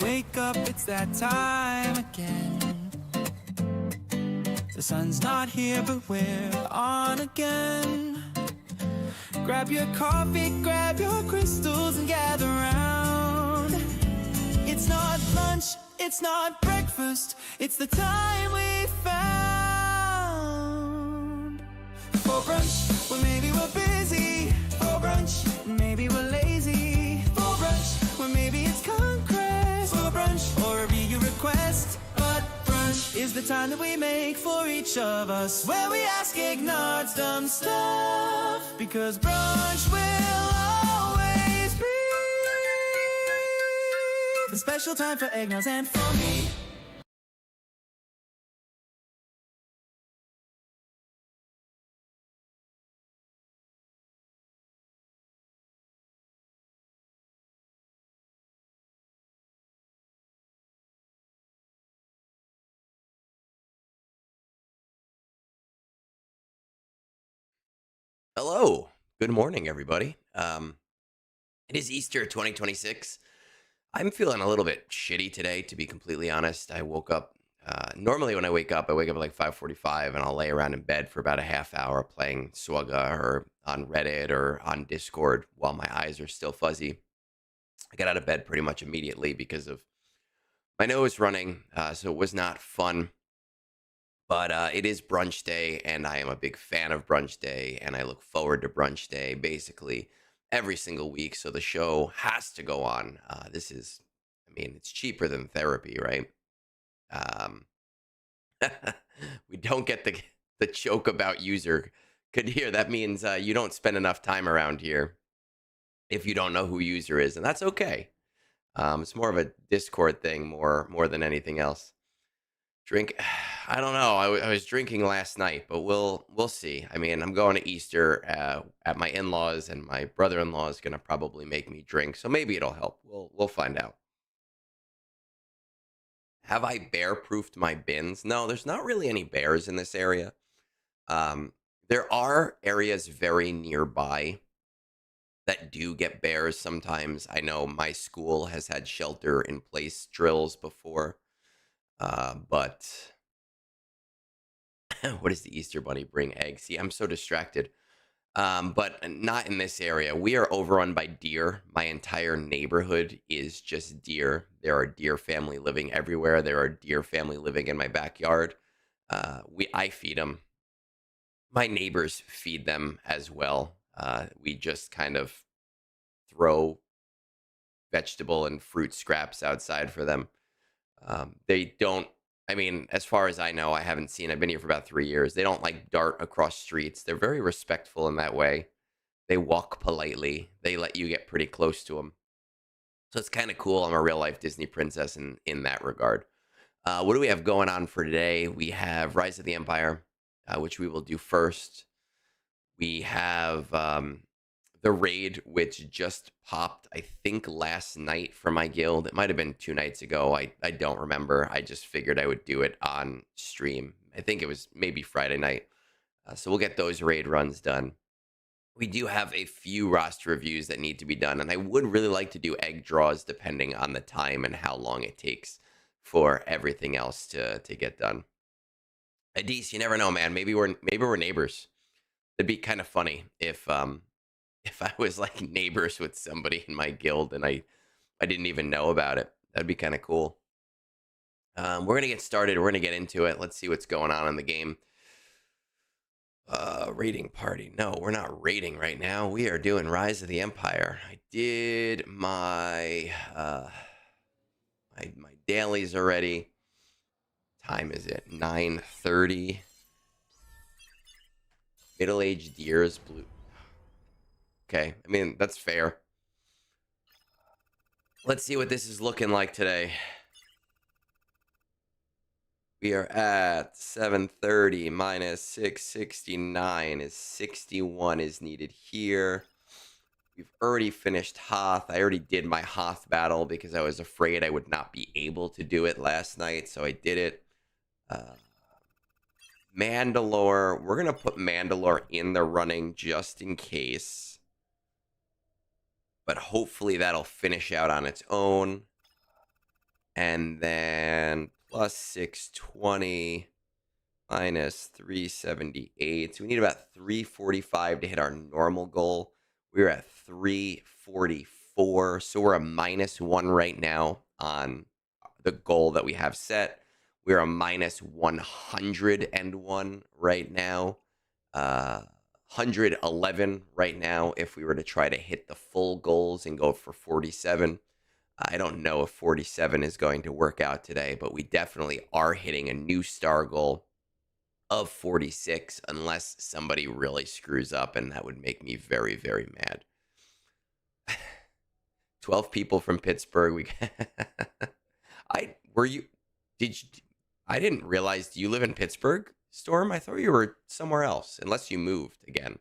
Wake up, it's that time again. The sun's not here, but we're on again. Grab your coffee, grab your crystals and gather round. It's not lunch, it's not breakfast, it's the time we found. For brunch, well maybe we're busy. For brunch, maybe we're lazy. For brunch, well maybe it's conquest. For brunch, or a real request. But brunch is the time that we make for each of us, where we ask Egnards dumb stuff, because brunch will always be the special time for Egnards and for me. Hello. Good morning, everybody. It is Easter 2026. I'm feeling a little bit shitty today, to be completely honest. I woke up. Normally, when I wake up at like 5:45, and I'll lay around in bed for about a half hour playing Swugga or on Reddit or on Discord while my eyes are still fuzzy. I got out of bed pretty much immediately because of my nose running, so it was not fun. But it is brunch day, and I am a big fan of brunch day, and I look forward to brunch day basically every single week. So the show has to go on. This is, I mean, it's cheaper than therapy, right? Um, we don't get the joke about user. Kadir, that means you don't spend enough time around here if you don't know who user is, and that's okay. It's more of a Discord thing, more than anything else. Drink. I don't know. I was drinking last night, but we'll see. I mean, I'm going to Easter at my in-laws, and my brother-in-law is gonna probably make me drink, so maybe it'll help. We'll find out. Have I bear-proofed my bins? No, there's not really any bears in this area. Um, there are areas very nearby that do get bears sometimes. I know my school has had shelter in place drills before, but what does the Easter Bunny bring? Eggs. See, I'm so distracted. But not in this area. We are overrun by deer. My entire neighborhood is just deer. There are deer family living everywhere. There are deer family living in my backyard. I feed them. My neighbors feed them as well. We just kind of throw vegetable and fruit scraps outside for them. They don't. I mean, as far as I know, I haven't seen. I've been here for about 3 years. They don't like dart across streets. They're very respectful in that way. They walk politely. They let you get pretty close to them. So it's kind of cool. I'm a real life Disney princess in that regard. What do we have going on for today? We have Rise of the Empire, which we will do first. We have the raid, which just popped, I think, last night for my guild. It might have been 2 nights ago. I don't remember. I just figured I would do it on stream. I think it was maybe Friday night. So we'll get those raid runs done. We do have a few roster reviews that need to be done, and I would really like to do egg draws depending on the time and how long it takes for everything else to get done. Adise, you never know, man. Maybe we're neighbors. It'd be kind of funny if I was like neighbors with somebody in my guild and I didn't even know about it. That'd be kind of cool. We're gonna get started. We're gonna get into it. Let's see what's going on in the game. Raiding party. No, we're not raiding right now. We are doing Rise of the Empire. I did my dailies already. Time is it? 9:30. Middle-aged deers, blue. Okay, I mean, that's fair. Let's see what this is looking like today. We are at 730 minus 669 is 61 is needed here. We've already finished Hoth. I already did my Hoth battle because I was afraid I would not be able to do it last night, so I did it. Mandalore. We're going to put Mandalore in the running just in case. But hopefully that'll finish out on its own. And then plus 620 minus 378. So we need about 345 to hit our normal goal. We're at 344. So we're a -1 right now on the goal that we have set. We're a -101 right now. 111 right now if we were to try to hit the full goals and go for 47. I don't know if 47 is going to work out today, but we definitely are hitting a new star goal of 46 unless somebody really screws up, and that would make me very, very mad. 12 people from Pittsburgh. I didn't realize, do you live in Pittsburgh, Storm? I thought you were somewhere else, unless you moved again.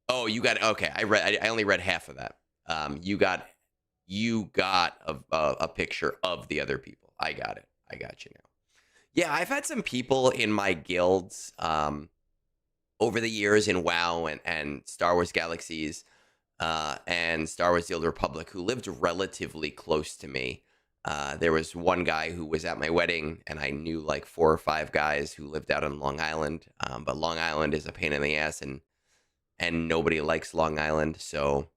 Oh, you got, okay. I only read half of that. You got a picture of the other people. I got it. I got you now. Yeah, I've had some people in my guilds over the years in WoW and Star Wars Galaxies and Star Wars The Old Republic who lived relatively close to me. There was one guy who was at my wedding, and I knew like 4 or 5 guys who lived out on Long Island. But Long Island is a pain in the ass, and nobody likes Long Island. So,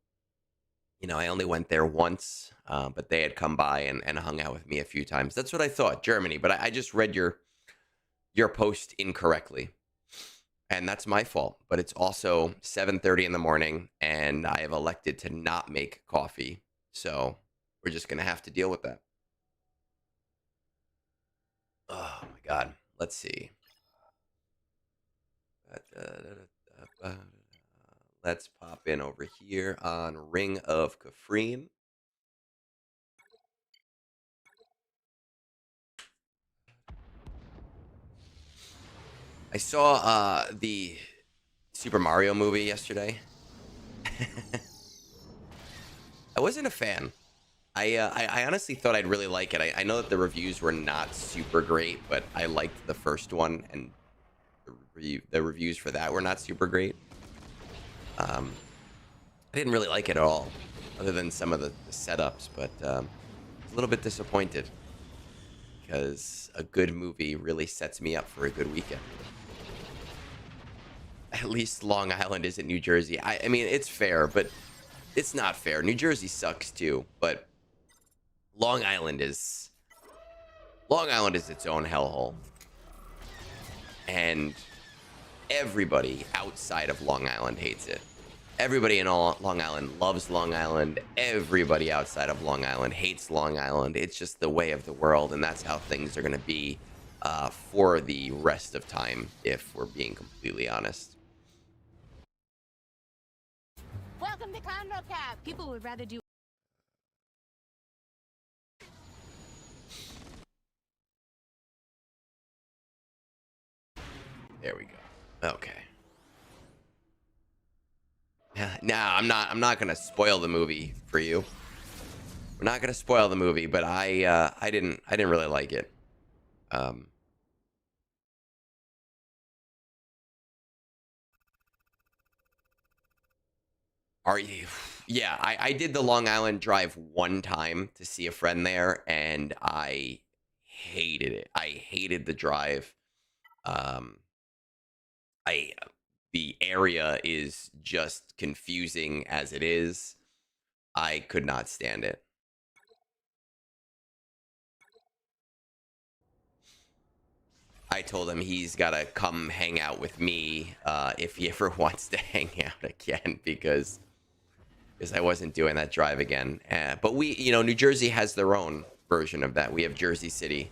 I only went there once, but they had come by and hung out with me a few times. That's what I thought, Germany. But I just read your post incorrectly, and that's my fault. But it's also 7:30 in the morning, and I have elected to not make coffee. So we're just going to have to deal with that. Oh, my God. Let's see. Let's pop in over here on Ring of Kafreen. I saw the Super Mario movie yesterday. I wasn't a fan. I honestly thought I'd really like it. I know that the reviews were not super great, but I liked the first one, and the reviews for that were not super great. I didn't really like it at all, other than some of the setups, but I was a little bit disappointed because a good movie really sets me up for a good weekend. At least Long Island isn't New Jersey. I mean, it's fair, but it's not fair. New Jersey sucks too, but Long Island is its own hellhole, and everybody outside of Long Island hates it. Everybody in Long Island loves Long Island. Everybody outside of Long Island hates Long Island. It's just the way of the world, and that's how things are going to be for the rest of time, if we're being completely honest. Welcome to Condo Cab. People would rather do. There we go. Okay. Nah, I'm not gonna spoil the movie for you. We're not gonna spoil the movie, but I didn't really like it. Are you? Yeah, I did the Long Island drive one time to see a friend there, and I hated it. I hated the drive. I The area is just confusing as it is. I could not stand it. I told him he's got to come hang out with me if he ever wants to hang out again, because I wasn't doing that drive again. But New Jersey has their own version of that. We have Jersey City,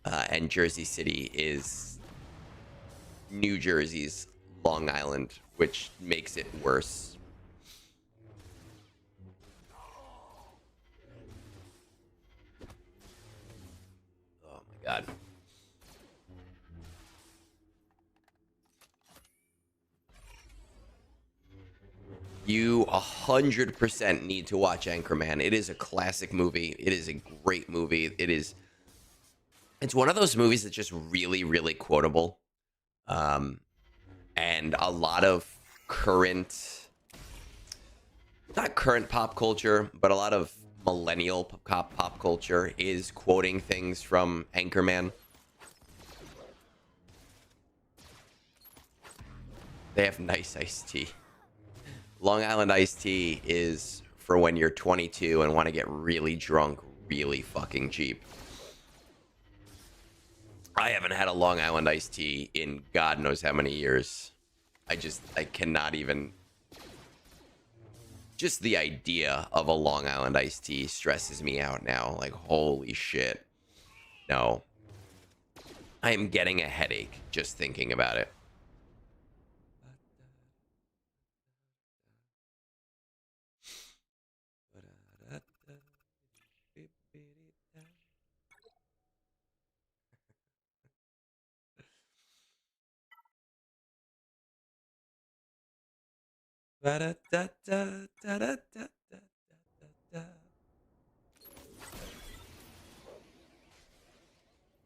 and Jersey City is New Jersey's Long Island, which makes it worse. Oh my God. You 100% need to watch Anchorman. It is a classic movie. It is a great movie. It's one of those movies that's just really, really quotable. And a lot of not current pop culture, but a lot of millennial pop culture is quoting things from Anchorman. They have nice iced tea. Long Island iced tea is for when you're 22 and want to get really drunk, really fucking cheap. I haven't had a Long Island iced tea in God knows how many years. I cannot even. Just the idea of a Long Island iced tea stresses me out now. Like, holy shit. No. I am getting a headache just thinking about it.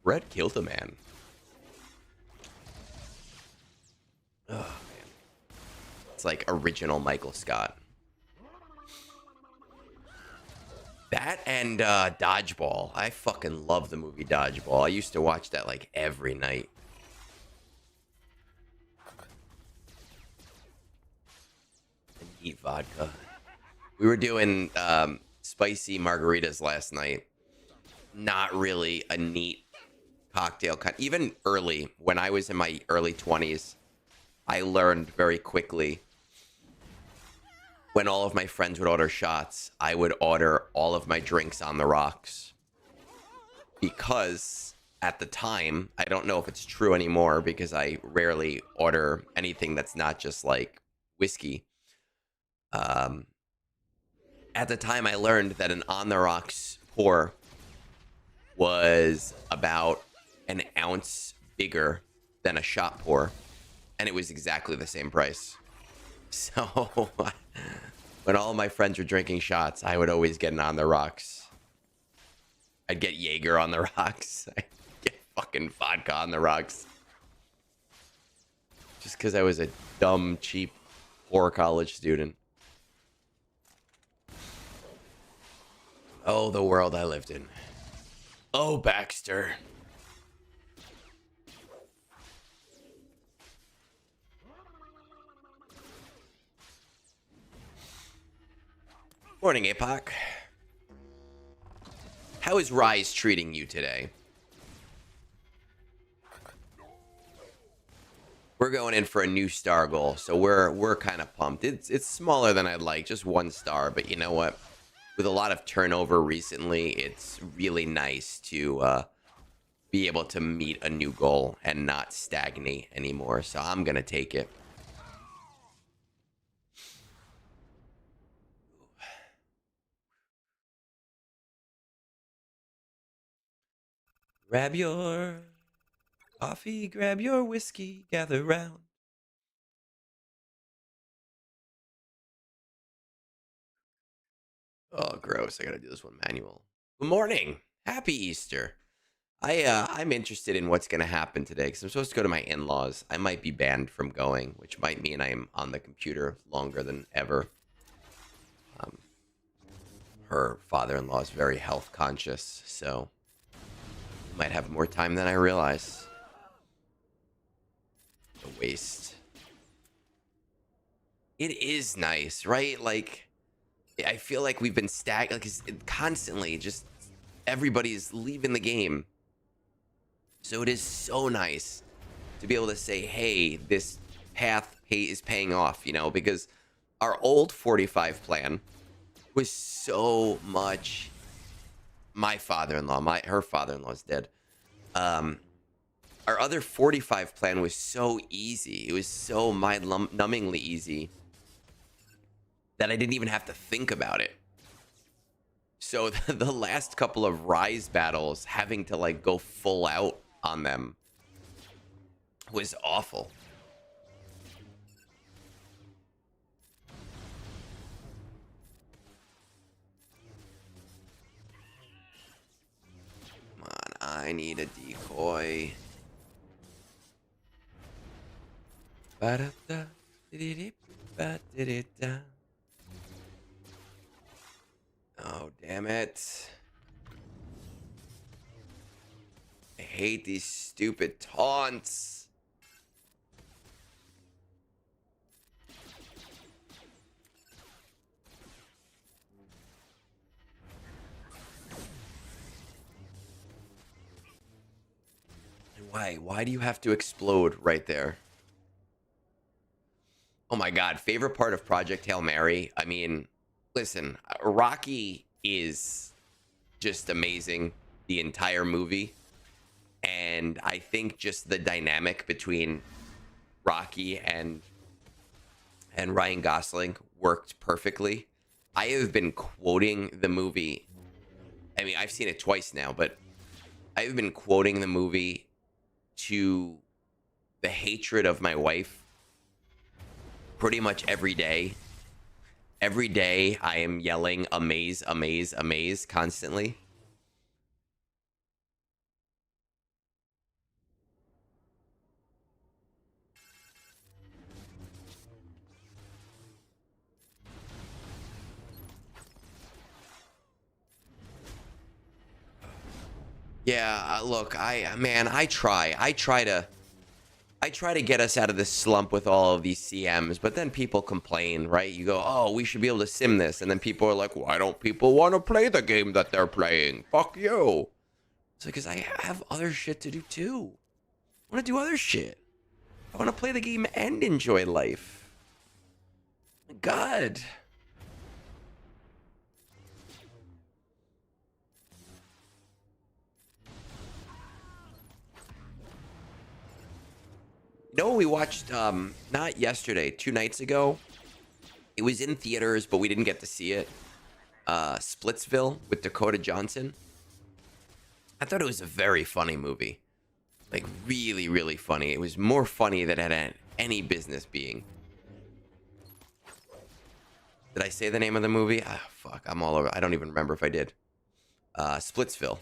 Brett killed a man. Oh man, it's like original Michael Scott. That and Dodgeball. I fucking love the movie Dodgeball. I used to watch that like every night. And eat vodka. We were doing spicy margaritas last night. Not really a neat cocktail. Even early, when I was in my early 20s, I learned very quickly. When all of my friends would order shots, I would order all of my drinks on the rocks. Because at the time, I don't know if it's true anymore because I rarely order anything that's not just like whiskey. At the time, I learned that an on the rocks pour was about an ounce bigger than a shot pour, and it was exactly the same price. So when all my friends were drinking shots, I would always get an on the rocks. I'd get Jaeger on the rocks. I'd get fucking vodka on the rocks. Just because I was a dumb, cheap, poor college student. Oh, the world I lived in. Oh, Baxter. Morning, Apoc. How is Rise treating you today? We're going in for a new star goal, so we're kind of pumped. It's smaller than I'd like, just 1 star, but you know what? With a lot of turnover recently, it's really nice to be able to meet a new goal and not stagnate anymore. So I'm gonna take it. Grab your coffee, grab your whiskey, gather round. Oh, gross. I gotta do this one manual. Good morning. Happy Easter. I'm interested in what's gonna happen today because I'm supposed to go to my in-laws. I might be banned from going, which might mean I'm on the computer longer than ever. Her father-in-law is very health conscious, so might have more time than I realize. A waste. It is nice, right? Like, I feel like we've been like constantly just everybody's leaving the game. So it is so nice to be able to say, hey, this path is paying off, you know, because our old 45 plan was so much. My father-in-law, her father-in-law is dead. Our other 45 plan was so easy. It was so mind-numbingly easy that I didn't even have to think about it. So the last couple of Rise battles, having to like go full out on them was awful. Come on, I need a decoy. Ba-da-da, di-di-di-ba-di-di-da. Oh, damn it. I hate these stupid taunts. Why? Why do you have to explode right there? Oh my God. Favorite part of Project Hail Mary? I mean, listen, Rocky is just amazing the entire movie. And I think just the dynamic between Rocky and Ryan Gosling worked perfectly. I have been quoting the movie. I mean, I've seen it twice now, but I've been quoting the movie to the hatred of my wife pretty much every day. Every day I am yelling amaze, amaze, amaze constantly. Yeah, look, I try to get us out of this slump with all of these CMs, but then people complain, right? You go, oh, we should be able to sim this. And then people are like, why don't people want to play the game that they're playing? Fuck you. It's like, because I have other shit to do too. I want to do other shit. I want to play the game and enjoy life. God. You know, we watched, not yesterday, 2 nights ago. It was in theaters, but we didn't get to see it. Splitsville with Dakota Johnson. I thought it was a very funny movie. Like, really, really funny. It was more funny than it had any business being. Did I say the name of the movie? Ah, fuck, I'm all over. I don't even remember if I did. Splitsville.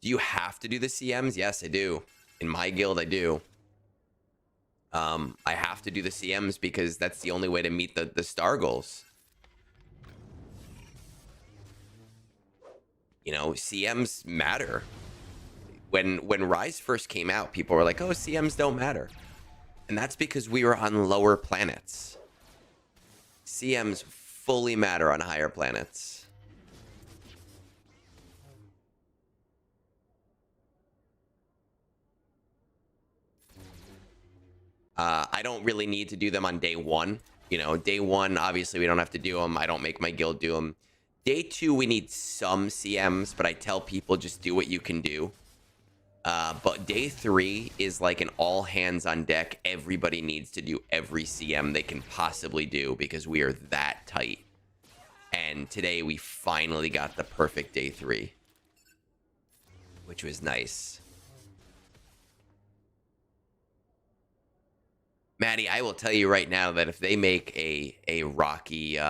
Do you have to do the CMs? Yes, I do. In my guild, I do. I have to do the CMs because that's the only way to meet the star goals. You know, CMs matter. When Rise first came out, people were like, oh, CMs don't matter. And that's because we were on lower planets. CMs fully matter on higher planets. I don't really need to do them on day one. You know, day one, obviously, we don't have to do them. I don't make my guild do them. Day two, we need some CMs, but I tell people just do what you can do. But day three is like an all hands on deck. Everybody needs to do every CM they can possibly do because we are that tight. And today we finally got the perfect day three, which was nice. Maddie, I will tell you right now that if they make a Rocky,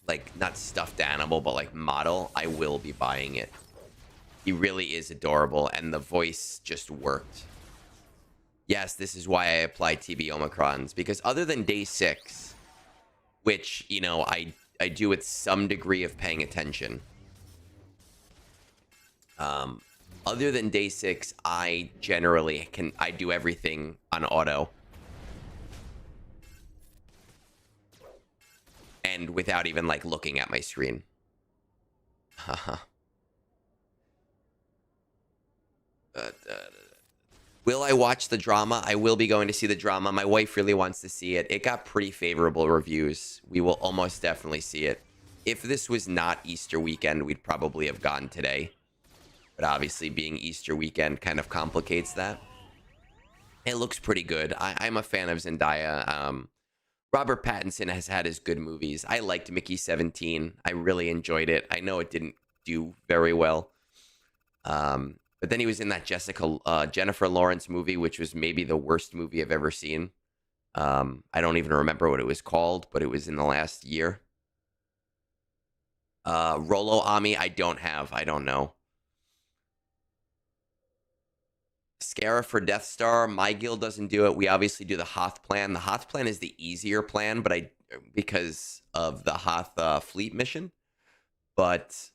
like not stuffed animal, but like model, I will be buying it. He really is adorable, and the voice just worked. Yes, this is why I applied TB Omicrons, because other than day 6, which, you know, I do with some degree of paying attention. Other than day 6, I generally I do everything on auto. And without even, like, looking at my screen. Will I watch the drama? I will be going to see the drama. My wife really wants to see it. It got pretty favorable reviews. We will almost definitely see it. If this was not Easter weekend, we'd probably have gone today. But obviously, being Easter weekend kind of complicates that. It looks pretty good. I'm a fan of Zendaya. Robert Pattinson has had his good movies. I liked Mickey 17. I really enjoyed it. I know it didn't do very well. But then he was in that Jennifer Lawrence movie, which was maybe the worst movie I've ever seen. I don't even remember what it was called, but it was in the last year. Rolo Ami, I don't know. Scarif for Death Star. My guild doesn't do it. We obviously do the Hoth plan. The Hoth plan is the easier plan, but because of the Hoth fleet mission. But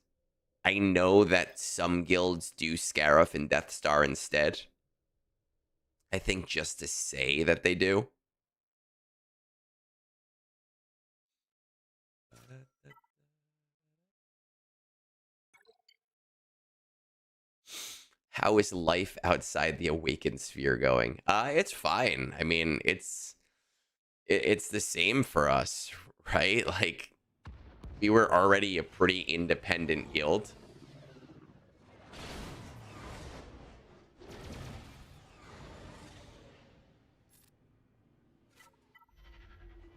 I know that some guilds do Scarif and Death Star instead. I think just to say that they do. How is life outside the awakened sphere going? It's fine. I mean, it's the same for us, right? Like, we were already a pretty independent guild.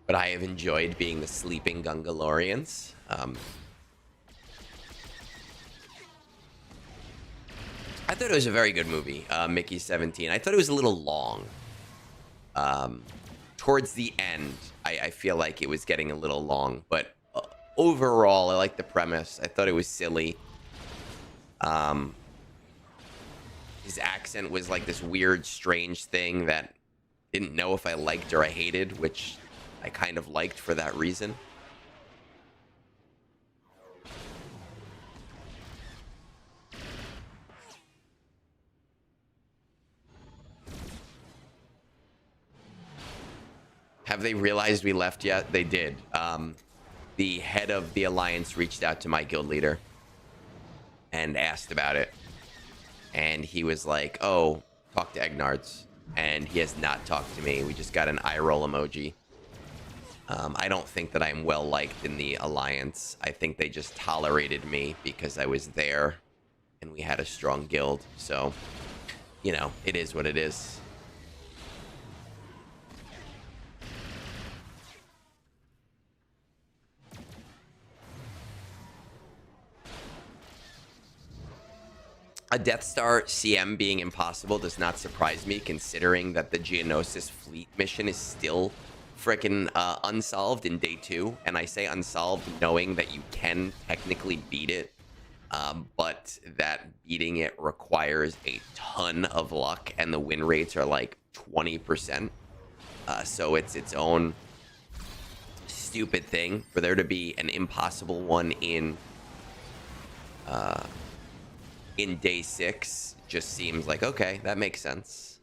But I have enjoyed being the Sleeping Gungalorians. I thought it was a very good movie, Mickey 17. I thought it was a little long. Towards the end, I feel like it was getting a little long. But overall, I like the premise. I thought it was silly. His accent was like this weird, strange thing that didn't know if I liked or I hated, which I kind of liked for that reason. Have they realized we left yet? They did. The head of the alliance reached out to my guild leader and asked about it. And he was like, oh, talk to Egnards. And he has not talked to me. We just got an eye roll emoji. I don't think that I'm well liked in the alliance. I think they just tolerated me because I was there and we had a strong guild. So, you know, it is what it is. A Death Star CM being impossible does not surprise me, considering that the Geonosis fleet mission is still freaking unsolved in day 2. And I say unsolved knowing that you can technically beat it, but that beating it requires a ton of luck, and the win rates are like 20%. So it's its own stupid thing for there to be an impossible one in day 6. Just seems like, okay, that makes sense.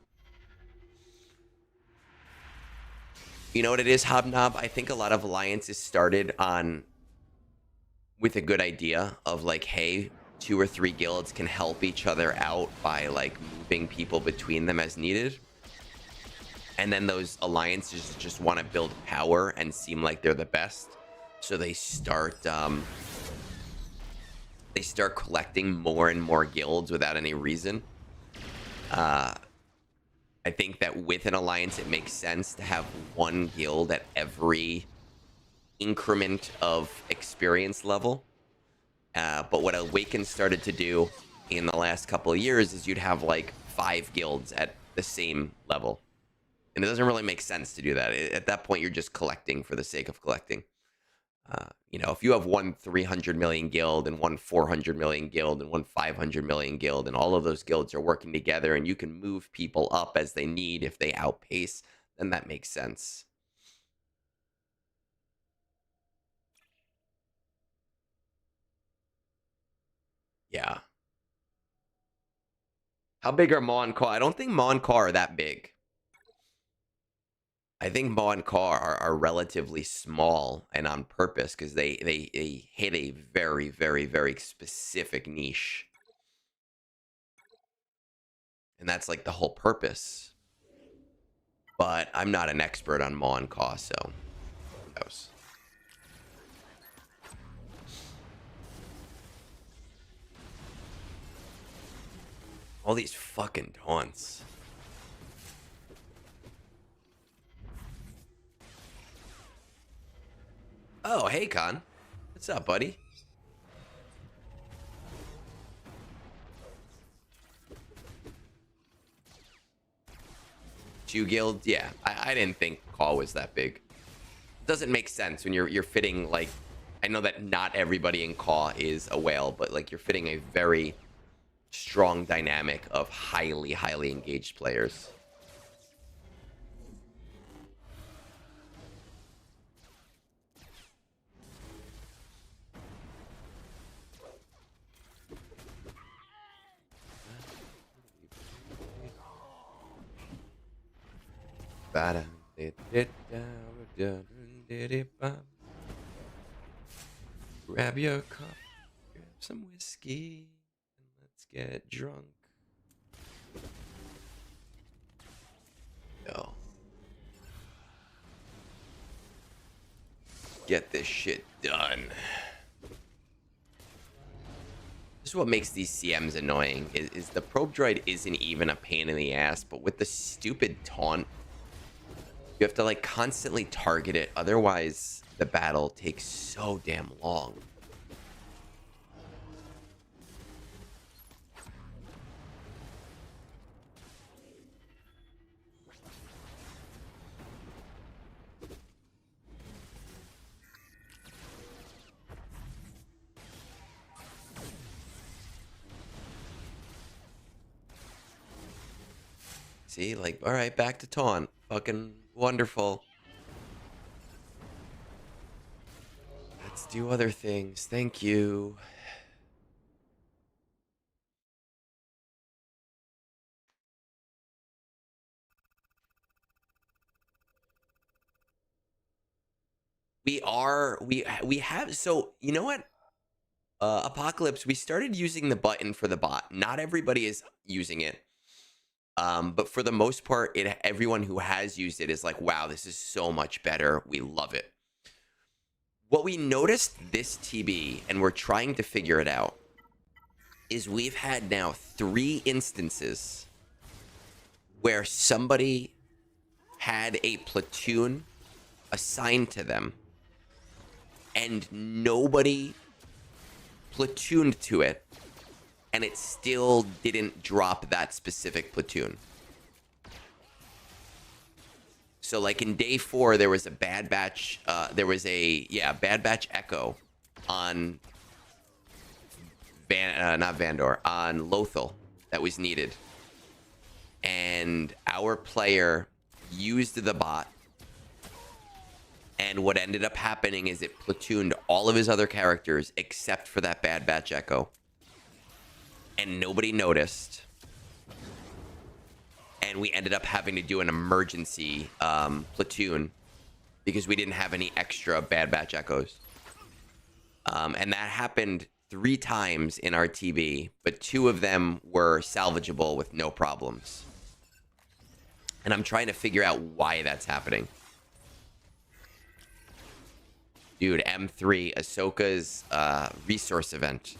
You know what it is, Hobnob? I think a lot of alliances started with a good idea of like, hey, 2 or 3 guilds can help each other out by like moving people between them as needed. And then those alliances just want to build power and seem like they're the best. So they start collecting more and more guilds without any reason. I think that with an alliance, it makes sense to have 1 guild at every increment of experience level. But what Awaken started to do in the last couple of years is you'd have like 5 guilds at the same level. And it doesn't really make sense to do that. At that point, you're just collecting for the sake of collecting. You know, if you have 1 300 million guild and 1 400 million guild and 1 500 million guild, and all of those guilds are working together and you can move people up as they need if they outpace, then that makes sense. Yeah. How big are Maw and Caw? I don't think Maw and Caw are that big. I think Maw and Caw are relatively small and on purpose because they hit a very, very, very specific niche. And that's like the whole purpose. But I'm not an expert on Maw and Caw, so who knows? All these fucking taunts. Oh, hey, Con. What's up, buddy? Two guilds? Yeah, I didn't think Call was that big. It doesn't make sense when you're fitting, like... I know that not everybody in Caw is a whale, but, like, you're fitting a very strong dynamic of highly, highly engaged players. Grab your cup, grab some whiskey, and let's get drunk. Yo. Get this shit done. This is what makes these CMs annoying, is the probe droid isn't even a pain in the ass, but with the stupid taunt, you have to like constantly target it, otherwise the battle takes so damn long. See, like, all right, back to taunt. Fucking wonderful. Let's do other things. Thank you. We have, so you know what? Apocalypse, we started using the button for the bot. Not everybody is using it. But for the most part, everyone who has used it is like, wow, this is so much better. We love it. What we noticed this TB, and we're trying to figure it out, is we've had now 3 instances where somebody had a platoon assigned to them and nobody platooned to it, and it still didn't drop that specific platoon. So like in day 4, there was a bad batch, bad batch echo on not Vandor, on Lothal that was needed. And our player used the bot, and what ended up happening is it platooned all of his other characters except for that bad batch echo. And nobody noticed. And we ended up having to do an emergency platoon because we didn't have any extra bad batch echoes. And that happened 3 times in our TB, but 2 of them were salvageable with no problems. And I'm trying to figure out why that's happening. Dude, M3, Ahsoka's resource event.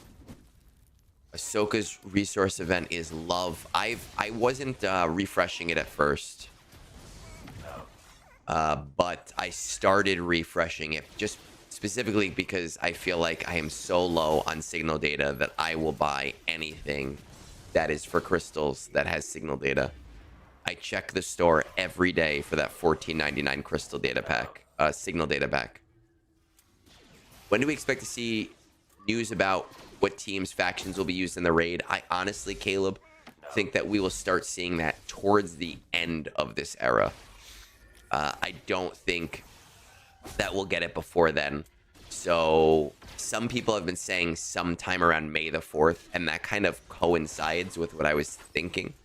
Ahsoka's resource event is love. I wasn't refreshing it at first. But I started refreshing it just specifically because I feel like I am so low on signal data that I will buy anything that is for crystals that has signal data. I check the store every day for that $14.99 crystal data pack, signal data pack. When do we expect to see news about what teams, factions will be used in the raid? I honestly, Caleb, think that we will start seeing that towards the end of this era. I don't think that we'll get it before then. So some people have been saying sometime around May the 4th, and that kind of coincides with what I was thinking.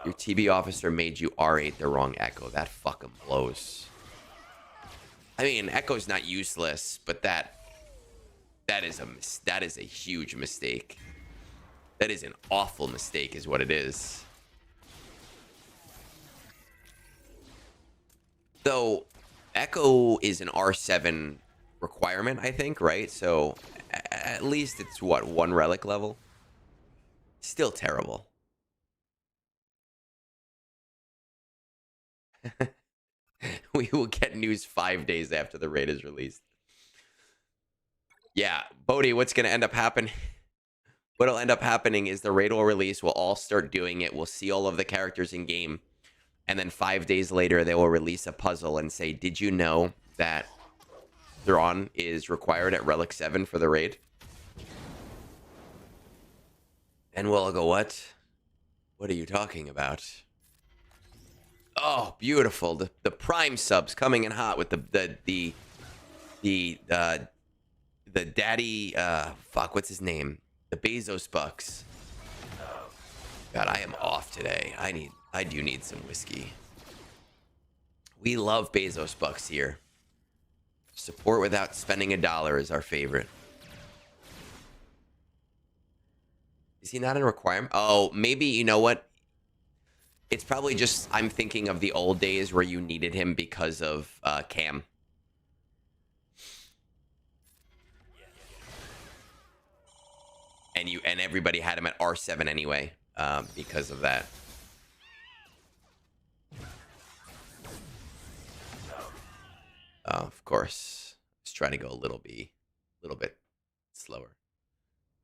Your TB officer made you R8 the wrong echo. That fucking blows. I mean, echo's not useless, but that is a huge mistake. That is an awful mistake, is what it is. Though, Echo is an R7 requirement, I think, right? So, at least it's, what, 1 relic level? Still terrible. We will get news 5 days after the raid is released. Yeah, Bodhi, what's going to end up happening? What'll end up happening is the raid will release. We'll all start doing it. We'll see all of the characters in game. And then 5 days later, they will release a puzzle and say, did you know that Thrawn is required at Relic 7 for the raid? And we'll go, what? What are you talking about? Oh, beautiful. The Prime subs coming in hot with the daddy, fuck, what's his name? The Bezos bucks. God, I am off today. I do need some whiskey. We love Bezos bucks here. Support without spending $1 is our favorite. Is he not a requirement? Oh, maybe, you know what? It's probably just, I'm thinking of the old days where you needed him because of Cam. And everybody had him at R7 anyway, because of that. Of course. Just trying to go a little bit slower.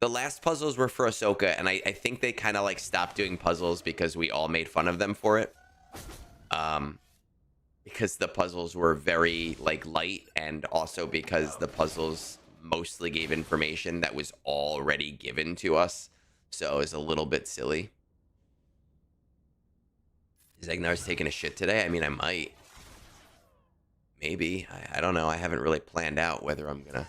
The last puzzles were for Ahsoka, and I think they kind of like stopped doing puzzles because we all made fun of them for it. Because the puzzles were very like light, and also because the puzzles mostly gave information that was already given to us. So it was a little bit silly. Is Egnards taking a shit today? I mean, I might. Maybe. I don't know. I haven't really planned out whether I'm gonna.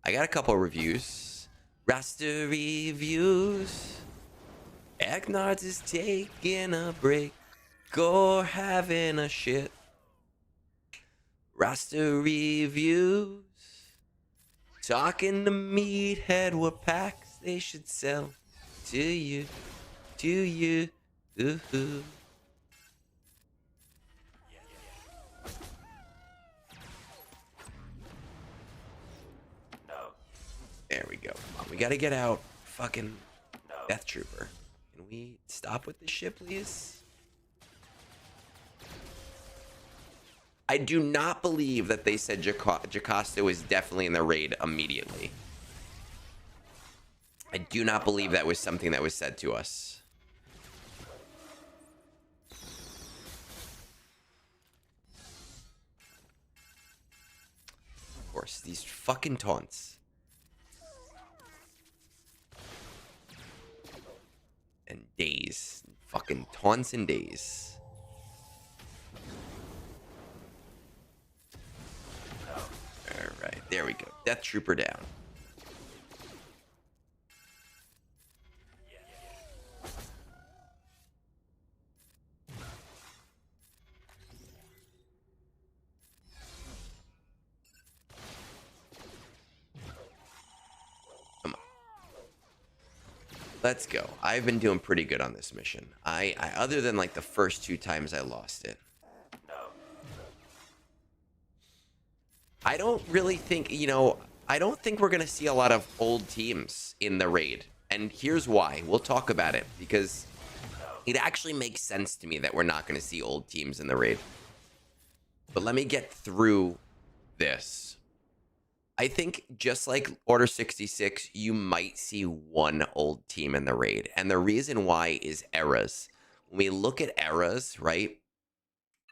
I got a couple reviews. Roster reviews. Egnards is taking a break or having a shit. Roster reviews. Talking to Meathead what packs they should sell to you. To you. Ooh. There we go. Come on, we gotta get out. Fucking Death Trooper. Can we stop with this shit, please? I do not believe that they said Jacosto is definitely in the raid immediately. I do not believe that was something that was said to us. Of course, these fucking taunts. And days. Fucking taunts and days. Alright, there we go. Death Trooper down. Come on. Let's go. I've been doing pretty good on this mission. I other than like the first 2 times I lost it. I don't really think, you know, I don't think we're going to see a lot of old teams in the raid. And here's why. We'll talk about it because it actually makes sense to me that we're not going to see old teams in the raid. But let me get through this. I think just like Order 66, you might see one old team in the raid. And the reason why is eras. When we look at eras, right?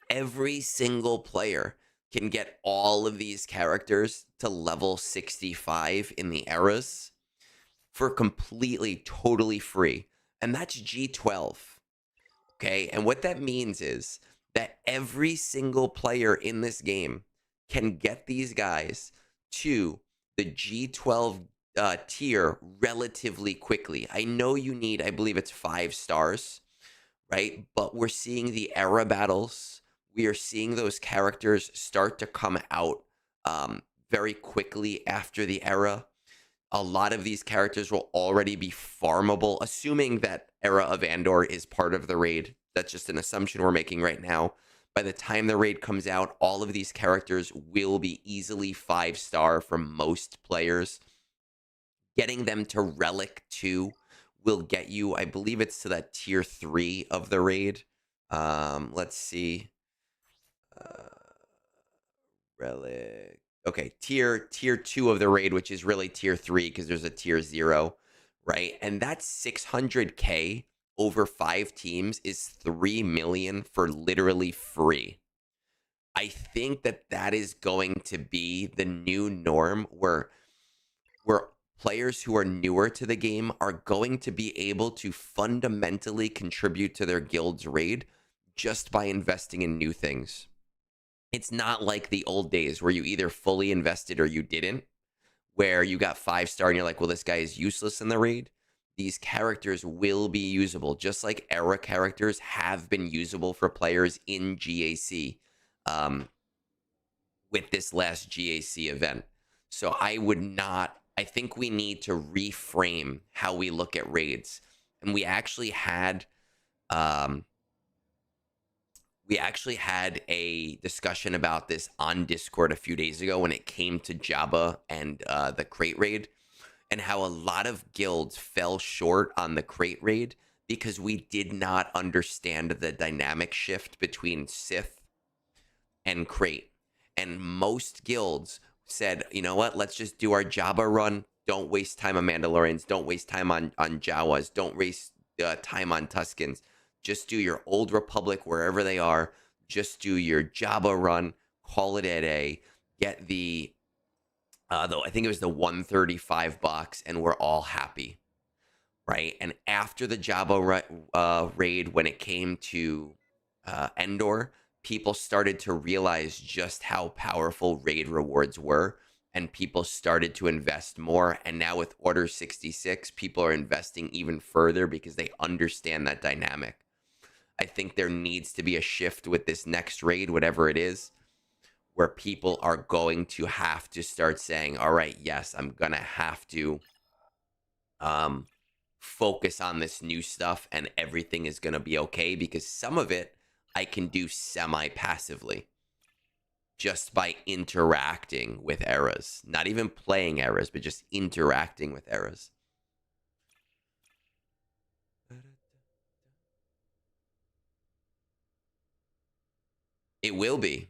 Every single player can get all of these characters to level 65 in the eras for completely, totally free. And that's G12. Okay? And what that means is that every single player in this game can get these guys to the G12 tier relatively quickly. I know you need, I believe it's 5 stars, right? But we're seeing the era battles. We are seeing those characters start to come out very quickly after the era. A lot of these characters will already be farmable, assuming that Era of Andor is part of the raid. That's just an assumption we're making right now. By the time the raid comes out, all of these characters will be easily 5-star for most players. Getting them to Relic 2 will get you, I believe it's to that tier 3 of the raid. Let's see. Relic. Okay, tier 2 of the raid, which is really tier 3 because there's a tier 0, right? And that's 600k over 5 teams is 3 million for literally free. I think that that is going to be the new norm where players who are newer to the game are going to be able to fundamentally contribute to their guild's raid just by investing in new things. It's not like the old days where you either fully invested or you didn't, where you got 5-star and you're like, well, this guy is useless in the raid. These characters will be usable, just like era characters have been usable for players in GAC with this last GAC event. So I think we need to reframe how we look at raids. And we actually had a discussion about this on Discord a few days ago when it came to Jabba and the crate raid, and how a lot of guilds fell short on the crate raid because we did not understand the dynamic shift between Sith and crate. And most guilds said, you know what, let's just do our Jabba run. Don't waste time on Mandalorians. Don't waste time on Jawas. Don't waste time on Tuskens. Just do your Old Republic wherever they are. Just do your Jabba run. Call it a day. Get the, though I think it was the 135 box, and we're all happy, right? And after the Jabba raid, when it came to Endor, people started to realize just how powerful raid rewards were, and people started to invest more. And now with Order 66, people are investing even further because they understand that dynamic. I think there needs to be a shift with this next raid, whatever it is, where people are going to have to start saying, all right, yes, I'm going to have to focus on this new stuff and everything is going to be okay, because some of it I can do semi-passively just by interacting with eras. Not even playing eras, but just interacting with eras. It will be.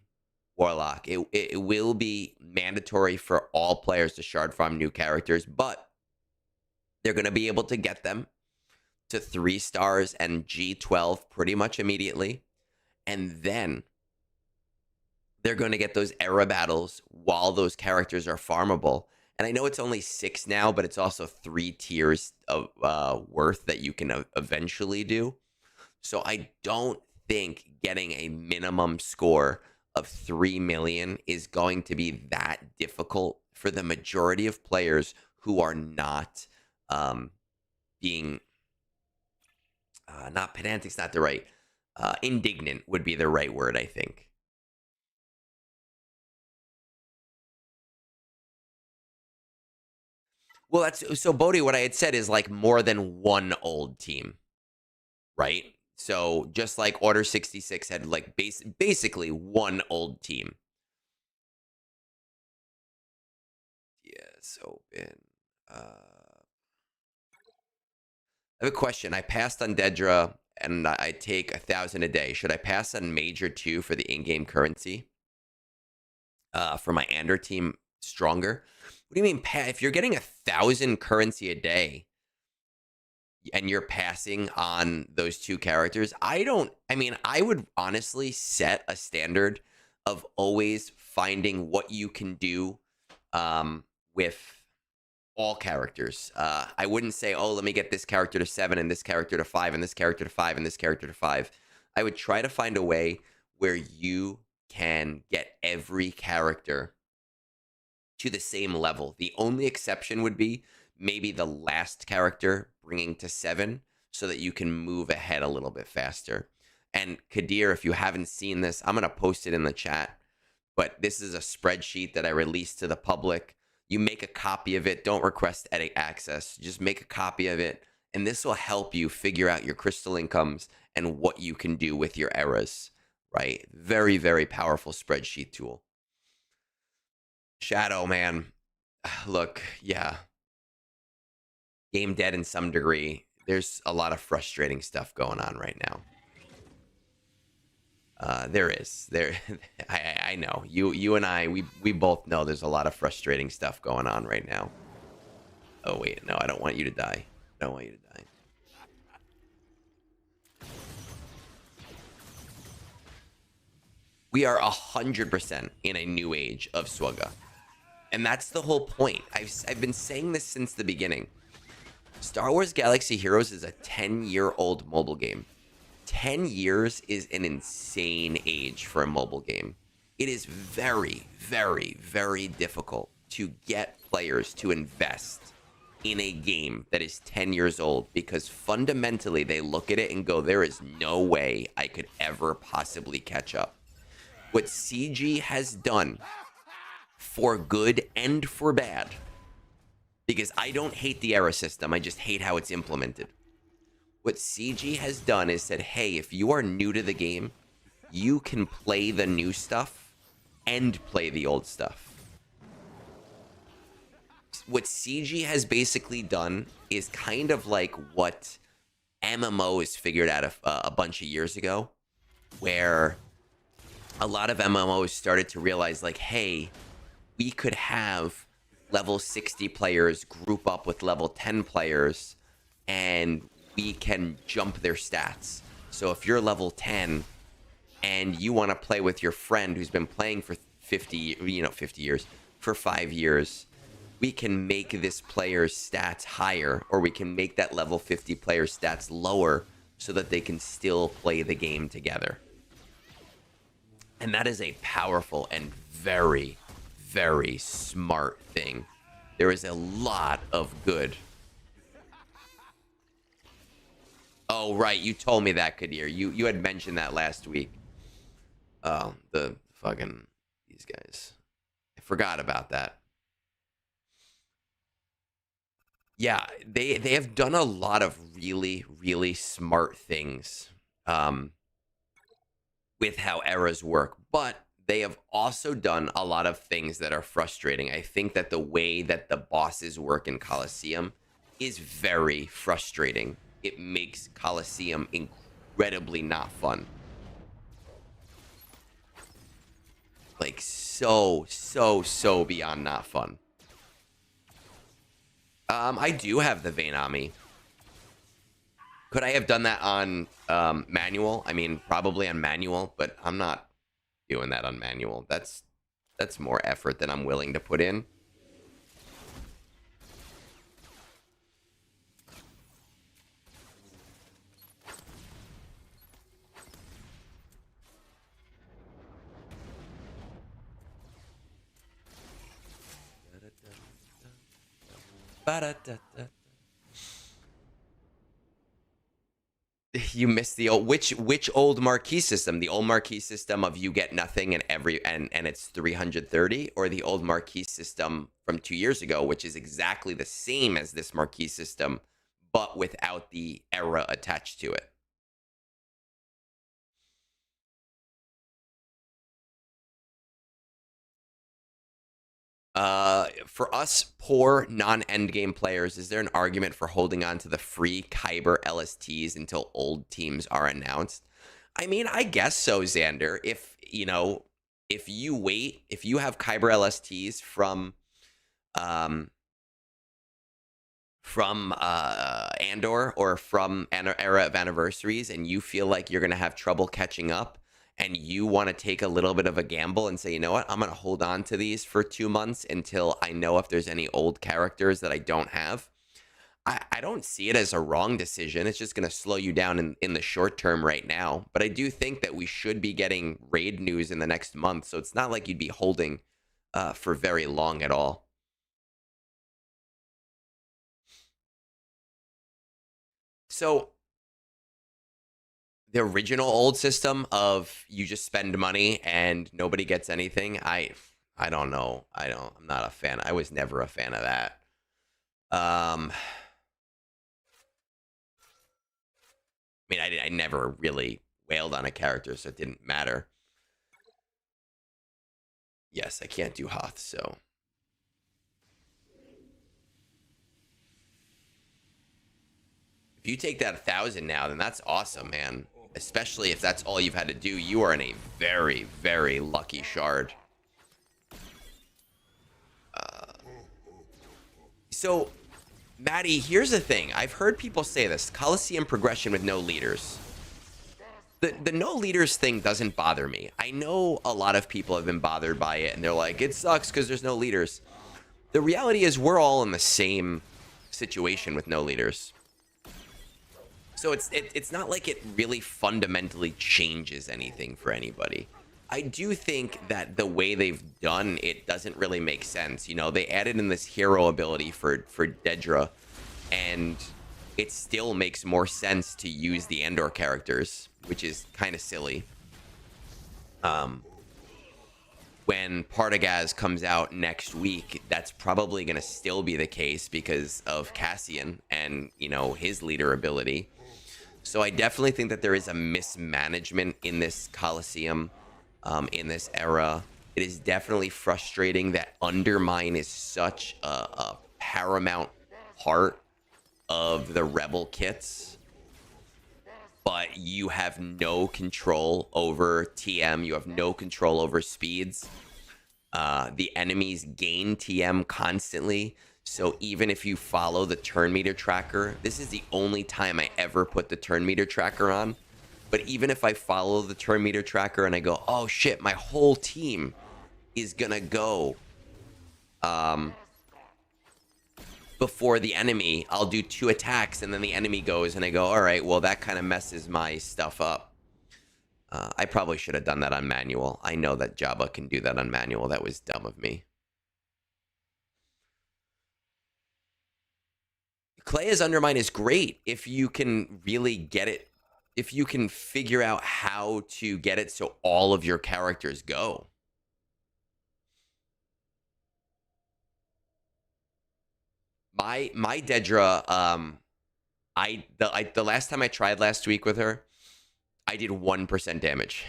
Warlock. It will be mandatory for all players to shard farm new characters, but they're going to be able to get them to 3 stars and G12 pretty much immediately. And then they're going to get those era battles while those characters are farmable. And I know it's only 6 now, but it's also 3 tiers of worth that you can eventually do. So I don't think getting a minimum score of 3 million is going to be that difficult for the majority of players who are not being not pedantic's not the right indignant would be the right word, I think. Well, that's so Bodhi, what I had said is like more than one old team, right? So just like Order 66 had like basically one old team. Yes, open. I have a question. I passed on Dedra and I take 1,000 a day. Should I pass on Major 2 for the in-game currency? For my Ander team stronger? What do you mean, if you're getting 1,000 currency a day and you're passing on those 2 characters, I mean, I would honestly set a standard of always finding what you can do with all characters. I wouldn't say, oh, let me get this character to 7 and this character to 5 and this character to 5 and this character to 5. I would try to find a way where you can get every character to the same level. The only exception would be maybe the last character bringing to 7 so that you can move ahead a little bit faster. And Kadir, if you haven't seen this, I'm going to post it in the chat, but this is a spreadsheet that I released to the public. You make a copy of it. Don't request edit access. Just make a copy of it, and this will help you figure out your crystal incomes and what you can do with your eras, right? Very, very powerful spreadsheet tool. Shadow, man. Look, yeah. Game dead in some degree. There's a lot of frustrating stuff going on right now. There is. I know. You and I, we both know there's a lot of frustrating stuff going on right now. Oh, wait. No, I don't want you to die. I don't want you to die. We are 100% in a new age of Swugga. And that's the whole point. I've been saying this since the beginning. Star Wars Galaxy Heroes is a 10-year-old mobile game. 10 years is an insane age for a mobile game. It is very, very, very difficult to get players to invest in a game that is 10 years old because fundamentally they look at it and go, there is no way I could ever possibly catch up. What CG has done for good and for bad, because I don't hate the era system, I just hate how it's implemented. What CG has done is said, hey, if you are new to the game, you can play the new stuff and play the old stuff. What CG has basically done is kind of like what MMOs figured out a bunch of years ago, where a lot of MMOs started to realize, like, hey, we could have level 60 players group up with level 10 players, and we can jump their stats. So if you're level 10 and you want to play with your friend who's been playing for 50 years, for 5 years, we can make this player's stats higher, or we can make that level 50 player's stats lower so that they can still play the game together. And that is a powerful and very, very smart thing. There is a lot of good. Oh, right. You told me that, Kadir. You had mentioned that last week. Oh, the fucking... these guys. I forgot about that. Yeah, they have done a lot of really, really smart things with how eras work. But they have also done a lot of things that are frustrating. I think that the way that the bosses work in Coliseum is very frustrating. It makes Coliseum incredibly not fun. Like, so beyond not fun. I do have the Vainami. Could I have done that on manual? I mean, probably on manual, but I'm not doing that on manual. That's more effort than I'm willing to put in. Ba-da-da-da. You missed the old which old marquee system? The old marquee system of you get nothing and it's 330, or the old marquee system from 2 years ago, which is exactly the same as this marquee system, but without the era attached to it. For us poor non-endgame players, is there an argument for holding on to the free Kyber LSTs until old teams are announced? I mean, I guess so, Xander. If you wait, if you have Kyber LSTs from Andor or from Era of Anniversaries, and you feel like you're gonna have trouble catching up, and you want to take a little bit of a gamble and say, you know what, I'm going to hold on to these for 2 months until I know if there's any old characters that I don't have. I don't see it as a wrong decision. It's just going to slow you down in the short term right now. But I do think that we should be getting raid news in the next month. So it's not like you'd be holding for very long at all. So the original old system of you just spend money and nobody gets anything, I don't know. I'm not a fan. I was never a fan of that. I mean, I never really wailed on a character, so it didn't matter. Yes, I can't do Hoth, so. If you take that 1,000 now, then that's awesome, man. Especially if that's all you've had to do. You are in a very, very lucky shard. So, Maddie, here's the thing. I've heard people say this. Coliseum progression with no leaders. The no leaders thing doesn't bother me. I know a lot of people have been bothered by it, and they're like, it sucks because there's no leaders. The reality is we're all in the same situation with no leaders. So it's not like it really fundamentally changes anything for anybody. I do think that the way they've done it doesn't really make sense. You know, they added in this hero ability for Dedra, and it still makes more sense to use the Andor characters, which is kind of silly. When Partagaz comes out next week, that's probably going to still be the case because of Cassian and, you know, his leader ability. So I definitely think that there is a mismanagement in this Coliseum, in this era. It is definitely frustrating that Undermine is such a paramount part of the Rebel kits, but you have no control over TM. You have no control over speeds. The enemies gain TM constantly. So even if you follow the turn meter tracker, this is the only time I ever put the turn meter tracker on. But even if I follow the turn meter tracker and I go, oh shit, my whole team is gonna go before the enemy, I'll do 2 attacks and then the enemy goes and I go, all right, well, that kind of messes my stuff up. I probably should have done that on manual. I know that Jabba can do that on manual. That was dumb of me. Clea's Undermine is great if you can really get it, if you can figure out how to get it so all of your characters go. My Dedra, the last time I tried last week with her, I did 1% damage.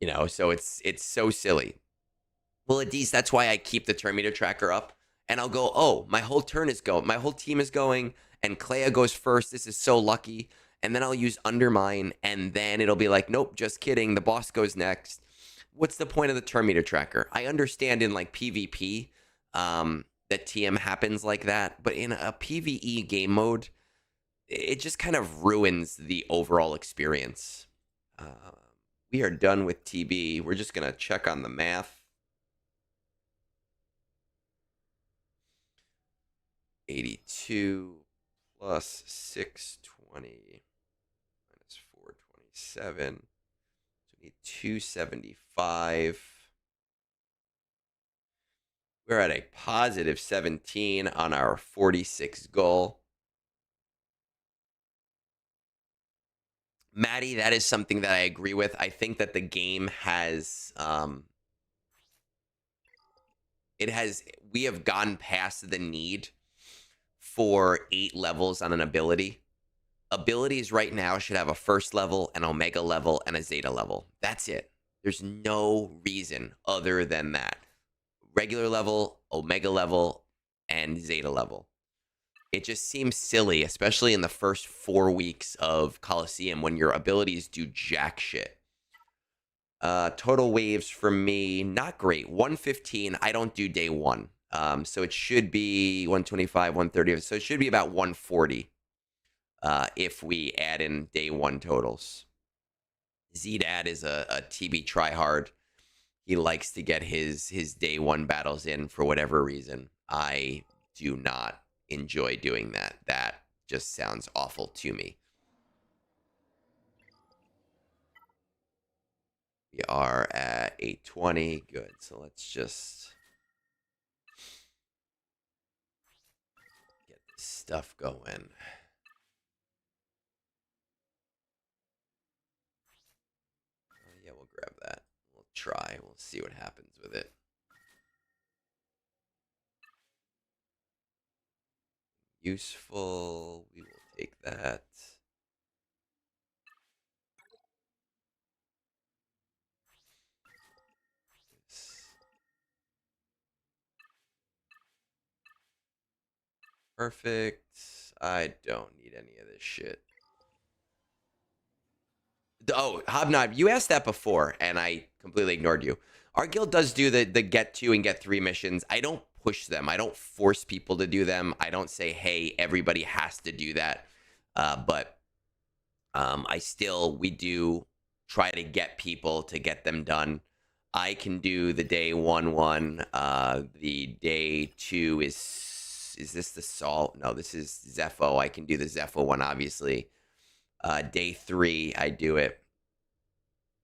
You know, so it's so silly. Well, Adis, that's why I keep the turn meter tracker up. And I'll go, oh, my whole turn is going. My whole team is going. And Clea goes first. This is so lucky. And then I'll use Undermine. And then it'll be like, nope, just kidding. The boss goes next. what's the point of the turn meter tracker? I understand in like PvP that TM happens like that, but in a PvE game mode, it just kind of ruins the overall experience. We are done with TB. We're just going to check on the math. 82 plus 620 minus 427. 275. We're at a positive 17 on our 46 goal. Maddie, that is something that I agree with. I think that the game has, we have gone past the need for 8 levels on an ability. Abilities right now should have a first level, an omega level, and a zeta level. That's it. There's no reason other than that. Regular level, omega level, and zeta level. It just seems silly, especially in the first 4 weeks of Coliseum when your abilities do jack shit. Total waves for me, not great. 115, I don't do day 1. So it should be 125, 130. So it should be about 140 if we add in day 1 totals. Zdad is a TB tryhard. He likes to get his day 1 battles in for whatever reason. I do not enjoy doing that. That just sounds awful to me. We are at 820. Good. So let's just get this stuff going. Yeah, we'll grab that. We'll try. We'll see what happens with it. Useful. We will take that. Perfect. I don't need any of this shit. Oh, Hobnob, you asked that before, and I completely ignored you. Our guild does do the get 2 and get 3 missions. I don't push them. I don't force people to do them. I don't say, hey, everybody has to do that. But we do try to get people to get them done. I can do the day 1 one. The day 2 is this the Salt? No, this is Zepho. I can do the Zepho one, obviously. Day 3, I do it.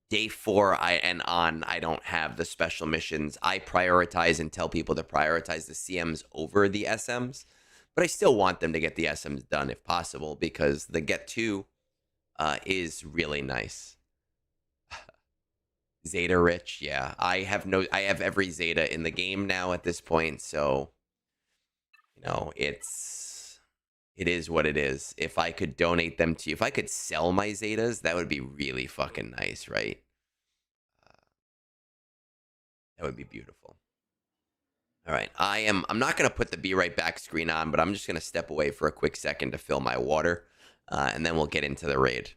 Day 4, I don't have the special missions. I prioritize and tell people to prioritize the CMs over the SMs, but I still want them to get the SMs done if possible because the get 2 is really nice. Zeta rich, yeah. I have every Zeta in the game now at this point, so you know, it is what it is. If I could donate them to you, if I could sell my Zetas, that would be really fucking nice, right? That would be beautiful. All right, I'm not going to put the Be Right Back screen on, but I'm just going to step away for a quick second to fill my water, and then we'll get into the raid.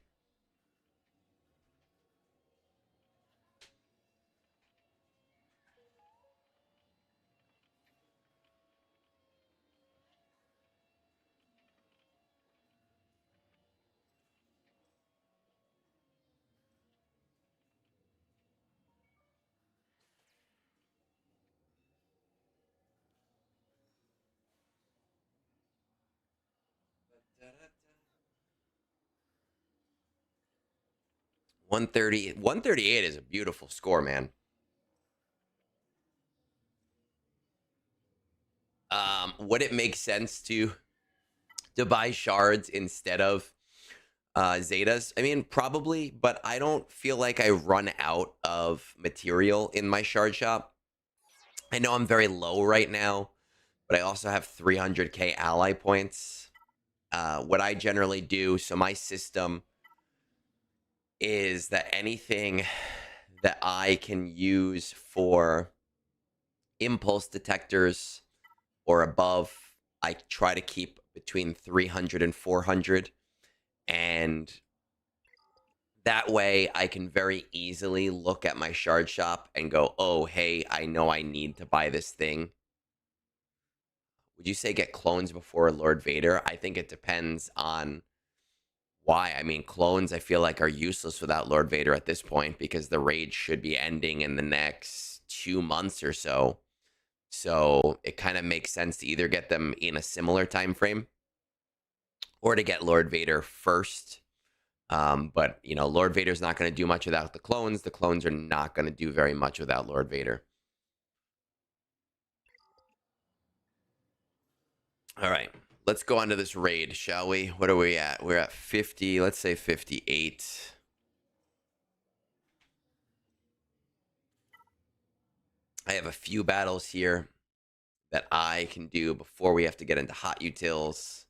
.130, 138 is a beautiful score, man. Would it make sense to buy shards instead of Zetas? I mean, probably, but I don't feel like I run out of material in my shard shop. I know I'm very low right now, but I also have 300k ally points. What I generally do, so my system is that anything that I can use for impulse detectors or above, I try to keep between 300 and 400. And That way, I can very easily look at my shard shop and go, oh, hey, I know I need to buy this thing. Would you say get clones before Lord Vader? I think it depends on why. I mean, clones, I feel like, are useless without Lord Vader at this point because the raid should be ending in the next 2 months or so. So it kind of makes sense to either get them in a similar time frame or to get Lord Vader first. But, you know, Lord Vader's not going to do much without the clones. The clones are not going to do very much without Lord Vader. All right. Let's go on to this raid, shall we? What are we at? We're at 50. Let's say 58. I have a few battles here that I can do before we have to get into hot utils.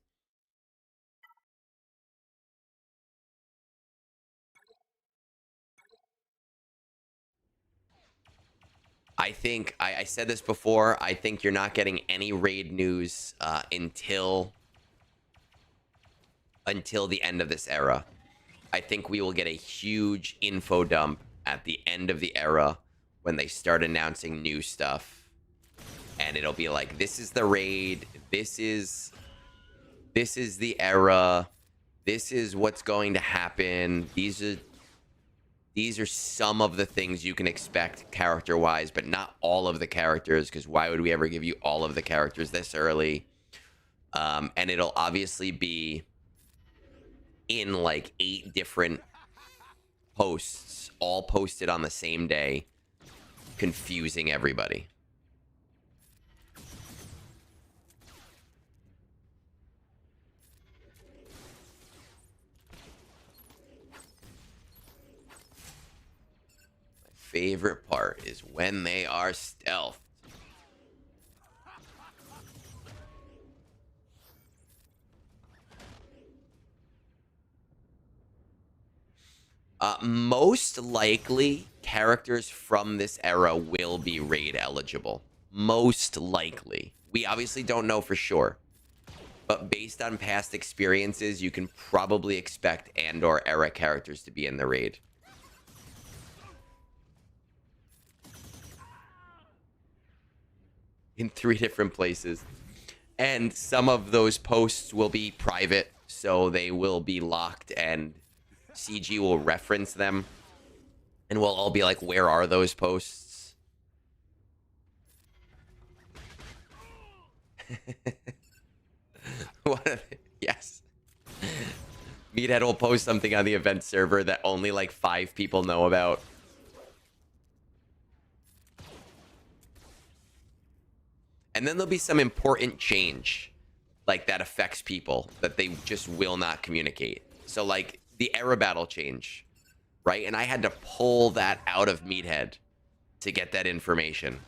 I think, I said this before, I think you're not getting any raid news until the end of this era. I think we will get a huge info dump at the end of the era when they start announcing new stuff. And it'll be like, this is the raid, this is the era, this is what's going to happen, these are some of the things you can expect character-wise, but not all of the characters, because why would we ever give you all of the characters this early? And it'll obviously be in like 8 different posts, all posted on the same day, confusing everybody. Favorite part is when they are stealthed. Most likely, characters from this era will be raid eligible. Most likely. We obviously don't know for sure. But based on past experiences, you can probably expect Andor era characters to be in the raid. In 3 different places. And some of those posts will be private, so they will be locked and CG will reference them. And we'll all be like, where are those posts? Yes. Meathead will post something on the event server that only like 5 people know about. And then there'll be some important change, like that affects people that they just will not communicate. So like the era battle change, right? And I had to pull that out of Meathead to get that information.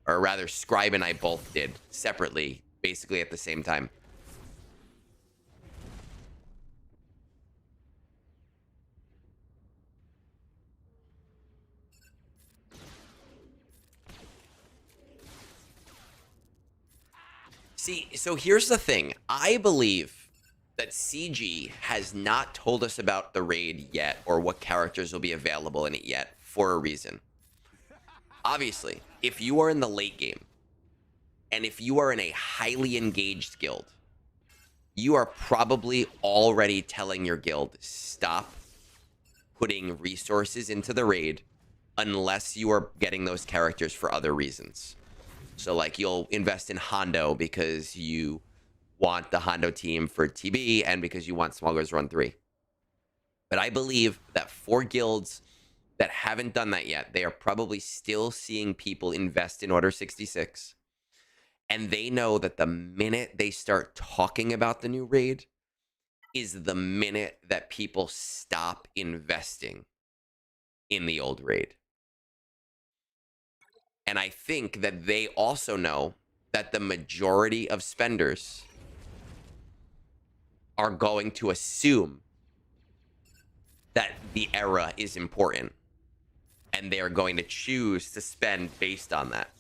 Or rather, Scribe and I both did separately, basically at the same time. See, so here's the thing. I believe that CG has not told us about the raid yet or what characters will be available in it yet for a reason. Obviously, if you are in the late game and if you are in a highly engaged guild, you are probably already telling your guild, stop putting resources into the raid unless you are getting those characters for other reasons. So like you'll invest in Hondo because you want the Hondo team for TB and because you want Smugglers Run 3. But I believe that for guilds that haven't done that yet, they are probably still seeing people invest in Order 66. And they know that the minute they start talking about the new raid is the minute that people stop investing in the old raid. And I think that they also know that the majority of spenders are going to assume that the era is important. And they are going to choose to spend based on that.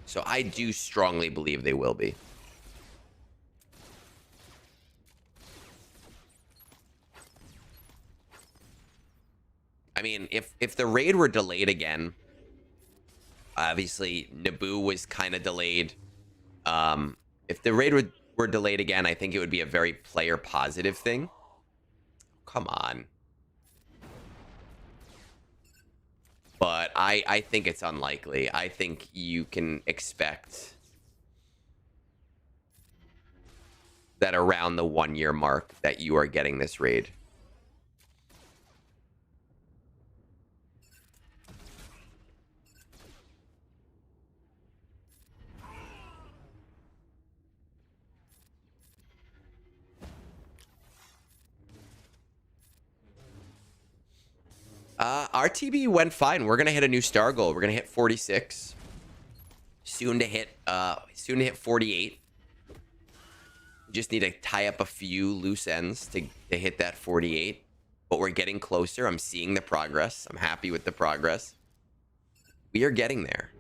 So I do strongly believe they will be. I mean, if the raid were delayed again, obviously Naboo was kind of delayed. If the raid were delayed again, I think it would be a very player positive thing. Come on. But I think it's unlikely. I think you can expect that around the 1 year mark that you are getting this raid. RTB went fine. We're gonna hit a new star goal. We're gonna hit 46. Soon to hit 48. Just need to tie up a few loose ends to hit that 48. But we're getting closer. I'm seeing the progress. I'm happy with the progress. We are getting there.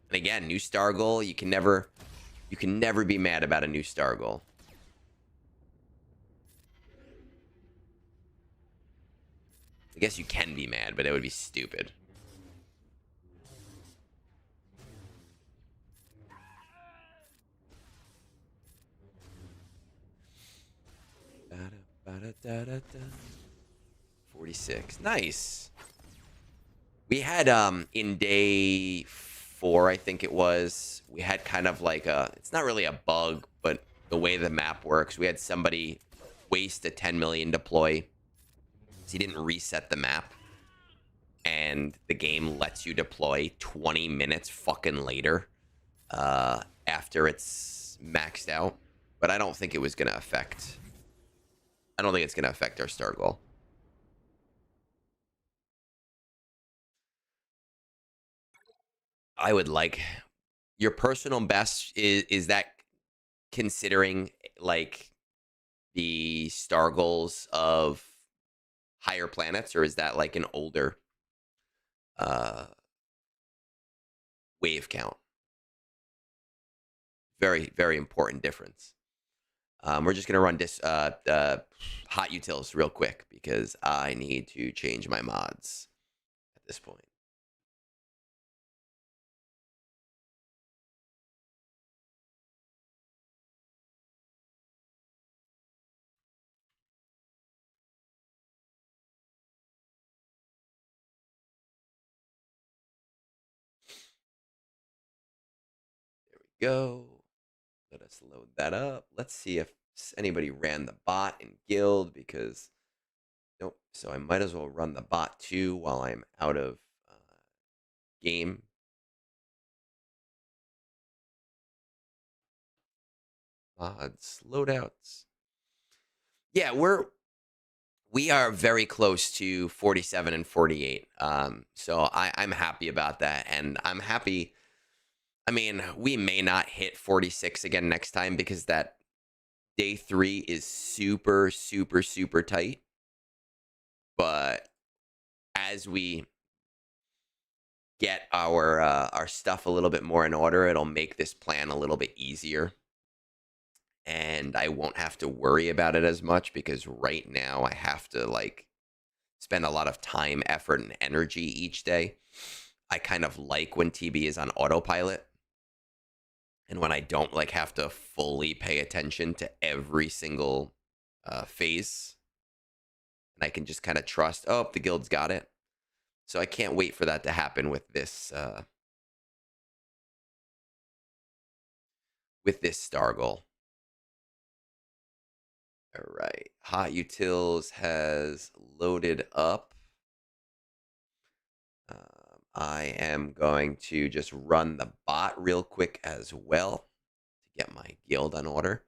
And again, new star goal. You can never be mad about a new star goal. I guess you can be mad, but it would be stupid. Ba-da-ba-da-da-da-da. 46. Nice. We had in day 4, I think it was, we had kind of like a, it's not really a bug, but the way the map works, we had somebody waste a 10 million deploy. So he didn't reset the map, and the game lets you deploy 20 minutes fucking later after it's maxed out. But I don't think it was gonna affect. I don't think it's gonna affect our star goal. I would like your personal best is that considering like the star goals of higher planets, or is that like an older wave count? Very, very important difference. We're just gonna run this hot utils real quick because I need to change my mods at this point. Go. Let us load that up. Let's see if anybody ran the bot in guild, because nope. So I might as well run the bot too while I'm out of game. Mods, loadouts. Yeah, we are very close to 47 and 48. So I'm happy about that, and I'm happy. I mean, we may not hit 46 again next time because that day 3 is super, super, super tight. But as we get our stuff a little bit more in order, it'll make this plan a little bit easier. And I won't have to worry about it as much, because right now I have to like spend a lot of time, effort, and energy each day. I kind of like when TB is on autopilot, and when I don't like have to fully pay attention to every single phase, and I can just kind of trust, oh, the guild's got it. So I can't wait for that to happen with this star goal. All right, hot utils has loaded up. I am going to just run the bot real quick as well to get my guild on order.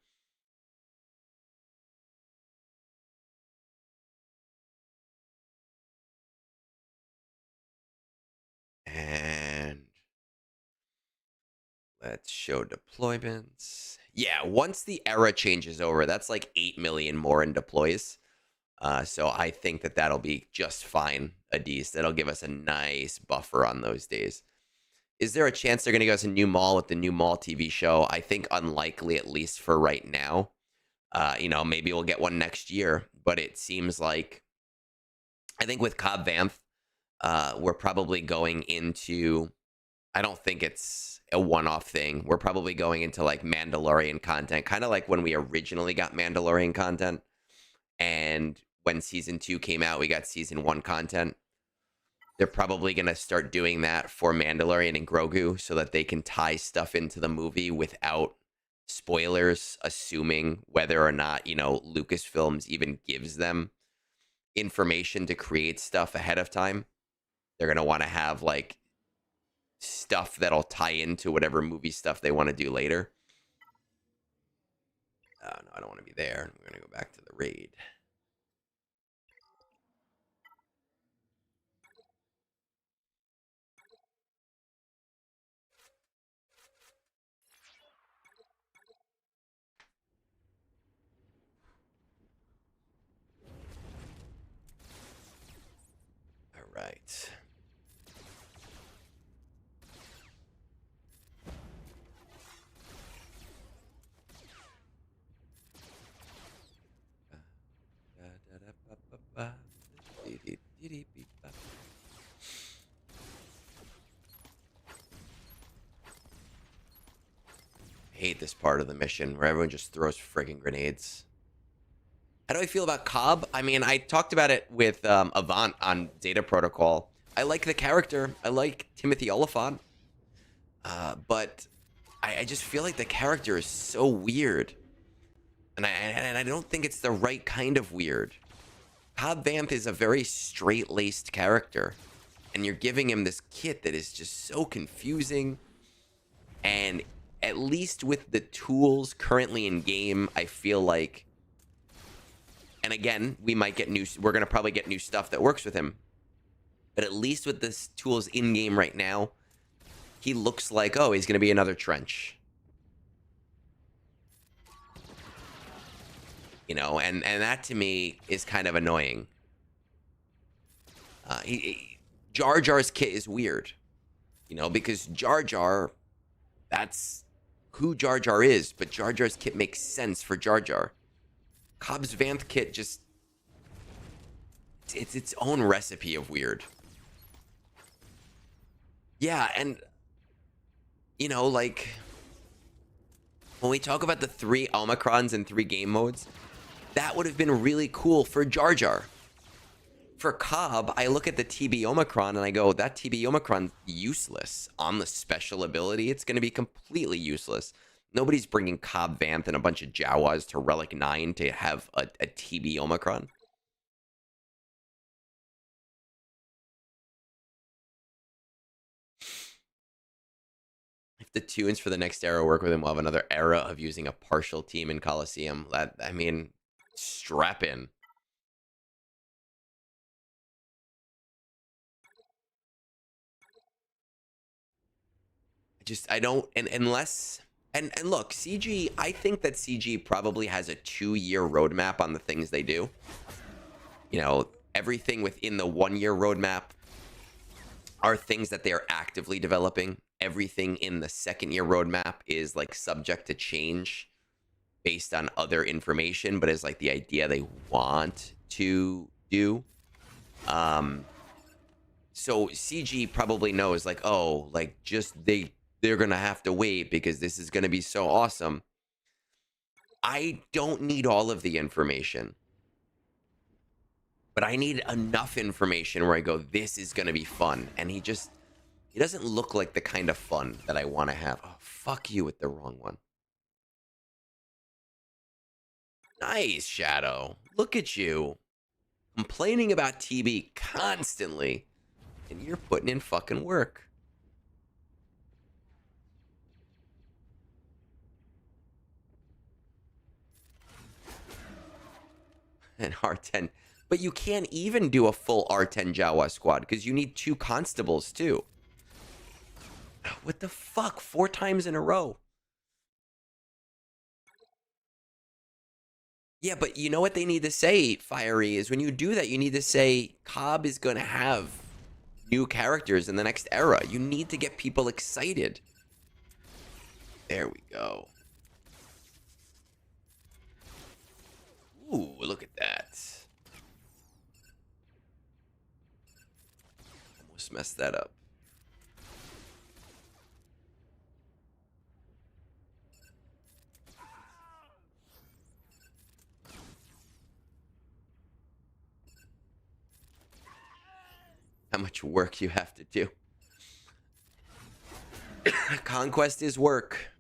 And let's show deployments. Yeah, once the era changes over, that's like 8 million more in deploys. So I think that that'll be just fine, Adiz. That'll give us a nice buffer on those days. Is there a chance they're going to give us a new mall with the new mall TV show? I think unlikely, at least for right now. You know, maybe we'll get one next year, but it seems like I think with Cobb Vanth, we're probably going into, I don't think it's a one-off thing. We're probably going into like Mandalorian content, kind of like when we originally got Mandalorian content. And when season 2 came out, we got season 1 content. They're probably going to start doing that for Mandalorian and Grogu so that they can tie stuff into the movie without spoilers, assuming whether or not, Lucasfilms even gives them information to create stuff ahead of time. They're going to want to have like stuff that'll tie into whatever movie stuff they want to do later. Oh, no, I don't want to be there. We're going to go back to the raid. All right. I hate this part of the mission where everyone just throws friggin' grenades. How do I feel about Cobb? I mean, I talked about it with Avant on Data Protocol. I like the character. I like Timothy Oliphant. But I just feel like the character is so weird. And I don't think it's the right kind of weird. Cobb Vanth is a very straight-laced character. And you're giving him this kit that is just so confusing. And at least with the tools currently in game, I feel like, and again, we're going to probably get new stuff that works with him. But at least with the tools in game right now, he looks like, oh, he's going to be another Trench. And that to me is kind of annoying. Jar Jar's kit is weird, because Jar Jar, that's who Jar Jar is, but Jar Jar's kit makes sense for Jar Jar. Cobb's Vanth kit just, it's its own recipe of weird. Yeah, and, like, when we talk about the 3 Omicrons and 3 game modes, that would have been really cool for Jar Jar. For Cobb, I look at the TB Omicron and I go, that TB Omicron's useless. On the special ability, it's going to be completely useless. Nobody's bringing Cobb Vanth and a bunch of Jawas to Relic 9 to have a TB Omicron. If the tunes for the next era work with him, we'll have another era of using a partial team in Coliseum. Strap in. And look, CG, I think that CG probably has a 2-year roadmap on the things they do. Everything within the 1-year roadmap are things that they are actively developing. Everything in the 2nd-year roadmap is like subject to change based on other information, but is like the idea they want to do. So CG probably knows like, oh, like they're going to have to wait because this is going to be so awesome. I don't need all of the information, but I need enough information where I go, this is going to be fun. And he doesn't look like the kind of fun that I want to have. Oh, fuck you with the wrong one. Nice, Shadow. Look at you. Complaining about TB constantly. And you're putting in fucking work. And R10. But you can't even do a full R10 Jawa squad because you need 2 constables too. What the fuck? 4 times in a row. Yeah, but you know what they need to say, Fiery, is when you do that, you need to say Cobb is going to have new characters in the next era. You need to get people excited. There we go. Ooh, look at that. almost messed that up. How much work you have to do. Conquest is work.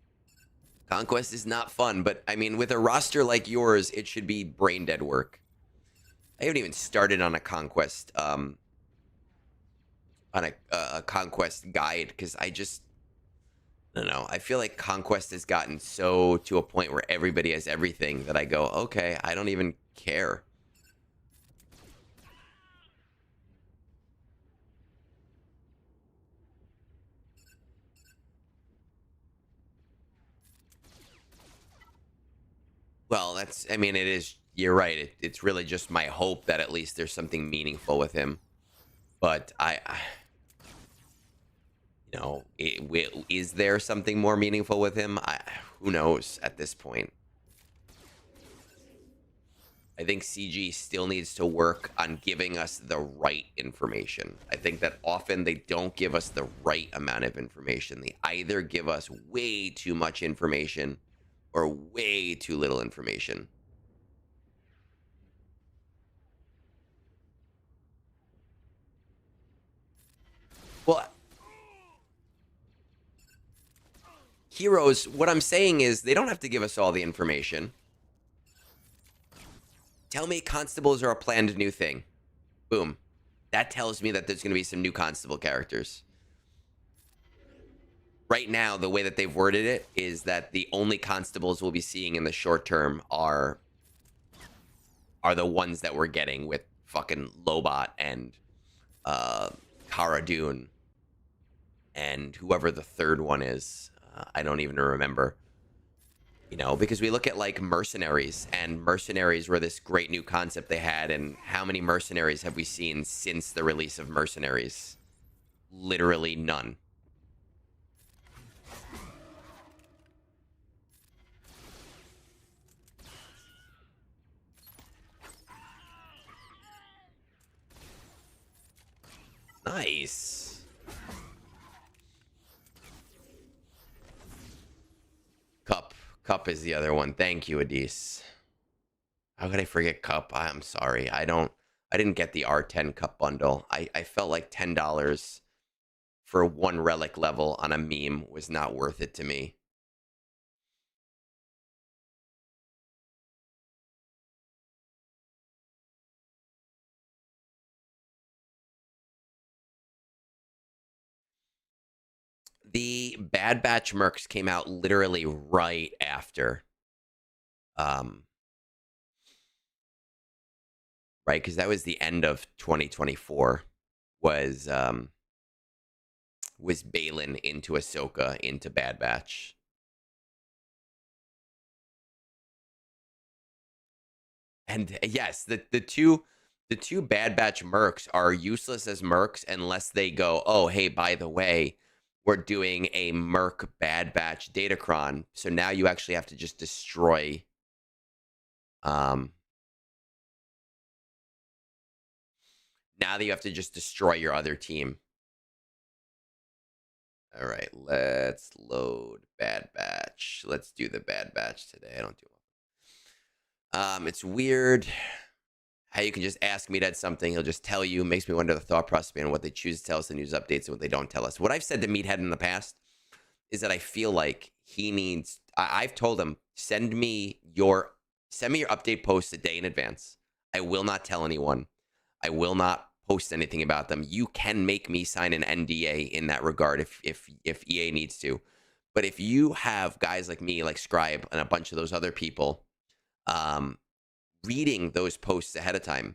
Conquest is not fun, but I mean, with a roster like yours, it should be brain dead work. I haven't even started on a conquest, on a conquest guide, because I don't know. I feel like conquest has gotten so to a point where everybody has everything that I go, okay, I don't even care. Well, that's, I mean, it is, you're right. It's really just my hope that at least there's something meaningful with him. But you know, is there something more meaningful with him? Who knows at this point. I think CG still needs to work on giving us the right information. I think that often they don't give us the right amount of information. They either give us way too much information or way too little information. Well, heroes, what I'm saying is they don't have to give us all the information. Tell me constables are a planned new thing. Boom. That tells me that there's going to be some new constable characters. Right now, the way that they've worded it is that the only constables we'll be seeing in the short term are the ones that we're getting with fucking Lobot and Cara Dune and whoever the third one is. I don't even remember. You know, because we look at like mercenaries, and mercenaries were this great new concept they had, and how many mercenaries have we seen since the release of mercenaries? Literally none. Nice. Cup is the other one. Thank you, Adis. How could I forget Cup? I'm sorry. I didn't get the R10 Cup bundle. I felt like $10 for one relic level on a meme was not worth it to me. The Bad Batch mercs came out literally right after. Right, because that was the end of 2024. Was Balin into Ahsoka into Bad Batch. And yes, the two Bad Batch mercs are useless as mercs unless they go, oh, hey, by the way, we're doing a merc Bad Batch Datacron. So now you actually have to just destroy now that you have to just destroy your other team. All right, let's load Bad Batch. Let's do the Bad Batch today. I don't do it. It's weird how you can just ask Meathead something. He'll just tell you. Makes me wonder the thought process behind what they choose to tell us in news updates and what they don't tell us. What I've said to Meathead in the past is that I feel like he needs... I've told him, send me your update posts a day in advance. I will not tell anyone. I will not post anything about them. You can make me sign an NDA in that regard if EA needs to. But if you have guys like me, like Scribe and a bunch of those other people, reading those posts ahead of time,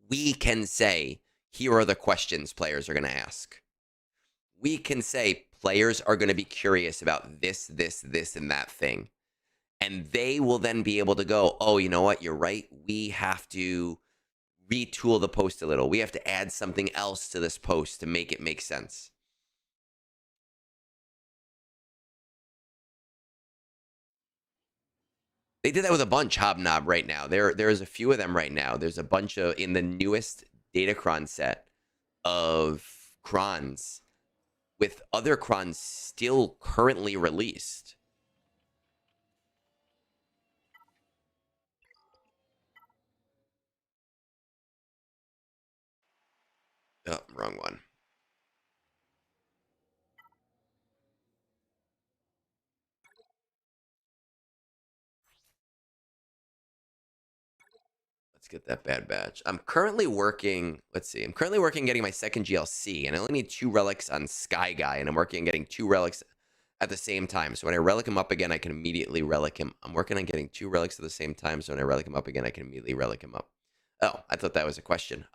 we can say, here are the questions players are going to ask. We can say players are going to be curious about this, and that thing. And they will then be able to go, oh, you know what? You're right. We have to retool the post a little. We have to add something else to this post to make it make sense. They did that with a bunch, Hobnob, right now. There's a few of them right now. There's a bunch of, in the newest Datacron set, of crons with other crons still currently released. Oh, wrong one. Let's get that bad batch. I'm currently working, let's see, I'm currently working getting my second GLC, and I only need 2 relics on Sky Guy, and I'm working on getting 2 relics at the same time. So when I relic him up again, I can immediately relic him. I'm working on getting 2 relics at the same time, so when I relic him up again, I can immediately relic him up. Oh, I thought that was a question.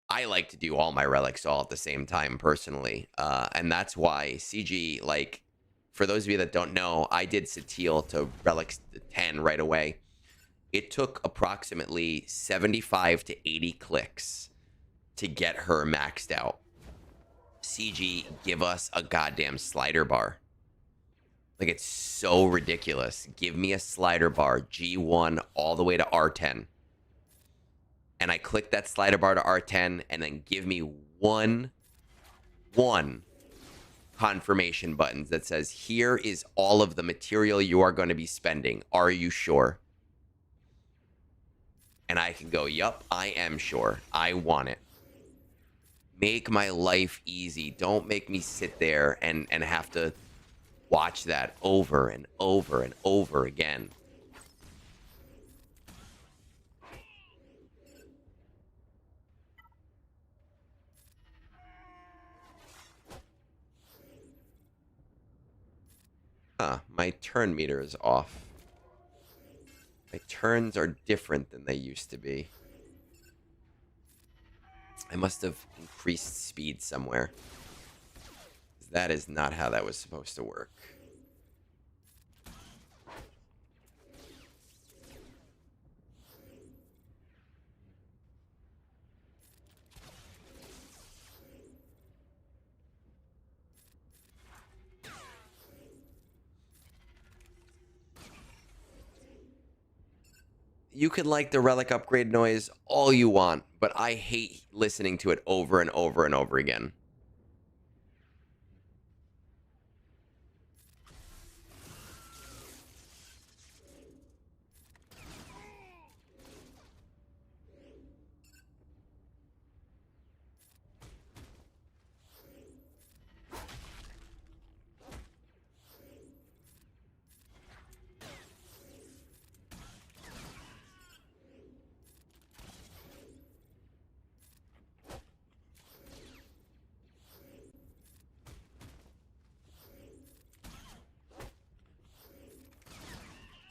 I like to do all my relics all at the same time personally, and that's why CG, like, for those of you that don't know, I did Satil to relics 10 right away. It took approximately 75 to 80 clicks to get her maxed out. CG, give us a goddamn slider bar. Like, it's so ridiculous. Give me a slider bar, G1 all the way to R10. And I click that slider bar to R10, and then give me one confirmation buttons that says, here is all of the material you are going to be spending. Are you sure? And I can go, yup, I am sure. I want it. Make my life easy. Don't make me sit there and have to watch that over and over and over again. My turn meter is off. My turns are different than they used to be. I must have increased speed somewhere. That is not how that was supposed to work. You can like the relic upgrade noise all you want, but I hate listening to it over and over and over again.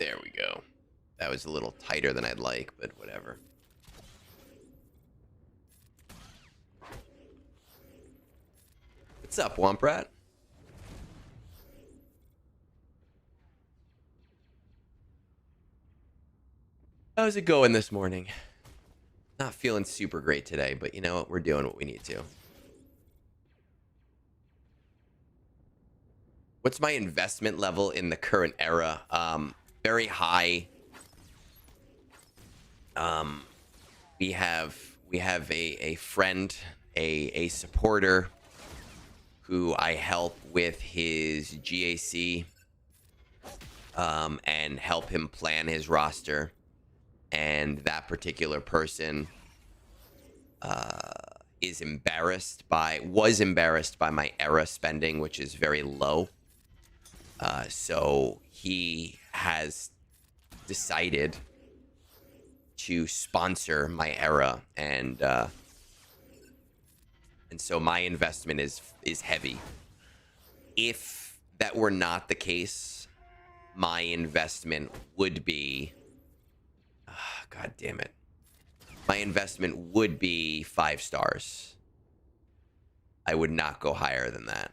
There we go. That was a little tighter than I'd like, but whatever. What's up, Womp Rat? How's it going this morning? Not feeling super great today, but you know what? We're doing what we need to. What's my investment level in the current era? Very high. We have a friend, a supporter who I help with his GAC, and help him plan his roster. And that particular person was embarrassed by my era spending, which is very low. So he has decided to sponsor my era, and so my investment is heavy. If that were not the case, my investment would be, God damn it, my investment would be 5 stars. I would not go higher than that.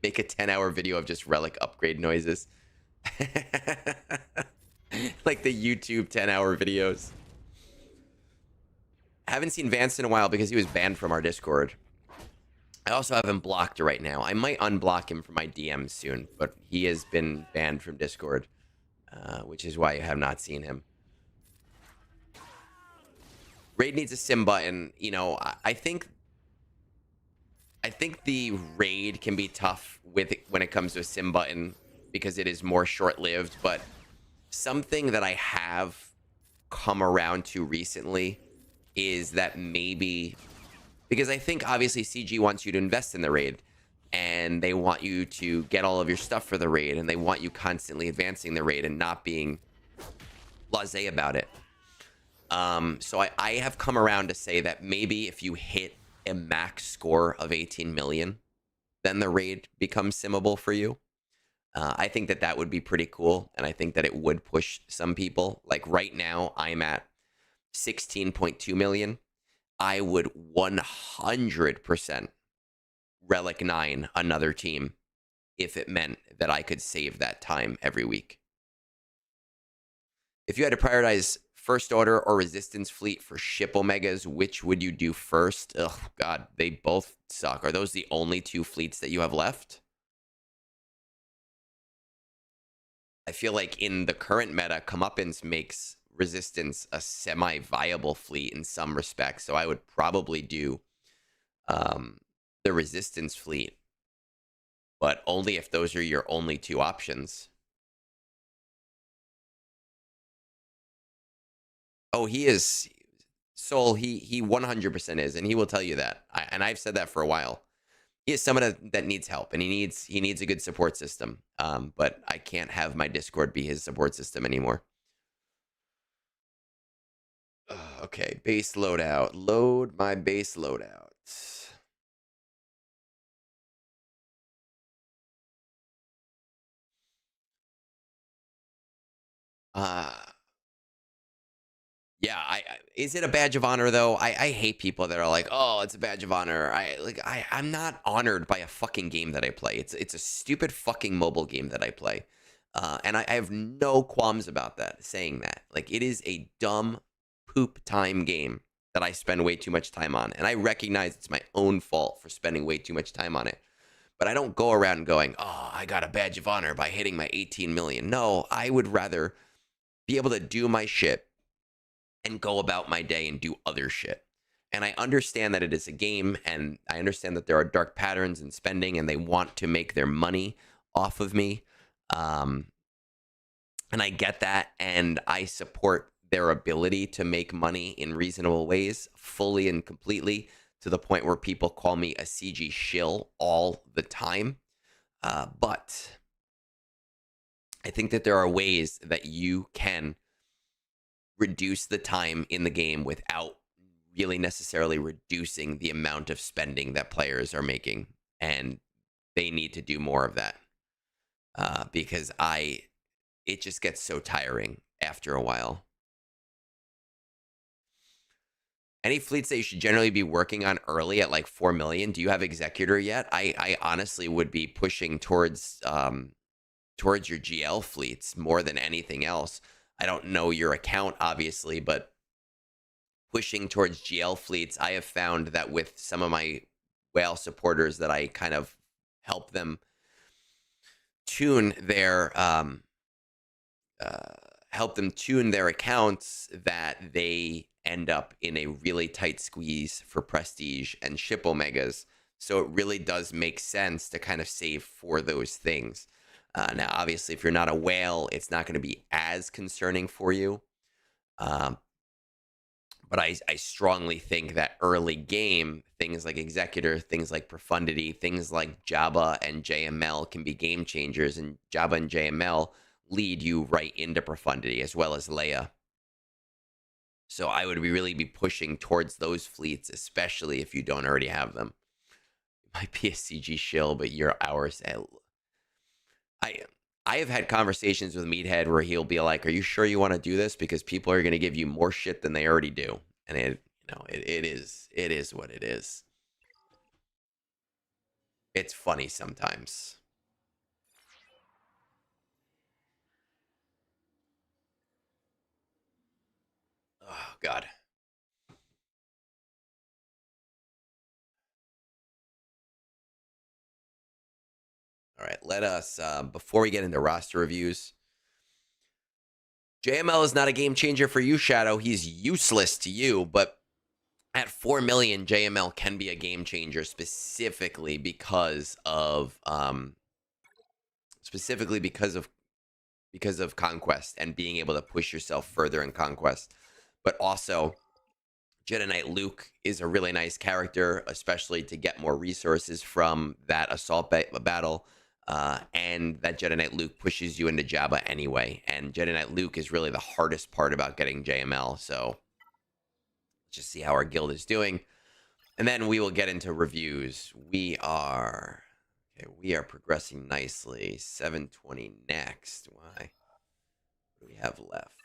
Make a 10-hour video of just relic upgrade noises. Like the YouTube 10-hour videos. I haven't seen Vance in a while because he was banned from our Discord. I also have him blocked right now. I might unblock him from my DMs soon, but he has been banned from Discord, which is why you have not seen him. Raid needs a sim button. You know, I think the raid can be tough with when it comes to a sim button because it is more short-lived, but something that I have come around to recently is that maybe, because I think obviously CG wants you to invest in the raid and they want you to get all of your stuff for the raid and they want you constantly advancing the raid and not being blasé about it. So I have come around to say that maybe if you hit a max score of 18 million, then the raid becomes simmable for you. I think that that would be pretty cool, and I think that it would push some people. Like right now, I'm at 16.2 million. I would 100% Relic 9 another team if it meant that I could save that time every week. If you had to prioritize First Order or Resistance Fleet for ship Omegas, which would you do first? Ugh, God, they both suck. Are those the only two fleets that you have left? I feel like in the current meta, Comeuppance makes Resistance a semi-viable fleet in some respects. So I would probably do the Resistance fleet, but only if those are your only two options. Oh, he is. Soul, he 100% is, and he will tell you that. And I've said that for a while. He is someone that needs help, and he needs a good support system. But I can't have my Discord be his support system anymore. Okay, base loadout. Load my base loadout. Yeah, is it a badge of honor though? I hate people that are like, oh, it's a badge of honor. I'm not honored by a fucking game that I play. It's a stupid fucking mobile game that I play. And I have no qualms about that, saying that. Like, it is a dumb poop time game that I spend way too much time on. And I recognize it's my own fault for spending way too much time on it. But I don't go around going, oh, I got a badge of honor by hitting my 18 million. No, I would rather be able to do my shit and go about my day and do other shit. And I understand that it is a game, and I understand that there are dark patterns in spending, and they want to make their money off of me. And I get that, and I support their ability to make money in reasonable ways, fully and completely, to the point where people call me a CG shill all the time. But I think that there are ways that you can reduce the time in the game without really necessarily reducing the amount of spending that players are making. And they need to do more of that. Because it just gets so tiring after a while. Any fleets that you should generally be working on early at like 4 million? Do you have Executor yet? I honestly would be pushing towards your GL fleets more than anything else. I don't know your account, obviously, but pushing towards GL fleets, I have found that with some of my whale supporters that I kind of help them tune their accounts, that they end up in a really tight squeeze for prestige and ship Omegas. So it really does make sense to kind of save for those things. Now, obviously, if you're not a whale, it's not going to be as concerning for you. But I strongly think that early game, things like Executor, things like Profundity, things like Jabba and JML can be game changers, and Jabba and JML lead you right into Profundity, as well as Leia. So I would really be pushing towards those fleets, especially if you don't already have them. You might be a CG shill, but you're ours. I have had conversations with Meathead where he'll be like, "Are you sure you want to do this? Because people are going to give you more shit than they already do." And it is what it is. It's funny sometimes. Oh God. right, let us, before we get into roster reviews, JML is not a game changer for you, Shadow. He's useless to you, but at 4 million, JML can be a game changer specifically because of Conquest and being able to push yourself further in Conquest. But also, Jedi Knight Luke is a really nice character, especially to get more resources from that assault battle. And that Jedi Knight Luke pushes you into Jabba anyway. And Jedi Knight Luke is really the hardest part about getting JML. So let's just see how our guild is doing. And then we will get into reviews. We are progressing nicely. 720 next. Why? What do we have left?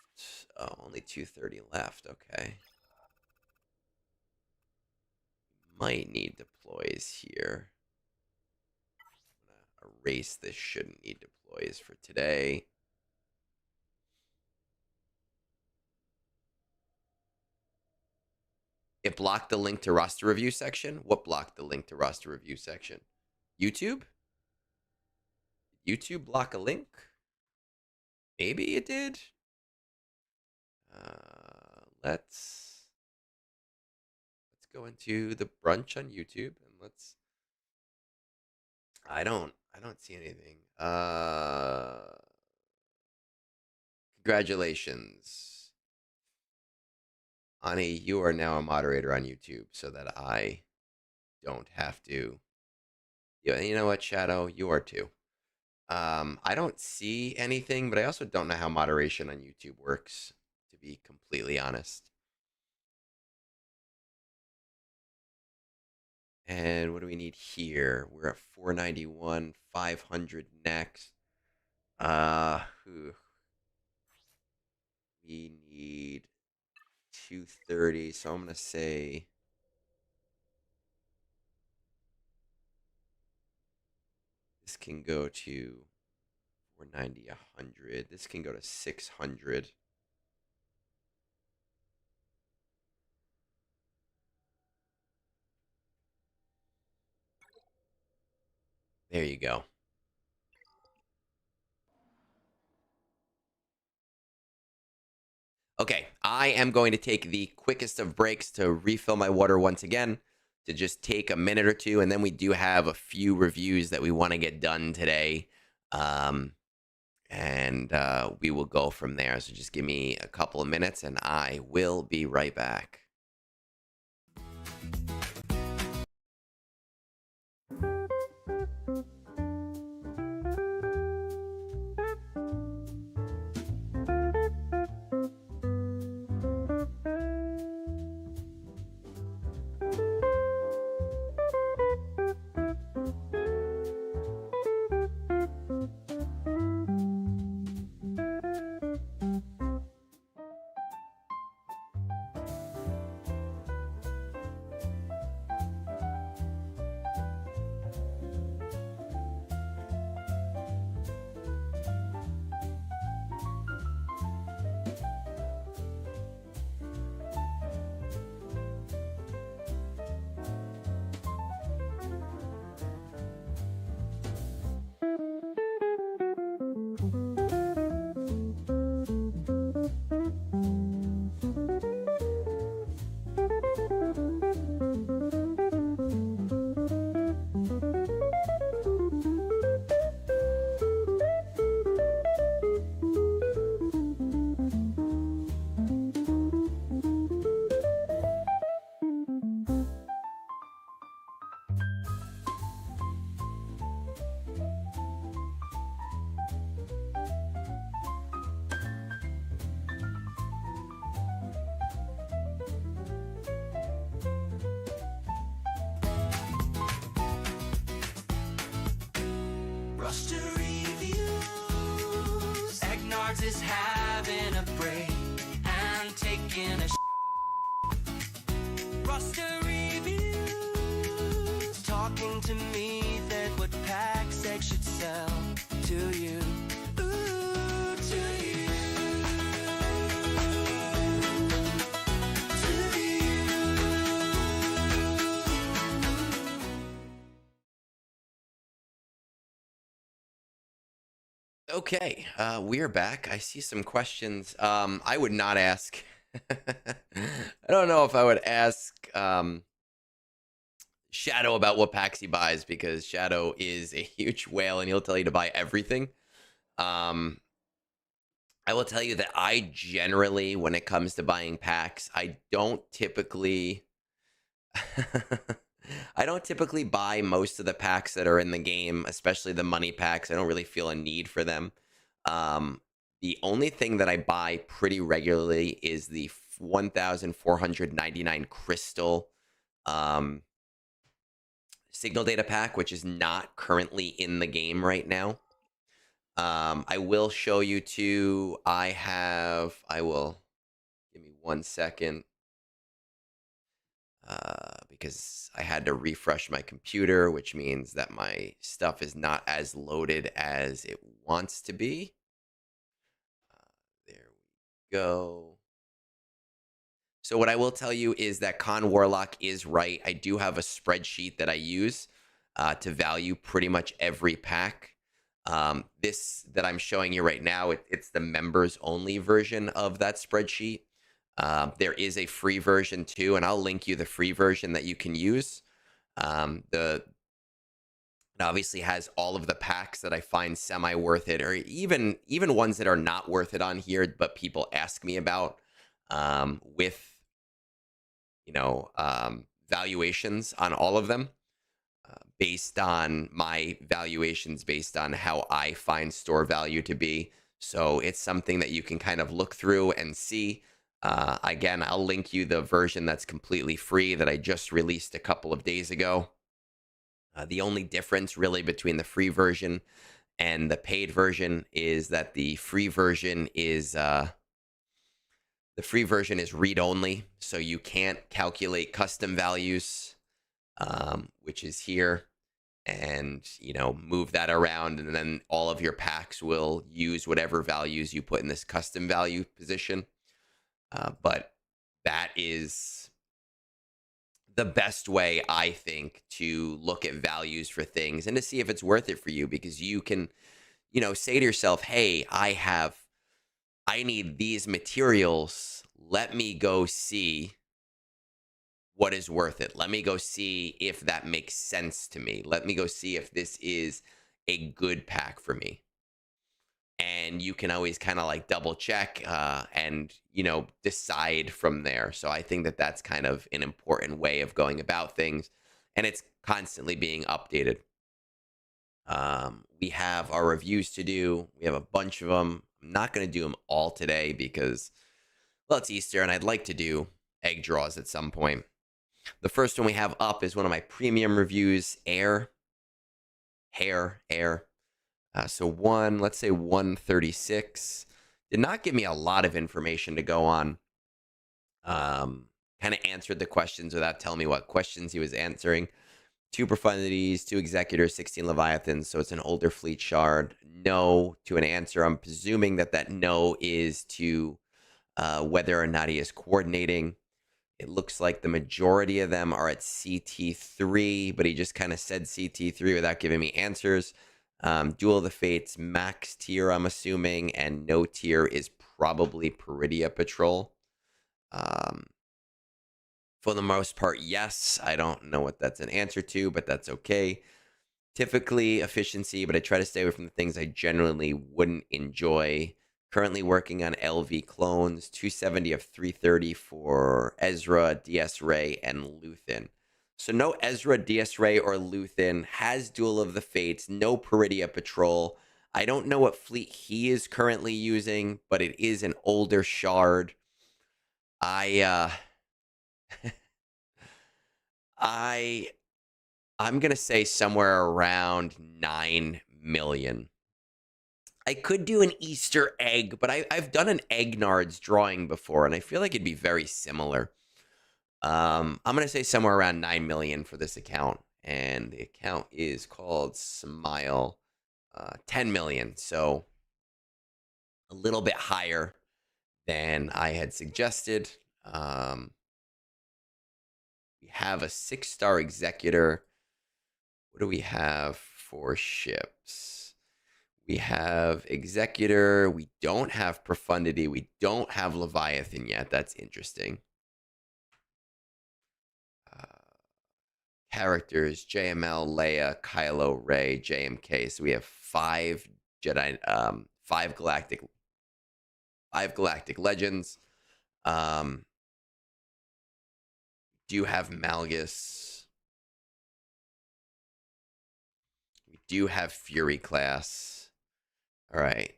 Oh, only 230 left. Okay. Might need deploys here. Erase this shouldn't need deploys for today. It blocked the link to roster review section. What blocked the link to roster review section? YouTube? YouTube block a link? Maybe it did. Let's go into the brunch on YouTube and let's. I don't see anything. Congratulations. Ani, you are now a moderator on YouTube so that I don't have to. Yeah, you know what, Shadow? You are too. I don't see anything, but I also don't know how moderation on YouTube works, to be completely honest. And what do we need here? We're at 491, 500 next. We need 230, so I'm going to say this can go to 490, 100. This can go to 600. There you go. Okay, I am going to take the quickest of breaks to refill my water once again, to just take a minute or two, and then we do have a few reviews that we want to get done today, and we will go from there. So just give me a couple of minutes, and I will be right back. Roster reviews. Egnards is having a break and taking a roster reviews. Talking to me that what pack sex should sell to you. Okay, we are back. I see some questions. I would not ask. I don't know if I would ask Shadow about what packs he buys, because Shadow is a huge whale and he'll tell you to buy everything. I will tell you that I generally, when it comes to buying packs, I don't typically I don't typically buy most of the packs that are in the game, especially the money packs. I don't really feel a need for them. The only thing that I buy pretty regularly is the 1,499 crystal signal data pack, which is not currently in the game right now. I will show you too. I will, give me 1 second. Because I had to refresh my computer, which means that my stuff is not as loaded as it wants to be. There we go. So what I will tell you is that Con Warlock is right. I do have a spreadsheet that I use to value pretty much every pack. This that I'm showing you right now, it's the members only version of that spreadsheet. There is a free version too, and I'll link you the free version that you can use. It obviously has all of the packs that I find semi worth it, or even ones that are not worth it on here, but people ask me about with valuations on all of them, based on my valuations, based on how I find store value to be. So it's something that you can kind of look through and see. Again, I'll link you the version that's completely free that I just released a couple of days ago. The only difference really between the free version and the paid version is that the free version is read only, so you can't calculate custom values, which is here, and move that around, and then all of your packs will use whatever values you put in this custom value position. But that is the best way, I think, to look at values for things and to see if it's worth it for you, because you can, say to yourself, hey, I need these materials. Let me go see what is worth it. Let me go see if that makes sense to me. Let me go see if this is a good pack for me. And you can always kind of like double check and, decide from there. So I think that that's kind of an important way of going about things. And it's constantly being updated. We have our reviews to do. We have a bunch of them. I'm not going to do them all today because, well, it's Easter and I'd like to do egg draws at some point. The first one we have up is one of my premium reviews, Heir. So let's say 136. Did not give me a lot of information to go on. Kind of answered the questions without telling me what questions he was answering. 2 profundities, 2 executors, 16 leviathans. So it's an older fleet shard. No to an answer. I'm presuming that no is to whether or not he is coordinating. It looks like the majority of them are at CT3, but he just kind of said CT3 without giving me answers. Duel of the Fates, max tier, I'm assuming, and no tier is probably Peridia Patrol. For the most part, yes. I don't know what that's an answer to, but that's okay. Typically, efficiency, but I try to stay away from the things I generally wouldn't enjoy. Currently working on LV clones, 270 of 330 for Ezra, DS Ray, and Luthen. So no Ezra, DS Ray, or Luthen. Has Duel of the Fates. No Peridia Patrol. I don't know what fleet he is currently using, but it is an older shard. I'm going to say somewhere around 9 million. I could do an Easter egg, but I've done an Egnards drawing before, and I feel like it'd be very similar. I'm going to say somewhere around 9 million for this account, and the account is called Smile. 10 million, so a little bit higher than I had suggested. We have a 6-star executor. What do we have for ships? We have Executor. We don't have Profundity. We don't have Leviathan yet. That's interesting. Characters: JML, Leia, Kylo, Rey, JMK. So we have five Jedi, five galactic legends. Do you have Malgus? We do have Fury class. All right.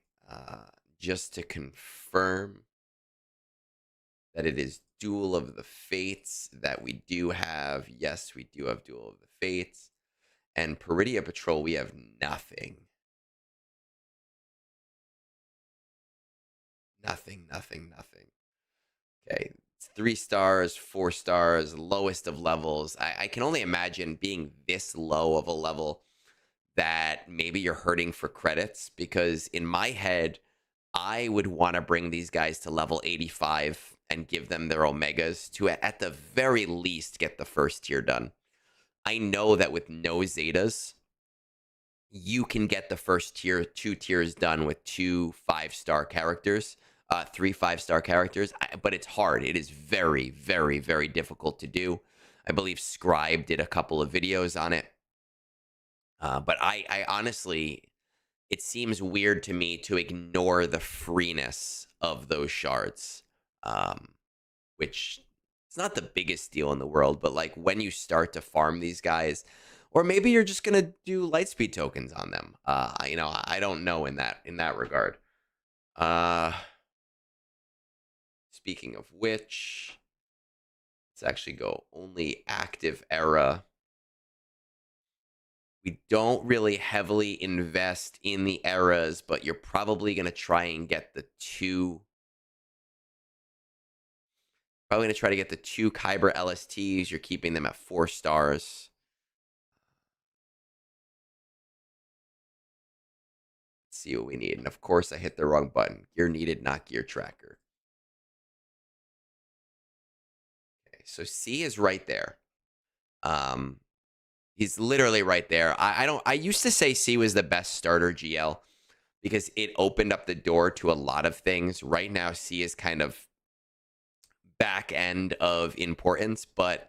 Just to confirm that it is Duel of the Fates that we do have. Yes, we do have Duel of the Fates. And Peridia Patrol, we have nothing. Nothing. Okay. It's 3 stars, 4 stars, lowest of levels. I can only imagine being this low of a level that maybe you're hurting for credits, because in my head, I would want to bring these guys to level 85 and give them their Omegas to, at the very least, get the first tier done. I know that with no Zetas, you can get the first tier, 2 tiers done with 2 5-star characters, 3 5-star characters, but it's hard. It is very, very, very difficult to do. I believe Scribe did a couple of videos on it. But I honestly, it seems weird to me to ignore the freeness of those shards, which it's not the biggest deal in the world, but like when you start to farm these guys, or maybe you're just gonna do lightspeed tokens on them. I don't know in that regard. Speaking of which, let's actually go only active era. We don't really heavily invest in the eras, but you're probably going to try and get the 2. Probably going to try to get the 2 Kyber LSTs. You're keeping them at 4 stars. Let's see what we need. And of course, I hit the wrong button. Gear needed, not gear tracker. Okay, so C is right there. He's literally right there. I used to say C was the best starter GL because it opened up the door to a lot of things. Right now, C is kind of back end of importance, but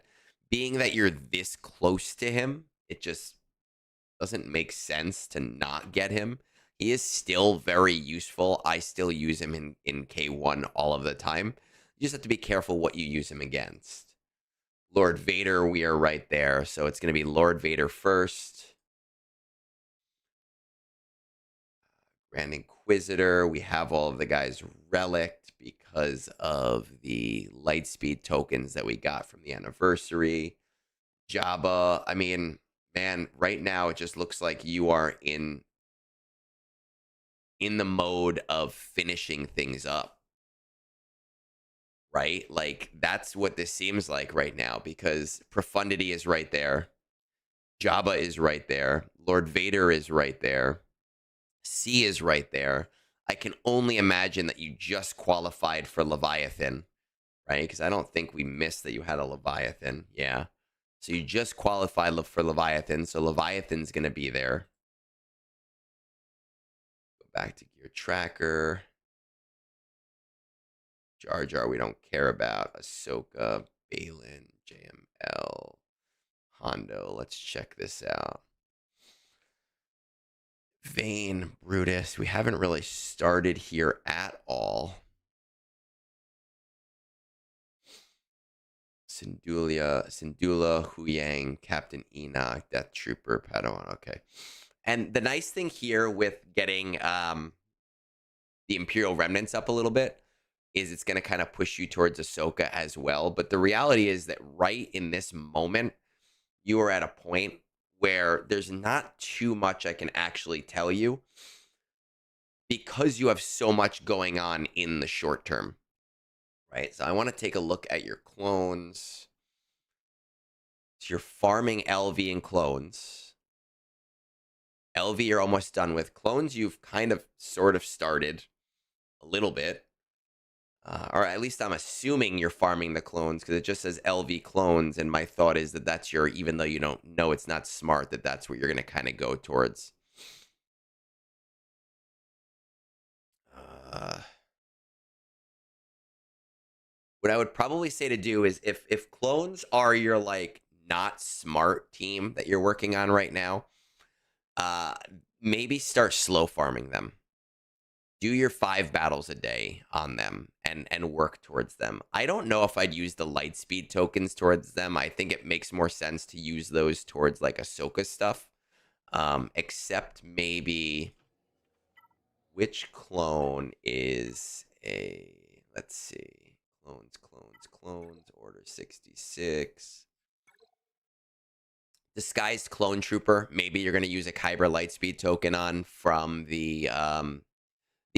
being that you're this close to him, it just doesn't make sense to not get him. He is still very useful. I still use him in K1 all of the time. You just have to be careful what you use him against. Lord Vader, we are right there. So it's going to be Lord Vader first. Grand Inquisitor. We have all of the guys relicked because of the lightspeed tokens that we got from the anniversary. Jabba. I mean, man, right now it just looks like you are in the mode of finishing things up. Right? Like, that's what this seems like right now, because Profundity is right there. Jabba is right there. Lord Vader is right there. C is right there. I can only imagine that you just qualified for Leviathan, right? Because I don't think we missed that you had a Leviathan. Yeah. So you just qualified for Leviathan. So Leviathan's going to be there. Go back to gear tracker. Jar Jar, we don't care about. Ahsoka, Balin, JML, Hondo. Let's check this out. Vayne, Brutus. We haven't really started here at all. Syndulla, Huyang, Captain Enoch, Death Trooper, Padawan. Okay. And the nice thing here with getting the Imperial Remnants up a little bit is it's going to kind of push you towards Ahsoka as well. But the reality is that right in this moment, you are at a point where there's not too much I can actually tell you because you have so much going on in the short term, right? So I want to take a look at your clones. So you're farming LV and clones. LV you're almost done with. Clones you've kind of sort of started a little bit. Or at least I'm assuming you're farming the clones because it just says LV clones. And my thought is that that's your, even though you don't know it's not smart, that that's what you're going to kind of go towards. what I would probably say to do is if clones are your like not smart team that you're working on right now, maybe start slow farming them. Do your 5 battles a day on them and work towards them. I don't know if I'd use the light speed tokens towards them. I think it makes more sense to use those towards like Ahsoka stuff. Except maybe which clone is a, let's see, clones, order 66. Disguised clone trooper. Maybe you're going to use a Kyber lightspeed token on from the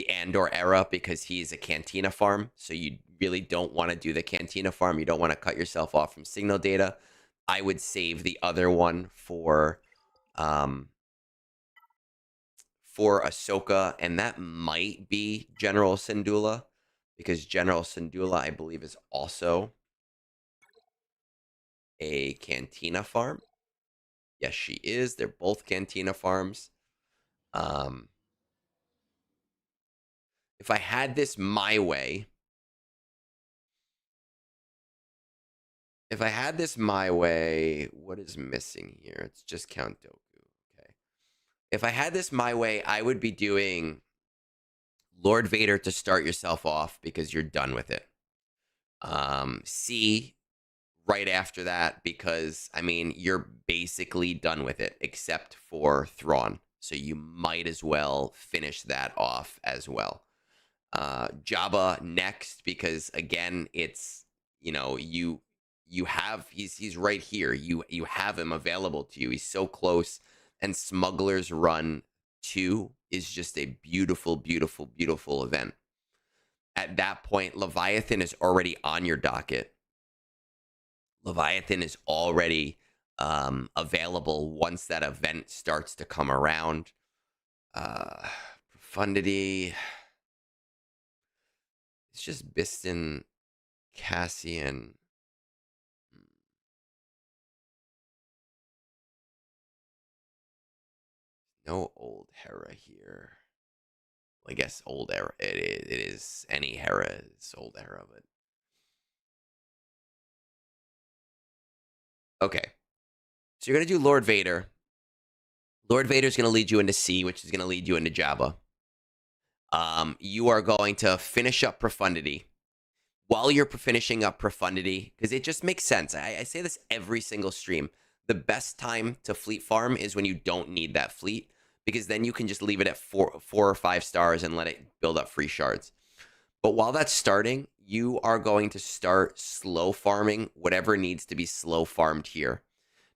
Andor era because he's a Cantina farm. So you really don't want to do the Cantina farm. You don't want to cut yourself off from signal data. I would save the other one for Ahsoka, and that might be General Syndulla, because General Syndulla, I believe, is also a Cantina farm. Yes, she is. They're both Cantina farms. If I had this my way, what is missing here? It's just Count Dooku. Okay. If I had this my way, I would be doing Lord Vader to start yourself off because you're done with it. C right after that because, I mean, you're basically done with it except for Thrawn. So you might as well finish that off as well. Jabba next because, again, it's, you know, you have, he's right here. You have him available to you. He's so close. And Smuggler's Run 2 is just a beautiful, beautiful, beautiful event. At that point, Leviathan is already on your docket. Leviathan is already available once that event starts to come around. Profundity. It's just Biston, Cassian. No old Hera here. Well, I guess old era. It is any Hera. It's old Hera, but okay. So you're gonna do Lord Vader. Lord Vader's gonna lead you into C, which is gonna lead you into Jabba. You are going to finish up Profundity. While you're finishing up Profundity, because it just makes sense. I say this every single stream. The best time to fleet farm is when you don't need that fleet, because then you can just leave it at 4 or 5 stars and let it build up free shards. But while that's starting, you are going to start slow farming whatever needs to be slow farmed here.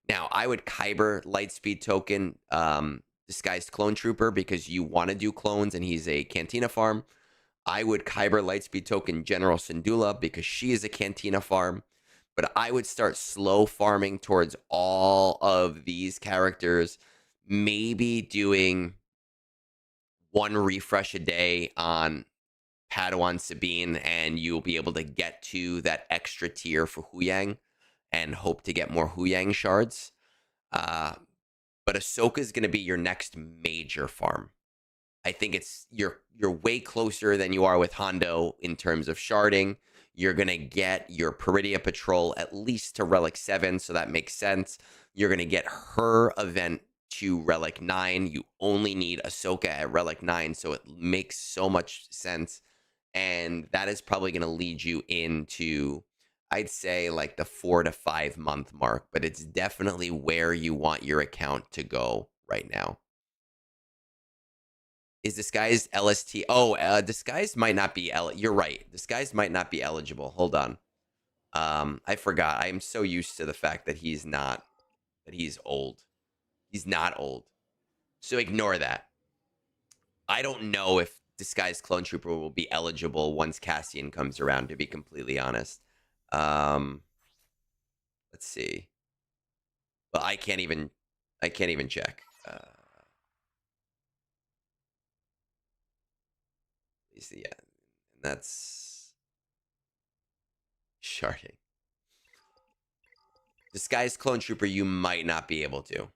Now, I would Kyber Lightspeed token Disguised Clone Trooper because you want to do clones and he's a Cantina farm. I would Kyber Lightspeed token General Syndulla because she is a Cantina farm. But I would start slow farming towards all of these characters. Maybe doing 1 refresh a day on Padawan Sabine, and you'll be able to get to that extra tier for Huyang and hope to get more Huyang shards. But Ahsoka is going to be your next major farm. I think it's you're way closer than you are with Hondo in terms of sharding. You're going to get your Peridia Patrol at least to Relic 7, so that makes sense. You're going to get her event to Relic 9. You only need Ahsoka at Relic 9, so it makes so much sense. And that is probably going to lead you into, I'd say, like the 4 to 5 month mark, but it's definitely where you want your account to go right now. Is Disguised LST? Oh, Disguised might not be, you're right. Disguised might not be eligible. Hold on. I forgot. I am so used to the fact that he's not, that he's old. He's not old. So ignore that. I don't know if Disguised Clone Trooper will be eligible once Cassian comes around, to be completely honest. Let's see. Well, I can't even check. Yeah, and that's sharding. Disguised Clone Trooper, you might not be able to,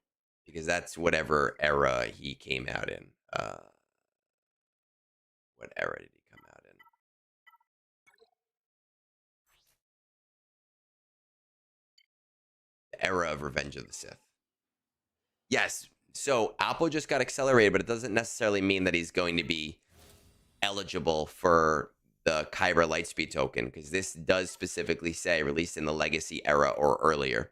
because that's whatever era he came out in. What era did he era of Revenge of the Sith. Yes, so Apple just got accelerated, but it doesn't necessarily mean that he's going to be eligible for the Kyber Lightspeed token, because this does specifically say released in the Legacy era or earlier,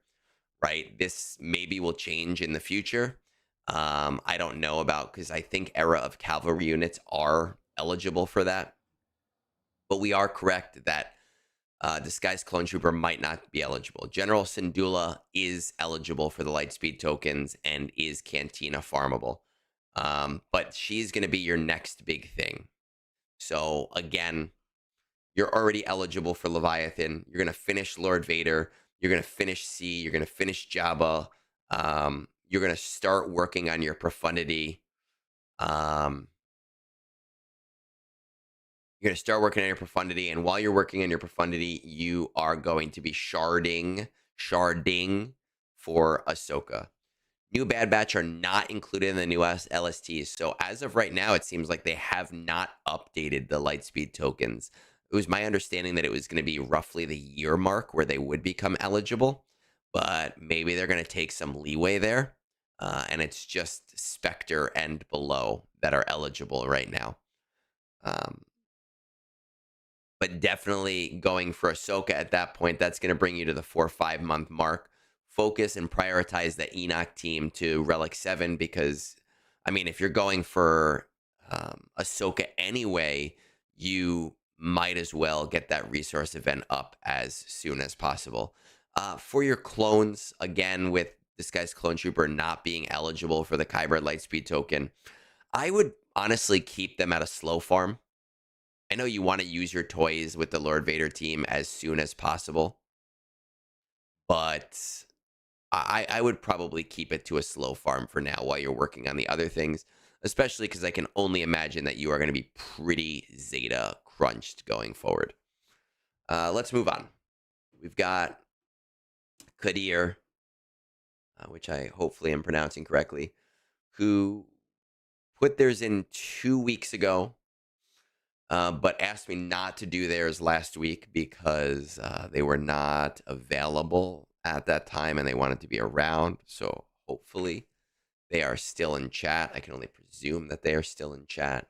right? This maybe will change in the future. I don't know about, because I think era of cavalry units are eligible for that. But we are correct that Disguised Clone Trooper might not be eligible. General Syndulla is eligible for the Lightspeed tokens and is Cantina farmable. But she's going to be your next big thing. So again, you're already eligible for Leviathan. You're going to finish Lord Vader. You're going to finish C. You're going to finish Jabba. You're going to start working on your Profundity. You're going to start working on your Profundity, and while you're working on your Profundity, you are going to be sharding for Ahsoka. New Bad Batch are not included in the new LSTs, so as of right now, it seems like they have not updated the Lightspeed tokens. It was my understanding that it was going to be roughly the year mark where they would become eligible, but maybe they're going to take some leeway there, and it's just Spectre and below that are eligible right now. But definitely going for Ahsoka at that point, that's going to bring you to the 4 or 5 month mark. Focus and prioritize the Enoch team to Relic 7, because, I mean, if you're going for Ahsoka anyway, you might as well get that resource event up as soon as possible. For your clones, again, with Disguised Clone Trooper not being eligible for the Kyber Lightspeed token, I would honestly keep them at a slow farm. I know you want to use your toys with the Lord Vader team as soon as possible, but I would probably keep it to a slow farm for now while you're working on the other things, especially because I can only imagine that you are going to be pretty Zeta crunched going forward. Let's move on. We've got Kadir, which I hopefully am pronouncing correctly, who put theirs in 2 weeks ago. But asked me not to do theirs last week because they were not available at that time and they wanted to be around. So hopefully they are still in chat. I can only presume that they are still in chat.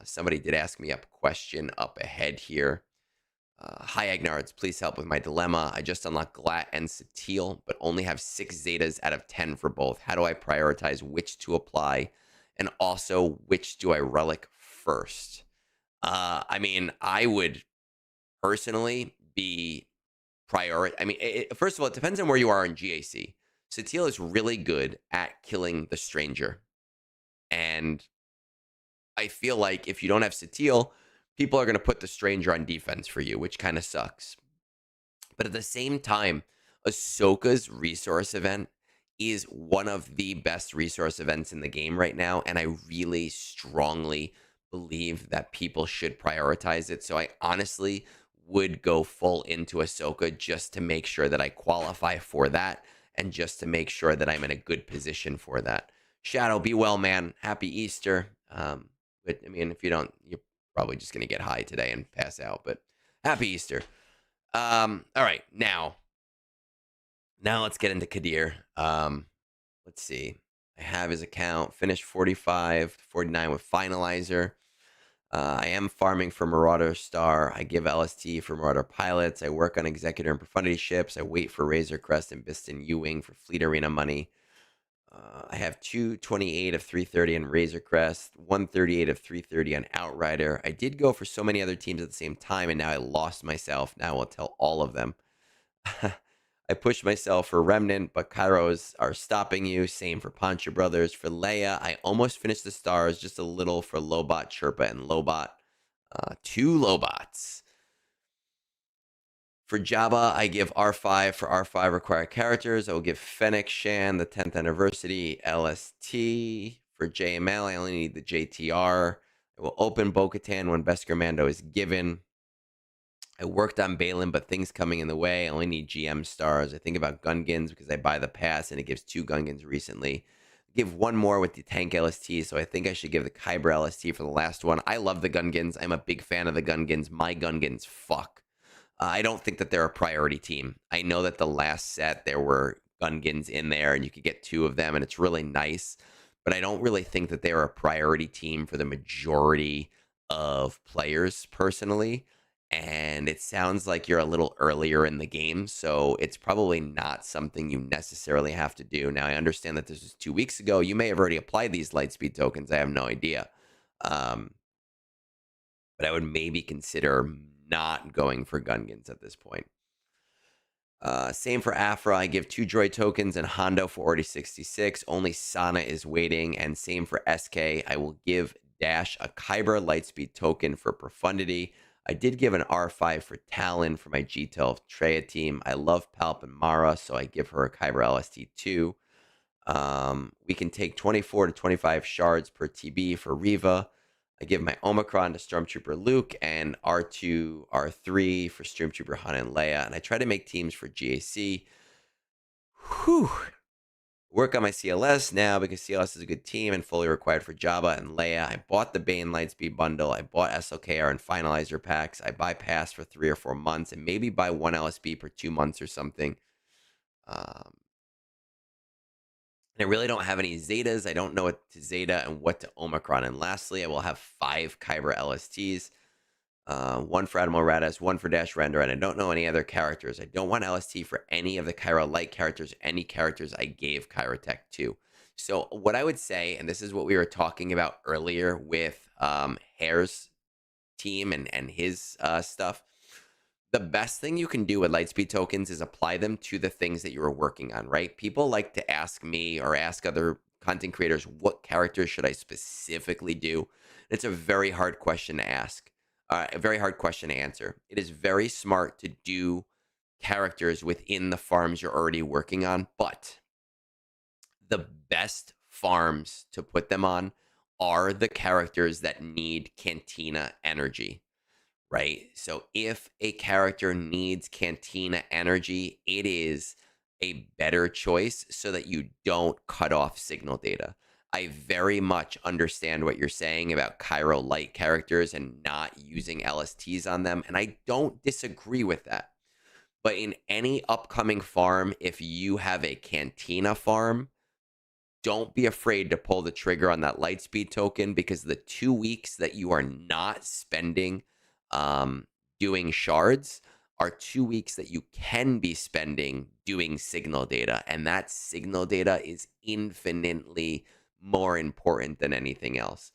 Somebody did ask me a question up ahead here. Hi, Egnards. Please help with my dilemma. I just unlocked Glat and Satil, but only have 6 Zetas out of 10 for both. How do I prioritize which to apply? And also, which do I relic first? I mean, I would personally be first of all, it depends on where you are in GAC. Satil is really good at killing the stranger. And I feel like if you don't have Satil, people are going to put the stranger on defense for you, which kind of sucks. But at the same time, Ahsoka's resource event is one of the best resource events in the game right now. And I really strongly believe that people should prioritize it. So I honestly would go full into Ahsoka just to make sure that I qualify for that and just to make sure that I'm in a good position for that. Shadow, be well, man. Happy Easter. But I mean, if you don't, you're probably just going to get high today and pass out, but happy Easter. All right. Now let's get into Kadir. Let's see. I have his account, finished 45, 49 with Finalizer. I am farming for Marauder Star. I give LST for Marauder Pilots. I work on Executor and Profundity ships. I wait for Razor Crest and Biston U-Wing for Fleet Arena money. I have 228 of 330 on Razor Crest, 138 of 330 on Outrider. I did go for so many other teams at the same time, and now I lost myself. Now I'll tell all of them. I pushed myself for Remnant, but Kairos are stopping you. Same for Poncho Brothers. For Leia, I almost finished the stars, just a little for Lobot, Chirpa, and Lobot. 2 Lobots. For Jabba, I give R5 for R5 required characters. I will give Fennec Shan the 10th anniversary LST. For JML, I only need the JTR. I will open Bo-Katan when Beskar Mando is given. I worked on Balin, but things coming in the way. I only need GM stars. I think about Gungans because I buy the pass and it gives 2 Gungans recently. Give 1 more with the tank LST, so I think I should give the Kyber LST for the last one. I love the Gungans. I'm a big fan of the Gungans. My Gungans fuck. I don't think that they're a priority team. I know that the last set there were Gungans in there, and you could get 2 of them, and it's really nice. But I don't really think that they're a priority team for the majority of players, personally. And it sounds like you're a little earlier in the game, so it's probably not something you necessarily have to do. Now, I understand that this was 2 weeks ago. You may have already applied these Lightspeed tokens. I have no idea. But I would maybe consider not going for Gungans at this point. Same for Afra. I give 2 droid tokens and Hondo for already 66. Only Sana is waiting. And same for SK. I will give Dash a Kyber Lightspeed token for Profundity. I did give an R5 for Talon for my G12 Treya team. I love Palp and Mara, so I give her a Kyber LST too. We can take 24 to 25 shards per TB for Riva. I give my Omicron to Stormtrooper Luke and R2, R3 for Stormtrooper Han and Leia. And I try to make teams for GAC. Whew. Work on my CLS now because CLS is a good team and fully required for Jabba and Leia. I bought the Bane Lightspeed bundle. I bought SLKR and Finalizer packs. I bypassed for 3 or 4 months and maybe buy 1 LSB per 2 months or something. And I really don't have any Zetas. I don't know what to Zeta and what to Omicron. And lastly, I will have 5 Kyber LSTs. 1 for Admiral Radas, 1 for Dash Render, and I don't know any other characters. I don't want LST for any of the Kyra Light characters, any characters I gave Kyra Tech to. So what I would say, and this is what we were talking about earlier with Heir's team and his stuff, the best thing you can do with Lightspeed tokens is apply them to the things that you are working on, right? People like to ask me or ask other content creators, what characters should I specifically do? It's a very hard question to ask. A very hard question to answer. It is very smart to do characters within the farms you're already working on, but the best farms to put them on are the characters that need Cantina energy, right? So if a character needs Cantina energy, it is a better choice so that you don't cut off signal data. I very much understand what you're saying about Kyro Light characters and not using LSTs on them, and I don't disagree with that. But in any upcoming farm, if you have a Cantina farm, don't be afraid to pull the trigger on that Lightspeed token, because the 2 weeks that you are not spending doing shards are 2 weeks that you can be spending doing signal data, and that signal data is infinitely more important than anything else.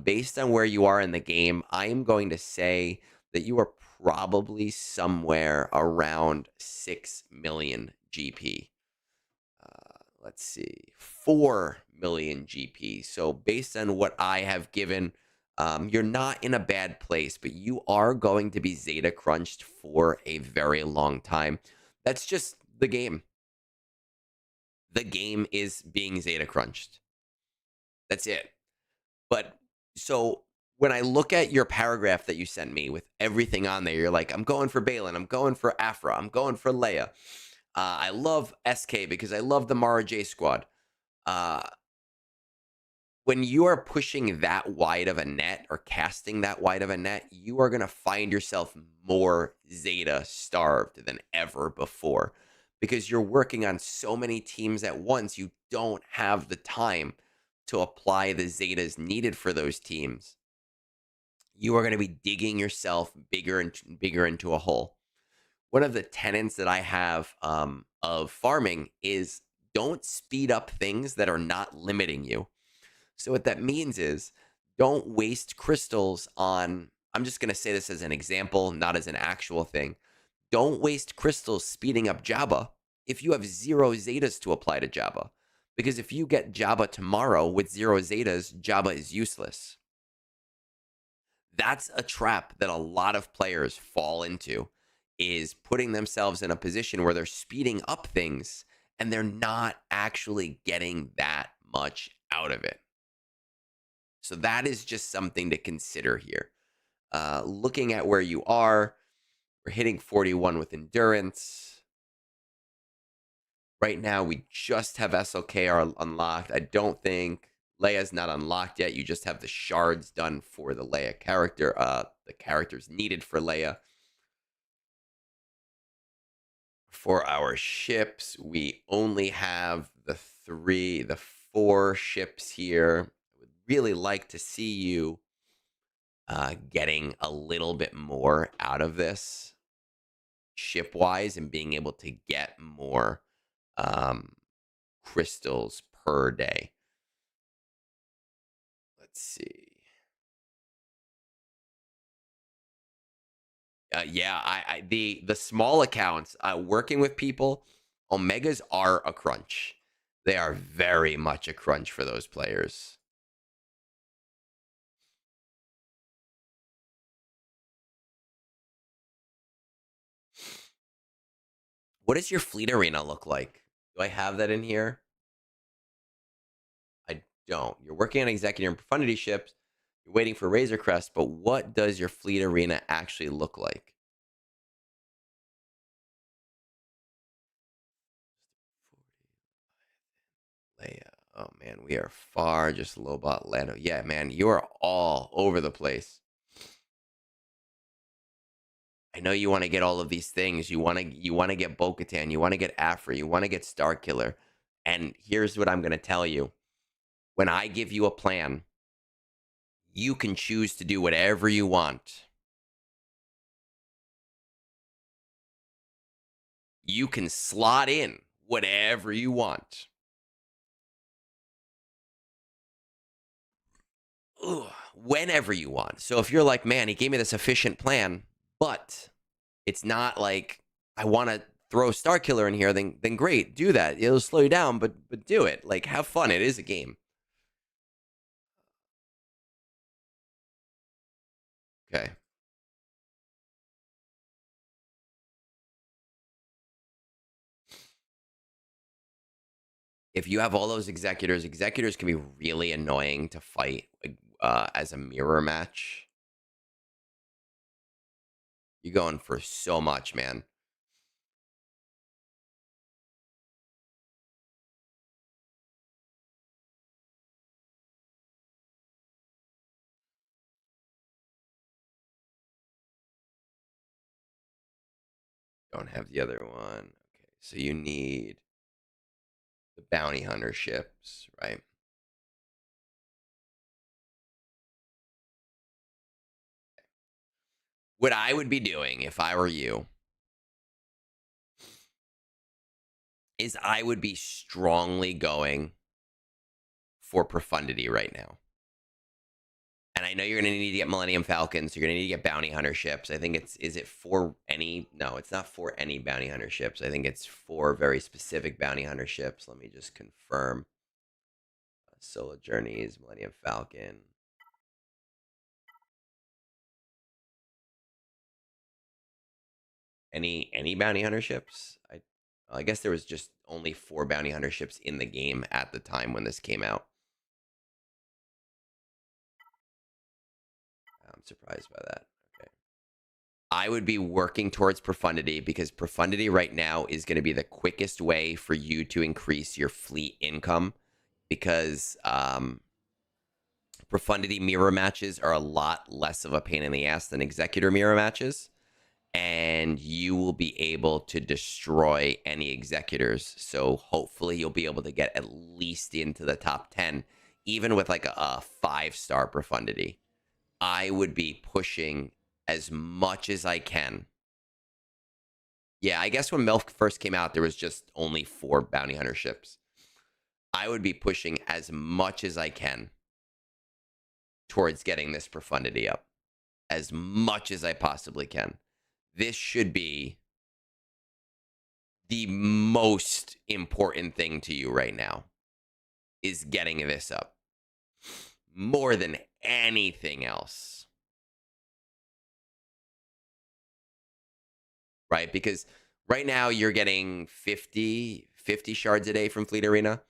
Based on where you are in the game, I am going to say that you are probably somewhere around 6 million GP. Let's see, 4 million GP. So based on what I have given, you're not in a bad place, but you are going to be Zeta crunched for a very long time. That's just the game. The game is being Zeta crunched. That's it. But so when I look at your paragraph that you sent me with everything on there, you're like, I'm going for Balin, I'm going for Afra, I'm going for Leia. I love SK because I love the Mara J squad. When you are pushing that wide of a net or casting that wide of a net, you are going to find yourself more Zeta starved than ever before, because you're working on so many teams at once. You don't have the time to apply the Zetas needed for those teams. You are going to be digging yourself bigger and bigger into a hole. One of the tenets that I have of farming is don't speed up things that are not limiting you. So what that means is don't waste crystals on, I'm just going to say this as an example, not as an actual thing. Don't waste crystals speeding up Jabba if you have 0 Zetas to apply to Jabba. Because if you get Jabba tomorrow with 0 Zetas, Jabba is useless. That's a trap that a lot of players fall into, is putting themselves in a position where they're speeding up things and they're not actually getting that much out of it. So that is just something to consider here. Looking at where you are, we're hitting 41 with endurance. Right now, we just have SLKR unlocked. I don't think Leia's not unlocked yet. You just have the shards done for the Leia character, the characters needed for Leia. For our ships, we only have the 4 ships here. I would really like to see you getting a little bit more out of this ship-wise and being able to get more crystals per day. Let's see. Yeah, the small accounts, working with people, Omegas are a crunch. They are very much a crunch for those players. What does your fleet arena look like? Do I have that in here? I don't. You're working on executive and profundity ships. You're waiting for Razor Crest, but what does your fleet arena actually look like? Leia. Oh man, we are far. Just Lobot Lando. Yeah, man, you are all over the place. I know you want to get all of these things. You want to get Bo-Katan. You want to get Afra. You want to get Starkiller. And here's what I'm going to tell you. When I give you a plan, you can choose to do whatever you want. You can slot in whatever you want. Ugh, whenever you want. So if you're like, man, he gave me this efficient plan, but it's not like I want to throw Starkiller in here, then great, do that. It'll slow you down, but do it. Like, have fun. It is a game. Okay. If you have all those executors can be really annoying to fight as a mirror match. You're going for so much, man. Don't have the other one. Okay, so you need the bounty hunter ships, right? What I would be doing if I were you is I would be strongly going for profundity right now. And I know you're going to need to get Millennium Falcons. You're going to need to get bounty hunter ships. I think is it for any? No, it's not for any bounty hunter ships. I think it's for very specific bounty hunter ships. Let me just confirm. Solo Journeys, Millennium Falcon. Any bounty hunter ships? I guess there was just only 4 bounty hunter ships in the game at the time when this came out. I'm surprised by that. Okay. I would be working towards profundity because profundity right now is going to be the quickest way for you to increase your fleet income because profundity mirror matches are a lot less of a pain in the ass than executor mirror matches. And you will be able to destroy any executors. So hopefully you'll be able to get at least into the top 10, even with like a 5-star profundity. I would be pushing as much as I can. Yeah, I guess when Milk first came out, there was just only 4 bounty hunter ships. I would be pushing as much as I can towards getting this profundity up. As much as I possibly can. This should be the most important thing to you right now is getting this up more than anything else. Right? Because right now you're getting 50 shards a day from Fleet Arena.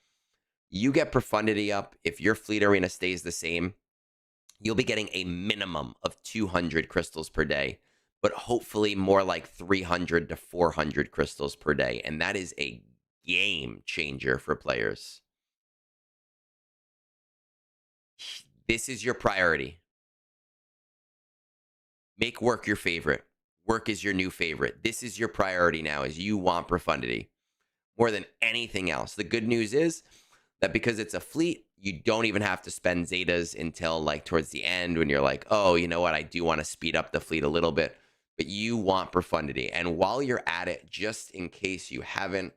You get profundity up. If your Fleet Arena stays the same, you'll be getting a minimum of 200 crystals per day. But hopefully more like 300 to 400 crystals per day. And that is a game changer for players. This is your priority. Make work your favorite. Work is your new favorite. This is your priority now, is you want profundity more than anything else. The good news is that because it's a fleet, you don't even have to spend Zetas until like towards the end when you're like, oh, you know what? I do want to speed up the fleet a little bit, but you want profundity. And while you're at it, just in case you haven't,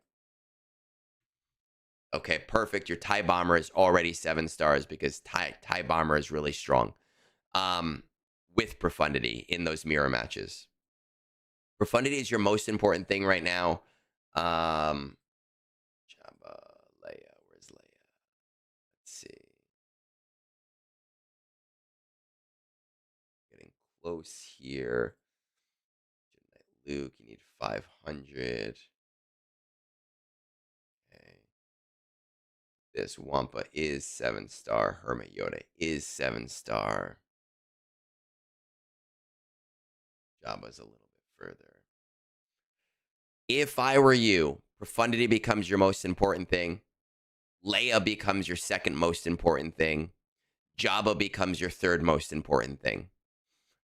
okay, perfect. Your TIE Bomber is already 7 stars because TIE Bomber is really strong with profundity in those mirror matches. Profundity is your most important thing right now. Jabba, Leia, where's Leia? Let's see. Getting close here. Luke, you need 500. Okay. This Wampa is 7 star. Hermit Yoda is 7 star. Jabba's a little bit further. If I were you, profundity becomes your most important thing. Leia becomes your second most important thing. Jabba becomes your third most important thing.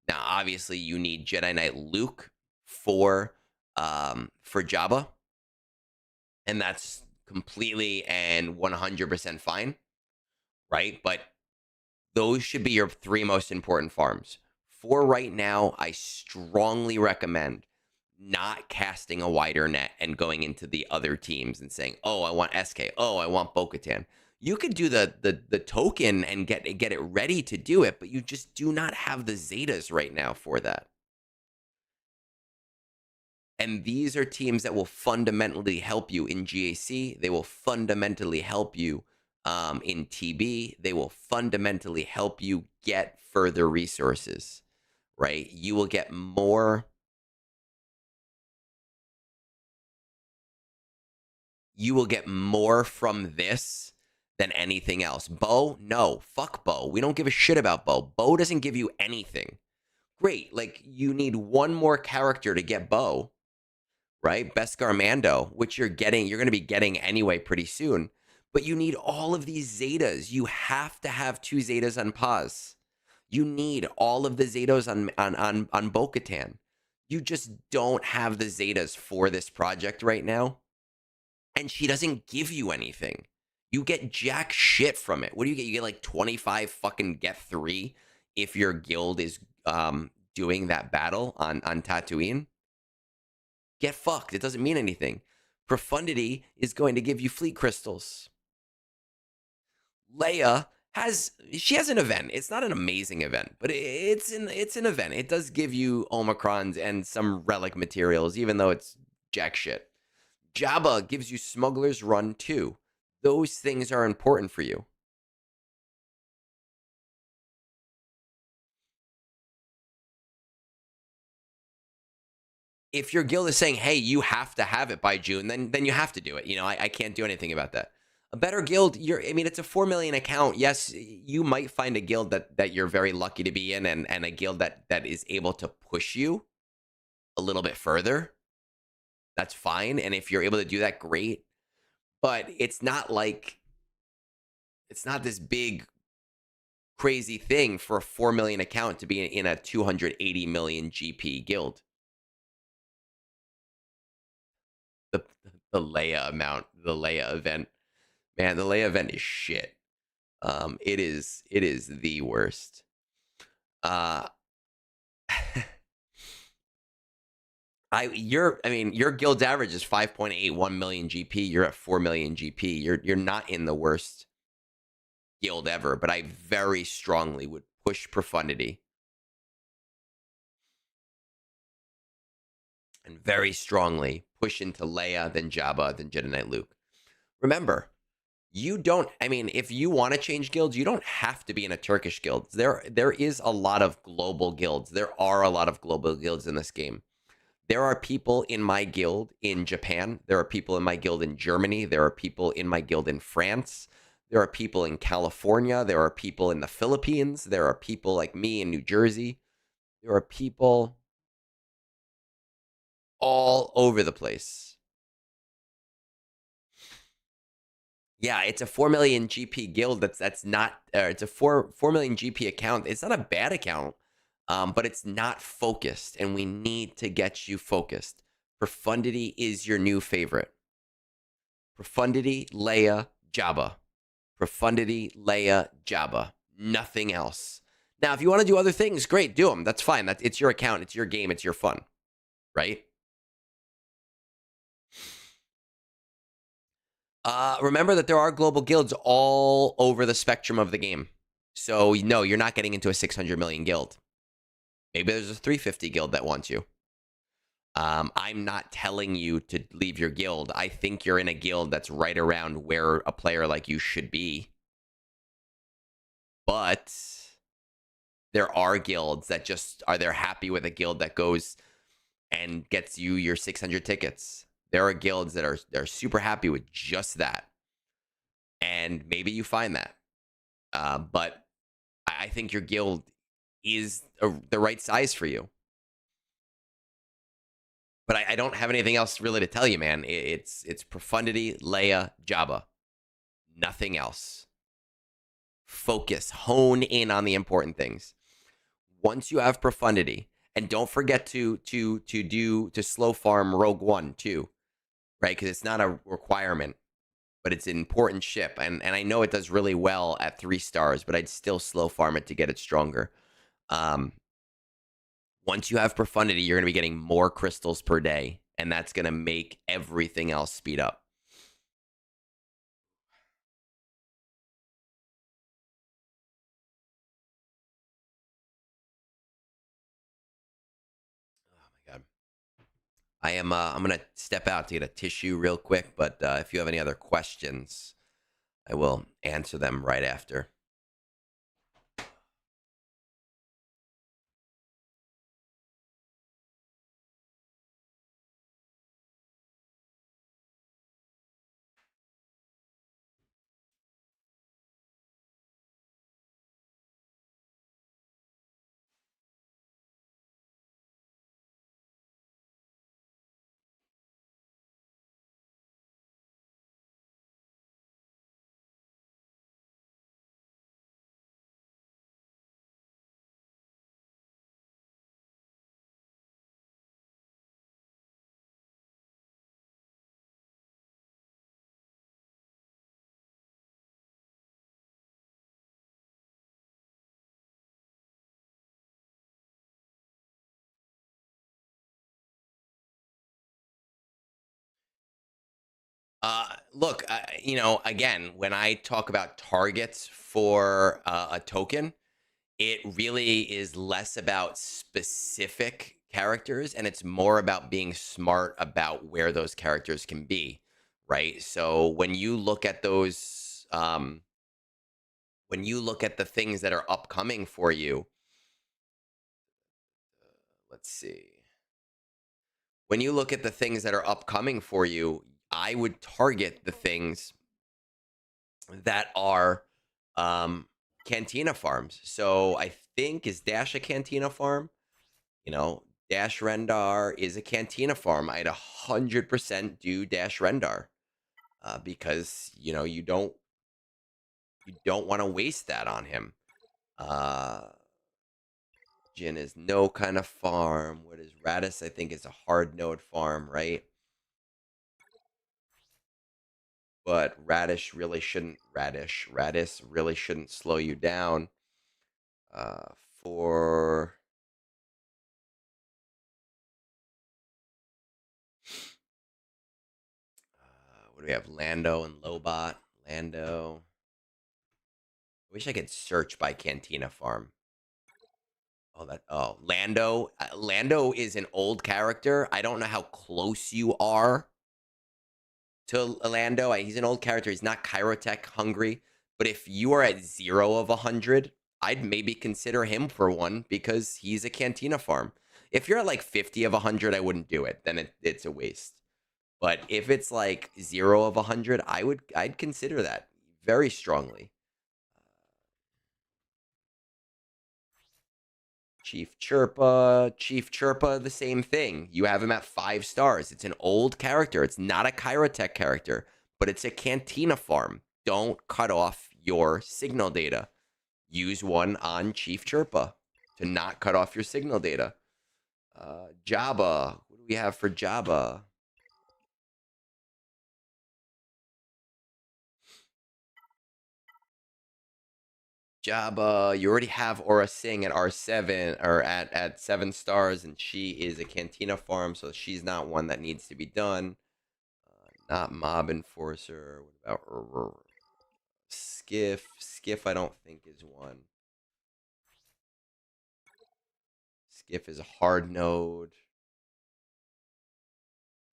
Now, obviously, you need Jedi Knight Luke for Jabba, and that's completely and 100% fine, right? But those should be your 3 most important farms. For right now, I strongly recommend not casting a wider net and going into the other teams and saying, oh, I want SK. Oh, I want Bo-Katan. You could do the token and get it ready to do it, but you just do not have the Zetas right now for that. And these are teams that will fundamentally help you in GAC. They will fundamentally help you in TB. They will fundamentally help you get further resources, right? You will get more. You will get more from this than anything else. Bo, no, fuck Bo. We don't give a shit about Bo. Bo doesn't give you anything. Great, like you need one more character to get Bo, right? Beskar Mando, which you're going to be getting anyway pretty soon. But you need all of these Zetas. You have to have 2 Zetas on pause. You need all of the Zetas on Bo-Katan. You just don't have the Zetas for this project right now. And she doesn't give you anything. You get jack shit from it. What do you get? You get like 25 fucking get 3 if your guild is doing that battle on Tatooine. Get fucked. It doesn't mean anything. Profundity is going to give you fleet crystals. Leia has an event. It's not an amazing event, but it's an event. It does give you Omicrons and some relic materials, even though it's jack shit. Jabba gives you Smuggler's Run too. Those things are important for you. If your guild is saying, hey, you have to have it by June, then you have to do it. You know, I can't do anything about that. A better guild, it's a 4 million account. Yes, you might find a guild that you're very lucky to be in and a guild that is able to push you a little bit further. That's fine. And if you're able to do that, great. But it's not this big crazy thing for a 4 million account to be in a 280 million GP guild. The Leia amount, the Leia event, man, the Leia event is shit. It is the worst. Your guild's average is 5.81 million GP. You're at 4 million GP. You're not in the worst guild ever, but I very strongly would push profundity. And very strongly push into Leia, then Jabba, then Jedi Knight Luke. Remember, if you want to change guilds, you don't have to be in a Turkish guild. There is a lot of global guilds. There are a lot of global guilds in this game. There are people in my guild in Japan. There are people in my guild in Germany. There are people in my guild in France. There are people in California. There are people in the Philippines. There are people like me in New Jersey. There are people all over the place. Yeah, it's a 4 million GP guild. That's not. It's a 4 million GP account. It's not a bad account. but it's not focused, and we need to get you focused. Profundity is your new favorite. Profundity, Leia, Jabba. Profundity, Leia, Jabba. Nothing else. Now, if you want to do other things, great, do them. That's fine. It's your account. It's your game. It's your fun. Right? Remember that there are global guilds all over the spectrum of the game. So, no, you're not getting into a 600 million guild. Maybe there's a 350 guild that wants you. I'm not telling you to leave your guild. I think you're in a guild that's right around where a player like you should be. But there are guilds that just they're happy with a guild that goes and gets you your 600 tickets. There are guilds that they're super happy with just that. And maybe you find that. But I think your guild is the right size for you. But I don't have anything else really to tell you, man. It's Profundity, Leia, Jabba. Nothing else. Focus. Hone in on the important things. Once you have Profundity, and don't forget to slow farm Rogue One too, right? Because it's not a requirement, but it's an important ship. And I know it does really well at 3 stars, but I'd still slow farm it to get it stronger. Once you have Profundity, you're going to be getting more crystals per day, and that's going to make everything else speed up. Oh my God. I'm going to step out to get a tissue real quick, but if you have any other questions, I will answer them right after. Look, again, when I talk about targets for a token, it really is less about specific characters, and it's more about being smart about where those characters can be, right? So when you look at those, when you look at the things that are upcoming for you, let's see. When you look at the things that are upcoming for you, I would target the things that are cantina farms. So I think, is Dash a cantina farm? Dash Rendar is a cantina farm. I'd 100% do Dash Rendar because you don't want to waste that on him. Jin is no kind of farm. What is Radis? I think is a hard node farm, right? But Radis really shouldn't slow you down. For what do we have? Lando and Lobot. Lando. I wish I could search by Cantina Farm. Lando. Lando is an old character. I don't know how close you are to Lando. He's an old character. He's not Kyrotech hungry. But if you are at 0 of 100, I'd maybe consider him for one because he's a Cantina farm. If you're at like 50 of 100, I wouldn't do it. Then it's a waste. But if it's like 0 of 100, I'd consider that very strongly. Chief Chirpa, the same thing. You have him at 5 stars. It's an old character. It's not a Kyrotech character, but it's a Cantina farm. Don't cut off your signal data. Use one on Chief Chirpa. to not cut off your signal data. Jabba. What do we have for Jabba? Jabba, you already have Aura Singh at R7 or at 7 stars, and she is a Cantina farm, so she's not one that needs to be done. Not Mob Enforcer. What about Skiff? Skiff, I don't think is one. Skiff is a hard node.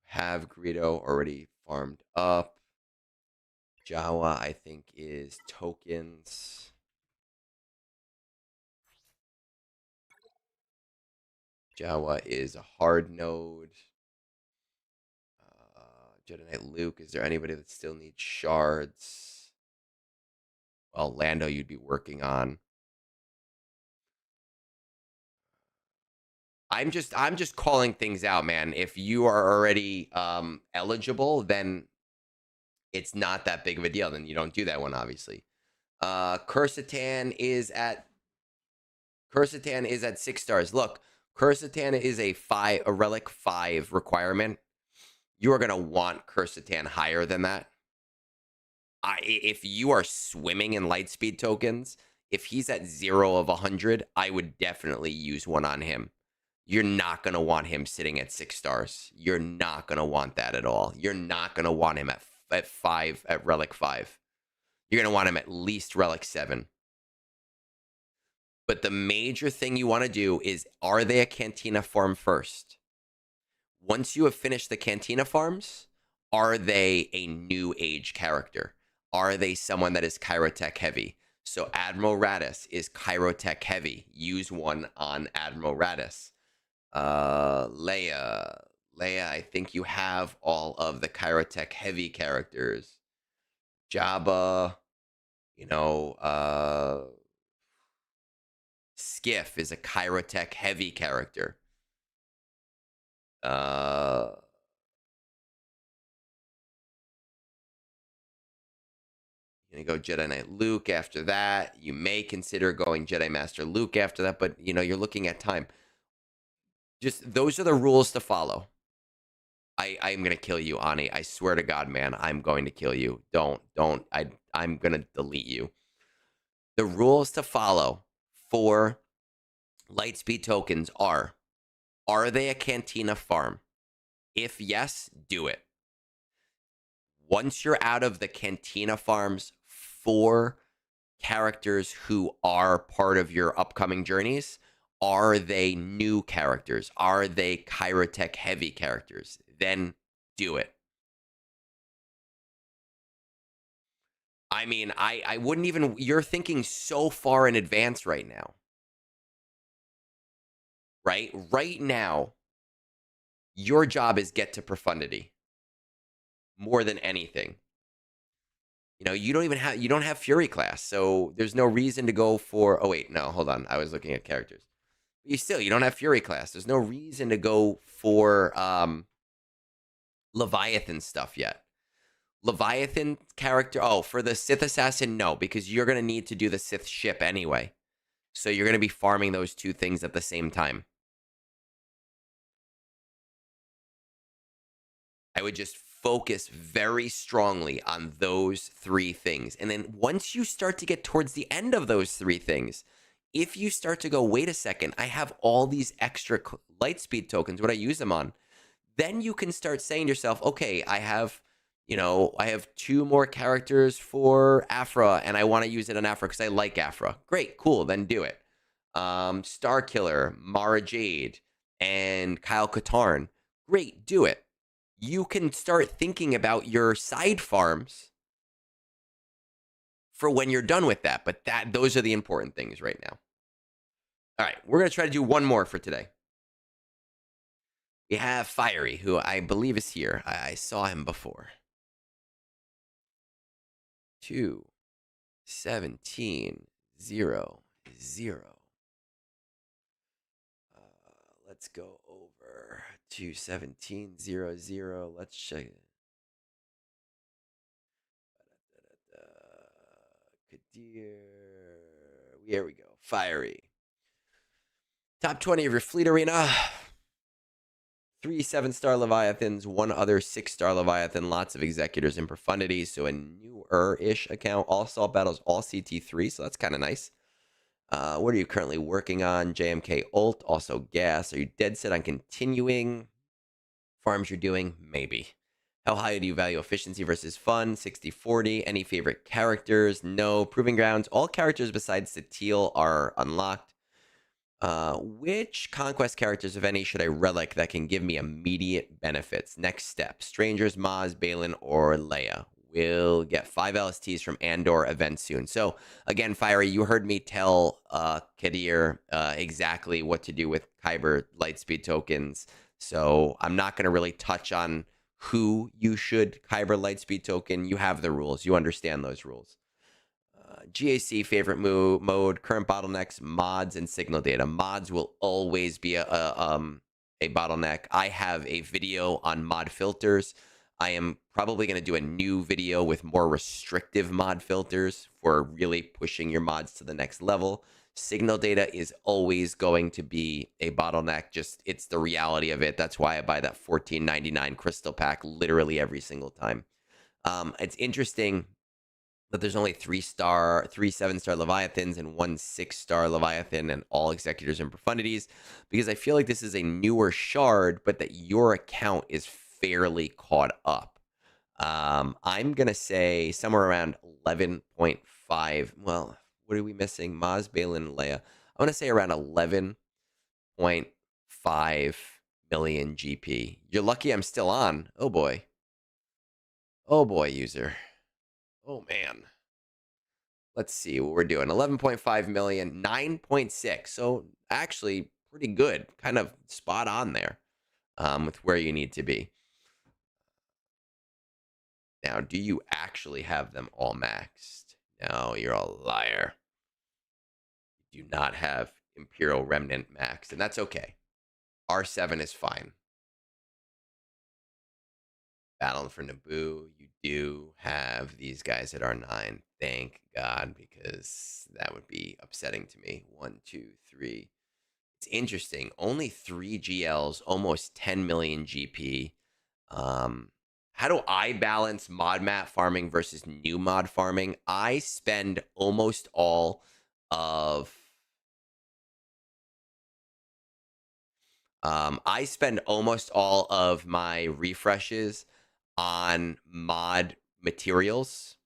Have Greedo already farmed up. Jawa, I think, is tokens. Jawa is a hard node. Jedi Knight Luke, is there anybody that still needs shards? Well, Lando you'd be working on. I'm just calling things out, man. If you are already eligible, then it's not that big of a deal. Then you don't do that one, obviously. Qursatan is at 6 stars. Look, Qursatan is a relic 5 requirement. You are gonna want Qursatan higher than that. If you are swimming in lightspeed tokens, if he's at 0 of 100, I would definitely use one on him. You're not going to want him sitting at 6 stars. You're not going to want that at all. You're not going to want him at 5, at relic 5. You're going to want him at least relic 7. But the major thing you want to do is, are they a Cantina farm first? Once you have finished the Cantina farms, are they a new age character? Are they someone that is Kyrotech heavy? So Admiral Radis is Kyrotech heavy. Use one on Admiral Radis. Leia, I think you have all of the Kyrotech heavy characters. Jabba, Skiff is a Kyrotech heavy character. You're going to go Jedi Knight Luke after that. You may consider going Jedi Master Luke after that, but, you're looking at time. Just, those are the rules to follow. I'm going to kill you, Ani. I swear to God, man, I'm going to kill you. Don't. I'm going to delete you. The rules to follow for Lightspeed tokens are they a Cantina farm? If yes, do it. Once you're out of the Cantina farms for characters who are part of your upcoming journeys, are they new characters? Are they Kyrotech heavy characters? Then do it. I mean, I wouldn't even, you're thinking so far in advance right now. Right? Right now, your job is get to profundity more than anything. You don't have Fury class, so there's no reason to go for, oh wait, no, hold on. I was looking at characters. You don't have Fury class. There's no reason to go for Leviathan stuff yet. Leviathan character, for the Sith Assassin, no, because you're going to need to do the Sith ship anyway. So you're going to be farming those two things at the same time. I would just focus very strongly on those 3 things. And then once you start to get towards the end of those 3 things, if you start to go, wait a second, I have all these extra lightspeed tokens, what I use them on, then you can start saying to yourself, okay, I have 2 more characters for Afra, and I want to use it on Afra because I like Afra. Great, cool, then do it. Star Killer, Mara Jade, and Kyle Katarn. Great, do it. You can start thinking about your side farms for when you're done with that. But those are the important things right now. All right, we're going to try to do one more for today. We have Fiery, who I believe is here. I saw him before. 2, 17, 0, 0. Let's go over to 17, 0, 0. Let's check it. Kadir. Here we go. Fiery. Top 20 of your fleet arena. 3 7-star Leviathans, 1 other 6-star Leviathan, lots of Executors and Profundities, so a newer-ish account. All Assault Battles, all CT3, so that's kind of nice. What are you currently working on? JMK Ult, also gas. Are you dead set on continuing? Farms you're doing? Maybe. How high do you value efficiency versus fun? 60-40. Any favorite characters? No. Proving Grounds, all characters besides Satil are unlocked. Which conquest characters, if any, should I relic that can give me immediate benefits? Next step: Strangers, Maz, Balin, or Leia. We'll get 5 LSTs from Andor event soon. So again, Fiery, you heard me tell Kadir exactly what to do with Kyber Lightspeed tokens. So I'm not going to really touch on who you should Kyber Lightspeed token. You have the rules. You understand those rules. GAC favorite mode, current bottlenecks, mods, and signal data. Mods will always be a bottleneck. I have a video on mod filters. I am probably going to do a new video with more restrictive mod filters for really pushing your mods to the next level. Signal data is always going to be a bottleneck. Just, it's the reality of it. That's why I buy that $14.99 crystal pack literally every single time. It's interesting that there's only 3 7-star Leviathans and 1 6-star Leviathan and all Executors and Profundities, because I feel like this is a newer shard, but that your account is fairly caught up. I'm going to say somewhere around 11.5. Well, what are we missing? Maz, Balin, and Leia. I want to say around 11.5 million GP. You're lucky I'm still on. Oh, boy. Oh, boy, user. Oh, man. Let's see what we're doing. 11.5 million, 9.6. So actually pretty good. Kind of spot on there with where you need to be. Now, do you actually have them all maxed? No, you're a liar. You do not have Imperial Remnant maxed, and that's okay. R7 is fine. Battling for Naboo, you do have these guys at R9. Thank God, because that would be upsetting to me. 1, 2, 3. It's interesting. Only 3 GLs, almost 10 million GP. How do I balance mod map farming versus new mod farming? I spend almost all of my refreshes on mod materials.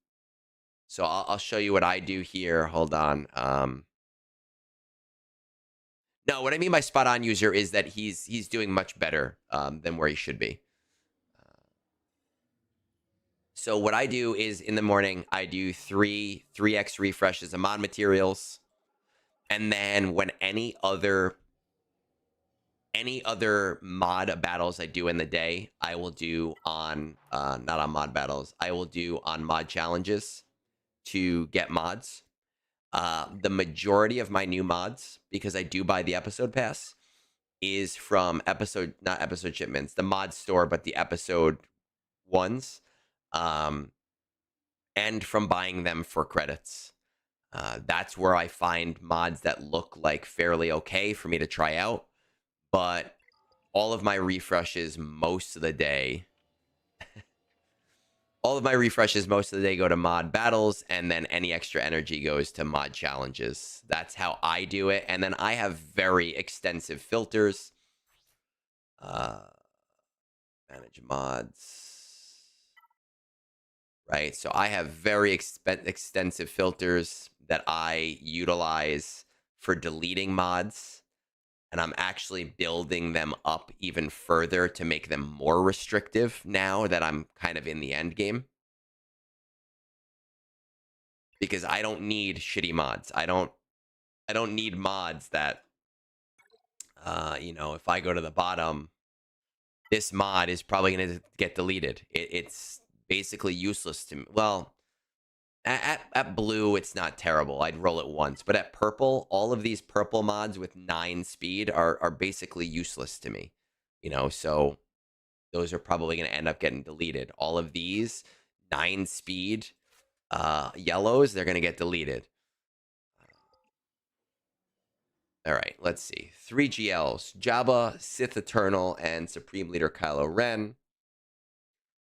So I'll show you what I do here. Hold on. No, what I mean by spot on, user, is that he's doing much better than where he should be. So what I do is in the morning, I do 3x refreshes of mod materials. And then when any other mod battles I do in the day, I will do on, not on mod battles, I will do on mod challenges to get mods. The majority of my new mods, because I do buy the episode pass, is from not episode shipments, the mod store, but the episode ones. And from buying them for credits. That's where I find mods that look like fairly okay for me to try out. But all of my refreshes most of the day, go to mod battles, and then any extra energy goes to mod challenges. That's how I do it. And then I have very extensive filters. Manage mods. Right, so I have very extensive filters that I utilize for deleting mods, and I'm actually building them up even further to make them more restrictive now that I'm kind of in the end game. Because I don't need shitty mods. I don't need mods that, if I go to the bottom, this mod is probably going to get deleted. It's basically useless to me. Well, at blue, it's not terrible. I'd roll it once. But at purple, all of these purple mods with 9 speed are basically useless to me. So those are probably going to end up getting deleted. All of these 9 speed yellows, they're going to get deleted. All right, let's see. 3 GLs: Jabba, Sith Eternal, and Supreme Leader Kylo Ren.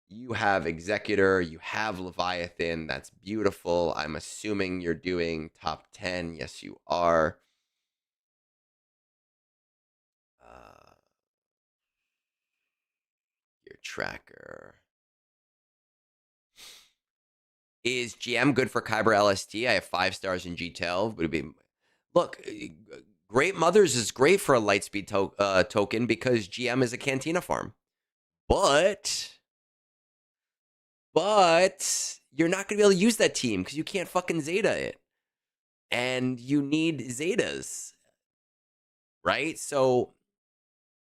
You have Executor, you have Leviathan. That's beautiful. I'm assuming you're doing top 10. Yes, you are. Your tracker. Is GM good for Kyber LST? I have 5 stars in G12. Would it be... Look, Great Mothers is great for a Lightspeed token because GM is a Cantina farm. But you're not going to be able to use that team because you can't fucking Zeta it. And you need Zetas. Right? So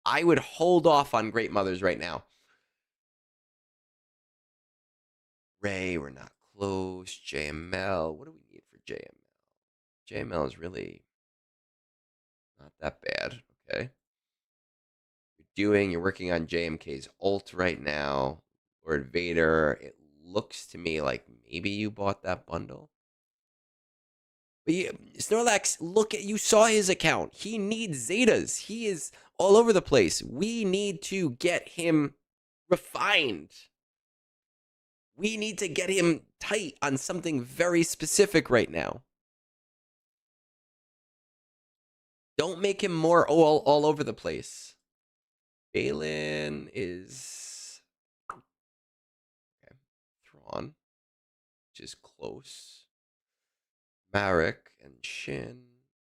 I would hold off on Great Mothers right now. Ray, we're not close. JML. What do we need for JML? JML is really not that bad. Okay. You're working on JMK's ult right now. Lord Vader. It looks to me like maybe you bought that bundle. But Snorlax, you saw his account. He needs Zetas. He is all over the place. We need to get him refined. We need to get him tight on something very specific right now. Don't make him more all over the place. Balin is... Okay. Thrawn, which is close. Marek and Shin.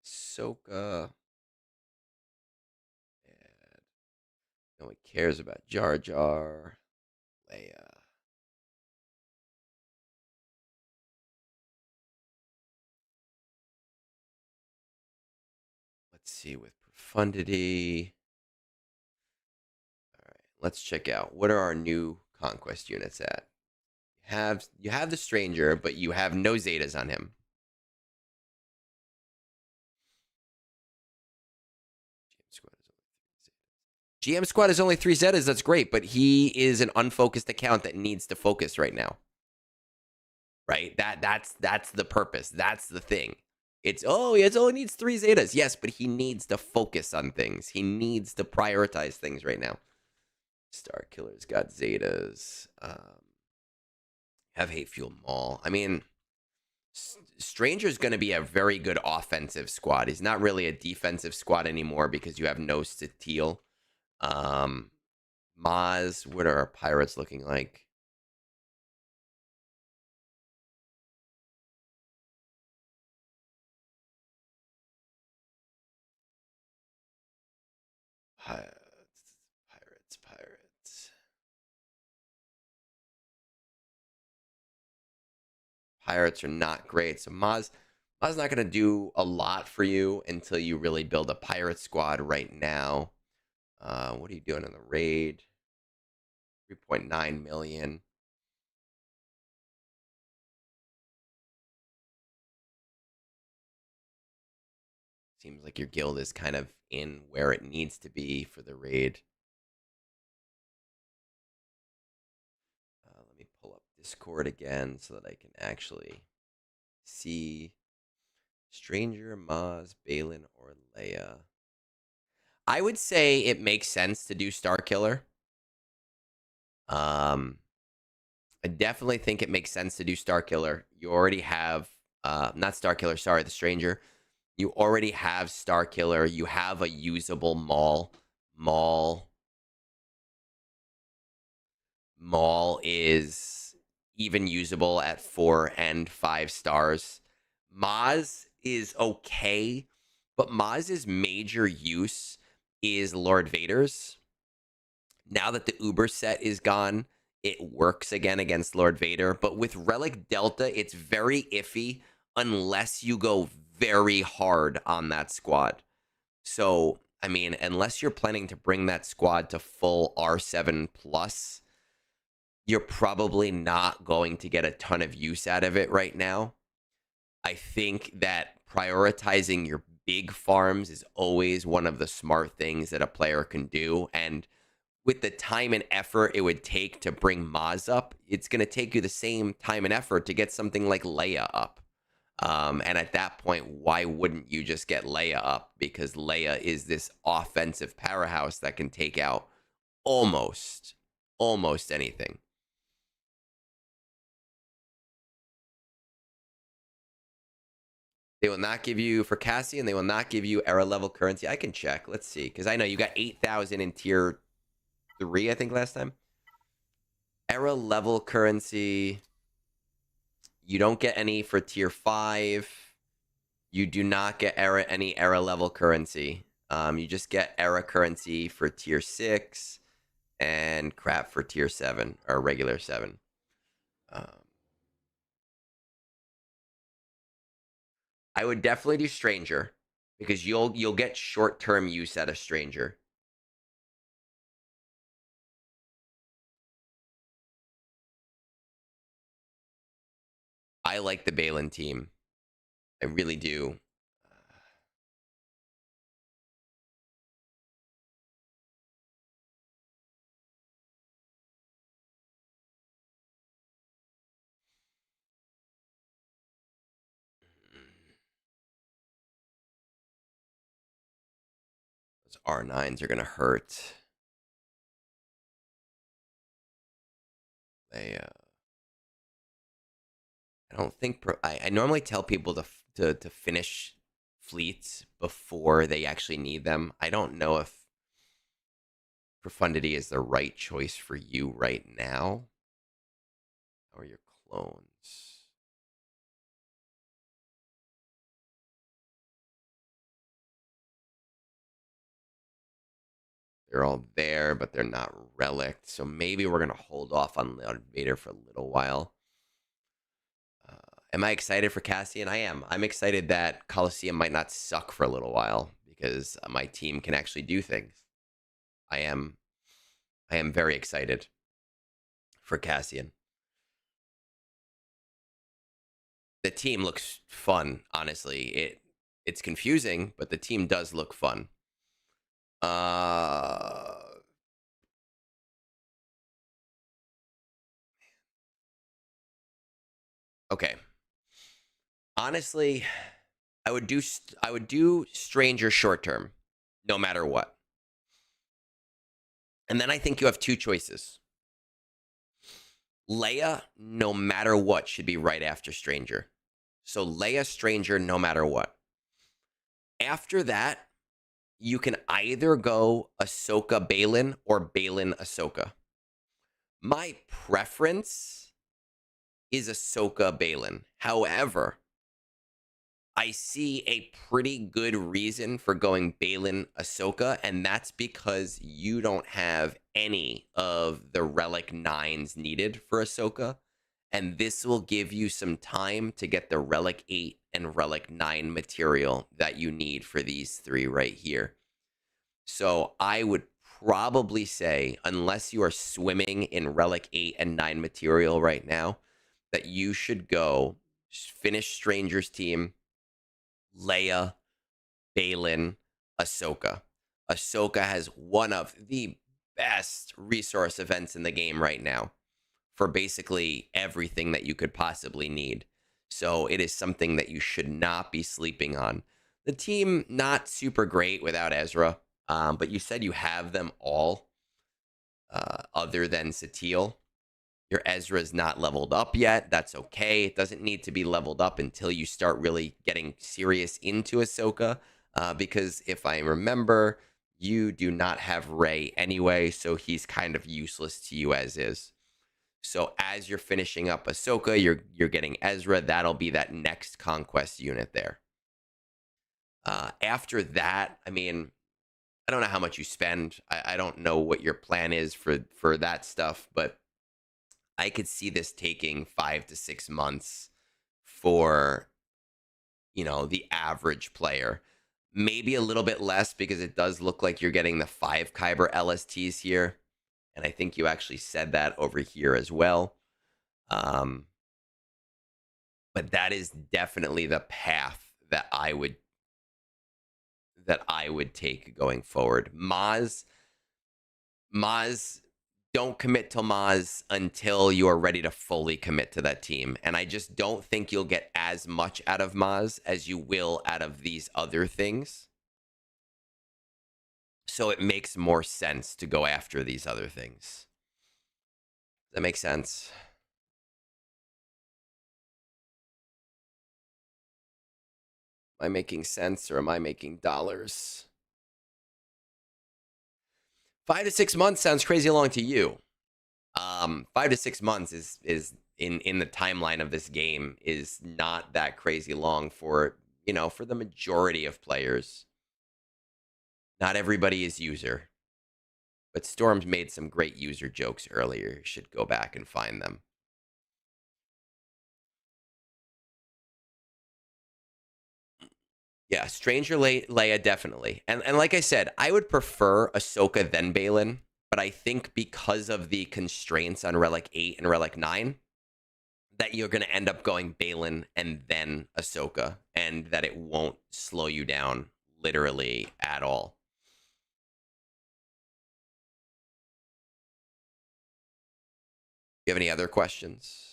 Soka. And no one cares about Jar Jar. Leia. Let's see with Profundity. All right, let's check out. What are our new Conquest units at? You have the Stranger, but you have no Zetas on him. GM Squad is only 3 Zetas. That's great, but he is an unfocused account that needs to focus right now. Right? That's the purpose. That's the thing. He only needs 3 Zetas. Yes, but he needs to focus on things. He needs to prioritize things right now. Star Killer's got Zetas. Have Hate Fuel Maul. I mean, Stranger's going to be a very good offensive squad. He's not really a defensive squad anymore because you have no Steel. Maz, what are our pirates looking like? Pirates. Pirates are not great. So Maz not going to do a lot for you until you really build a pirate squad right now. What are you doing in the raid? 3.9 million. Seems like your guild is kind of in where it needs to be for the raid. Let me pull up Discord again so that I can actually see Stranger, Maz, Balin, or Leia. I would say it makes sense to do Star Killer. I definitely think it makes sense to do Star Killer. You already have, not Star Killer, sorry, the Stranger. You already have Star Killer. You have a usable Maul. Maul is even usable at 4 and 5 stars. Maz is okay, but Maz's major use is Lord Vader's. Now that the Uber set is gone, it works again against Lord Vader. But with Relic Delta, it's very iffy unless you go very hard on that squad. So, I mean, unless you're planning to bring that squad to full R7 plus, you're probably not going to get a ton of use out of it right now. I think that prioritizing your big farms is always one of the smart things that a player can do. And with the time and effort it would take to bring Maz up, it's going to take you the same time and effort to get something like Leia up. And at that point, why wouldn't you just get Leia up? Because Leia is this offensive powerhouse that can take out almost anything. They will not give you, for Cassian, they will not give you era level currency. I can check. Let's see. Because I know you got 8,000 in tier 3, I think, last time. Era level currency. You don't get any for tier 5. You do not get any era level currency. You just get era currency for tier 6 and crap for tier 7 or regular 7. I would definitely do Stranger because you'll get short-term use out of Stranger. I like the Balin team. I really do. Those R9s are going to hurt. They, I don't think I normally tell people to finish fleets before they actually need them. I don't know if Profundity is the right choice for you right now. How are your clones? They're all there, but they're not relicked. So maybe we're going to hold off on Lord Vader for a little while. Am I excited for Cassian? I am. I'm excited that Coliseum might not suck for a little while because my team can actually do things. I am very excited for Cassian. The team looks fun, honestly. It's confusing, but the team does look fun. Okay. Honestly, I would do Stranger short term, no matter what. And then I think you have two choices. Leia, no matter what, should be right after Stranger. So Leia, Stranger, no matter what. After that, you can either go Ahsoka Balin or Balin Ahsoka. My preference is Ahsoka Balin. However, I see a pretty good reason for going Balin Ahsoka, and that's because you don't have any of the Relic 9s needed for Ahsoka, and this will give you some time to get the Relic 8 and Relic 9 material that you need for these 3 right here. So I would probably say, unless you are swimming in Relic 8 and 9 material right now, that you should go finish Stranger's team, Leia, Balin, Ahsoka. Ahsoka has one of the best resource events in the game right now for basically everything that you could possibly need. So it is something that you should not be sleeping on. The team, not super great without Ezra, but you said you have them all other than Satele. Your Ezra's not leveled up yet. That's okay. It doesn't need to be leveled up until you start really getting serious into Ahsoka. Because if I remember, you do not have Rey anyway, so he's kind of useless to you as is. So as you're finishing up Ahsoka, you're getting Ezra. That'll be that next conquest unit there. After that, I mean, I don't know how much you spend. I don't know what your plan is for that stuff, but I could see this taking 5 to 6 months for, the average player. Maybe a little bit less because it does look like you're getting the 5 Kyber LSTs here. And I think you actually said that over here as well. But that is definitely the path that I would take going forward. Maz don't commit to Maz until you are ready to fully commit to that team. And I just don't think you'll get as much out of Maz as you will out of these other things. So it makes more sense to go after these other things. Does that make sense? Am I making sense or am I making dollars? 5 to 6 months sounds crazy long to you. 5 to 6 months is in the timeline of this game is not that crazy long for, for the majority of players. Not everybody is user. But Storm's made some great user jokes earlier. You should go back and find them. Yeah, Stranger Leia, definitely. And like I said, I would prefer Ahsoka than Balin, but I think because of the constraints on Relic 8 and Relic 9, that you're going to end up going Balin and then Ahsoka, and that it won't slow you down literally at all. You have any other questions?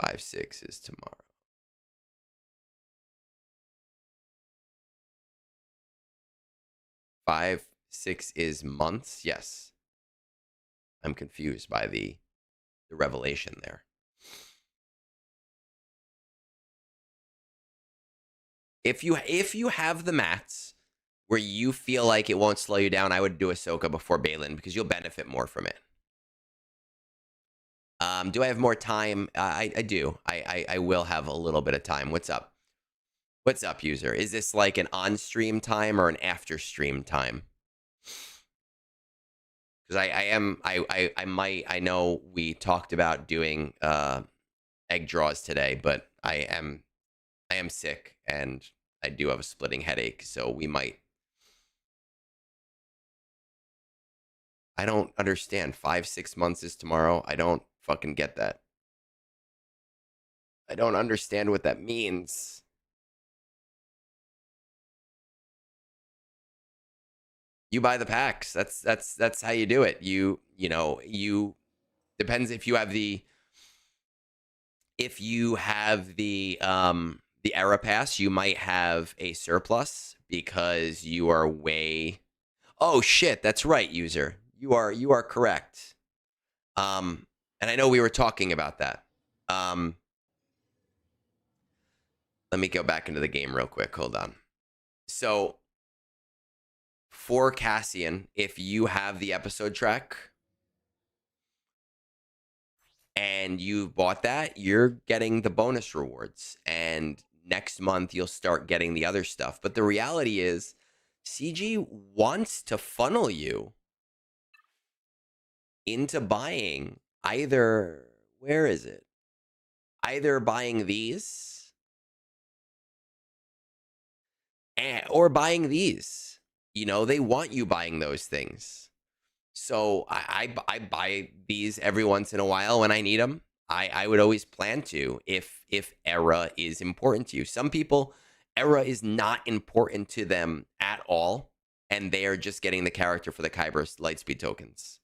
Five, 6 is tomorrow. 5, 6 is months. Yes. I'm confused by the revelation there. If you have the mats where you feel like it won't slow you down, I would do Ahsoka before Balin because you'll benefit more from it. Do I have more time? I do. I will have a little bit of time. What's up? What's up, user? Is this like an on-stream time or an after-stream time? Because I know we talked about doing egg draws today, but I am sick and I do have a splitting headache, so we might. I don't understand. 5, 6 months is tomorrow. I don't fucking get that. I don't understand what that means. You buy the packs. That's how you do it. You depends if you have the era pass, you might have a surplus because you are way. Oh shit, that's right, user. You are correct. And I know we were talking about that. Let me go back into the game real quick. Hold on. So for Cassian, if you have the episode track and you bought that, you're getting the bonus rewards. And next month, you'll start getting the other stuff. But the reality is, CG wants to funnel you into buying either, where is it? Either buying these or buying these. They want you buying those things. So I buy these every once in a while when I need them. I would always plan to if era is important to you. Some people, era is not important to them at all, and they are just getting the character for the Kyber Lightspeed tokens.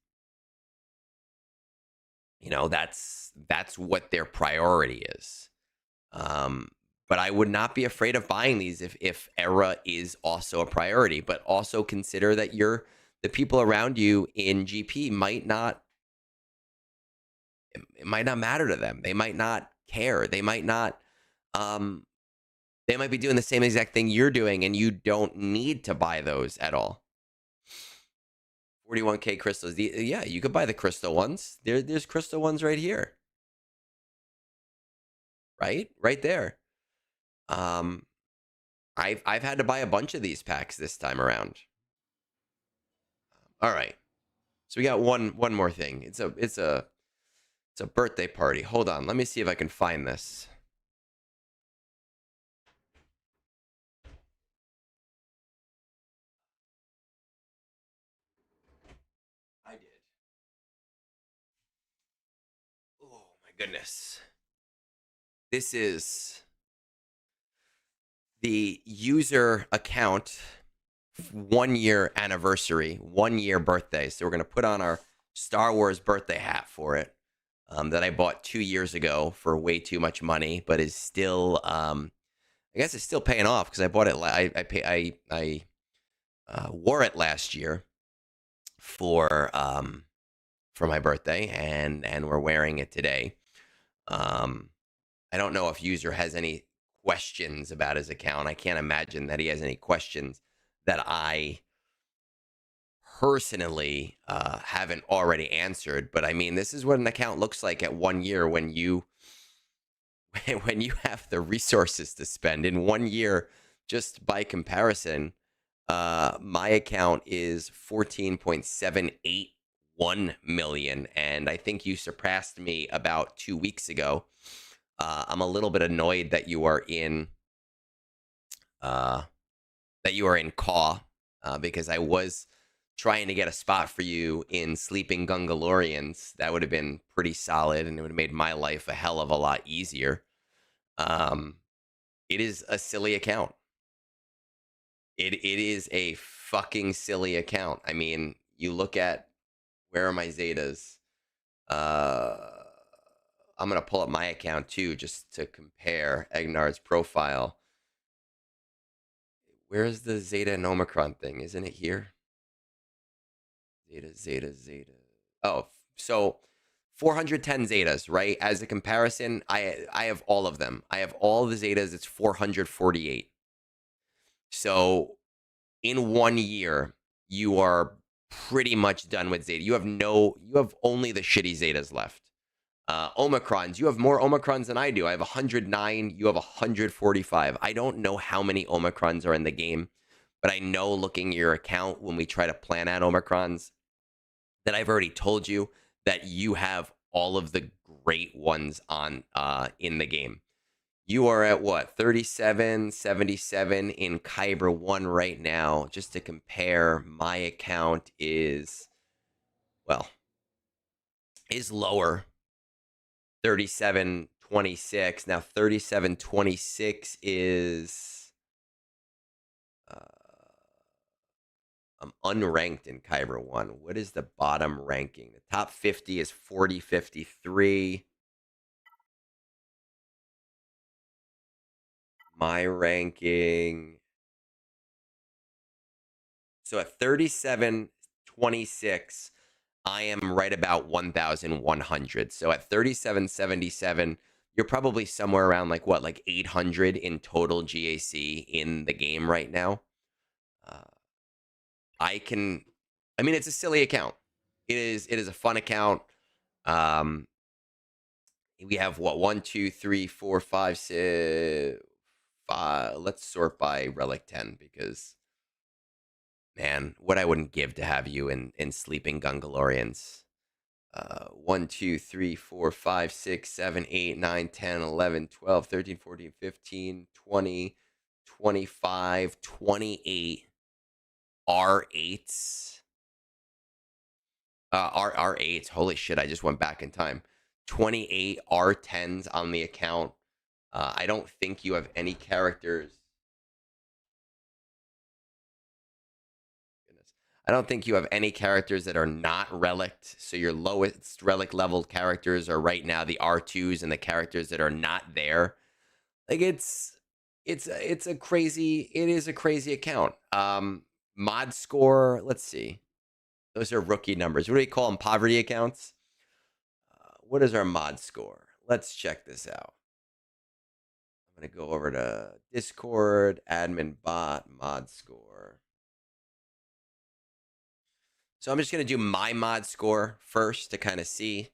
That's what their priority is. But I would not be afraid of buying these if era is also a priority. But also consider that the people around you in GP might not. It might not matter to them. They might not care. They might not. They might be doing the same exact thing you're doing, and you don't need to buy those at all. 41K crystals. Yeah, you could buy the crystal ones. There's crystal ones right here. Right there. I've had to buy a bunch of these packs this time around. All right. So we got one more thing. It's a birthday party. Hold on. Let me see if I can find this. I did. my goodness. This is the user account 1 year anniversary, 1 year birthday. So we're going to put on our Star Wars birthday hat for it that I bought 2 years ago for way too much money, but is still, I guess it's still paying off because I bought it. I wore it last year for my birthday, and we're wearing it today. I don't know if user has any questions about his account. I can't imagine that he has any questions that I personally haven't already answered. But I mean, this is what an account looks like at 1 year when you have the resources to spend in 1 year. Just by comparison, my account is 14.781 million, and I think you surpassed me about 2 weeks ago. I'm a little bit annoyed that you are in CAW because I was trying to get a spot for you in Sleeping Gungalorians. That would have been pretty solid, and it would have made my life a hell of a lot easier. It is a silly account. It is a fucking silly account. I mean, you look at, where are my Zetas? I'm going to pull up my account too, just to compare Egnards' profile. Where's the Zeta and Omicron thing? Isn't it here? Zeta. Oh, so 410 Zetas, right? As a comparison, I have all of them. I have all the Zetas. It's 448. So in 1 year, you are pretty much done with Zeta. You have only the shitty Zetas left. Omicrons, you have more Omicrons than I do. I have 109. You have 145. I don't know how many Omicrons are in the game, but I know, looking at your account, when we try to plan out Omicrons, that I've already told you that you have all of the great ones on in the game. You are at what, 3777 in Kyber 1 right now. Just to compare, my account is lower. 3726. Now 3726 is I'm unranked in Kyber 1. What is the bottom ranking? The top 50 is 4053. My ranking. So at 3726, I am right about 1,100. So at 3777, you're probably somewhere around like 800 in total GAC in the game right now. I mean, it's a silly account. It is a fun account. We have 1, 2, 3, 4, 5, 6, 5. Let's sort by Relic 10 because, man, what I wouldn't give to have you in Sleeping Gungalorians. 1, 2, 3, 4, 5, 6, 7, 8, 9, 10, 11, 12, 13, 14, 15, 20, 25, 28 R8s. R8s. Holy shit, I just went back in time. 28 R10s on the account. I don't think you have any characters. I don't think you have any characters that are not relicked. So your lowest relic level characters are right now the R2s, and the characters that are not there. Like it is a crazy account. Mod score, let's see. Those are rookie numbers. What do we call them? Poverty accounts? What is our mod score? Let's check this out. I'm going to go over to Discord, admin bot, mod score. So I'm just going to do my mod score first to kind of see.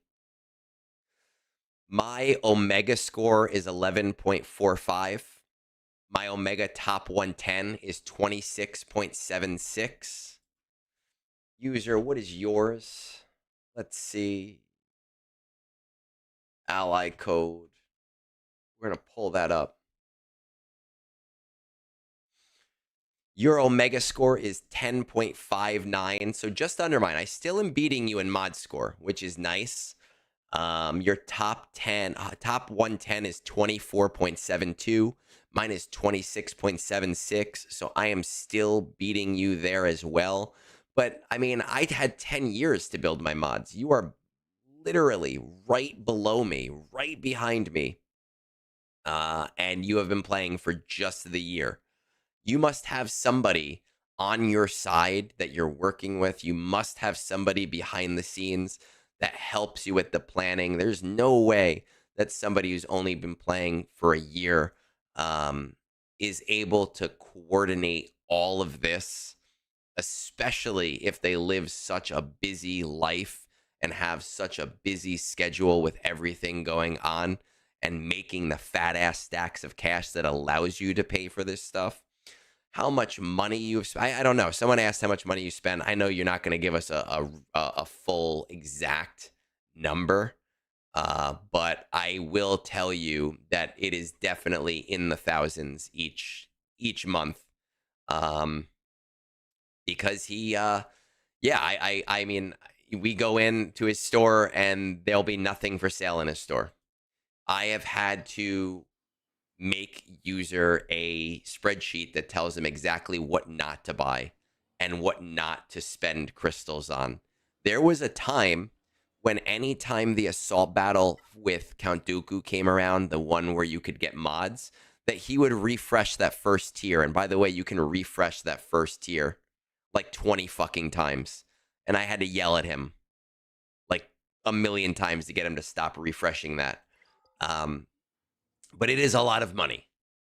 My Omega score is 11.45. My Omega top 110 is 26.76. User, what is yours? Let's see. Ally code. We're going to pull that up. Your Omega score is 10.59, so just under mine. I still am beating you in mod score, which is nice. Your top 110 is 24.72. Mine is 26.76. So I am still beating you there as well. But I mean, I had 10 years to build my mods. You are literally right below me, right behind me. And you have been playing for just the year. You must have somebody on your side that you're working with. You must have somebody behind the scenes that helps you with the planning. There's no way that somebody who's only been playing for a year is able to coordinate all of this, especially if they live such a busy life and have such a busy schedule with everything going on and making the fat ass stacks of cash that allows you to pay for this stuff. How much money you've spent? I don't know. Someone asked how much money you spend. I know you're not going to give us a full exact number, but I will tell you that it is definitely in the thousands each month. Because he, I mean, we go into his store and there'll be nothing for sale in his store. I have had to make user a spreadsheet that tells them exactly what not to buy and what not to spend crystals on. There was a time when anytime the assault battle with Count Dooku came around, the one where you could get mods, that he would refresh that first tier. And by the way, you can refresh that first tier like 20 fucking times. And I had to yell at him like a million times to get him to stop refreshing that. But it is a lot of money.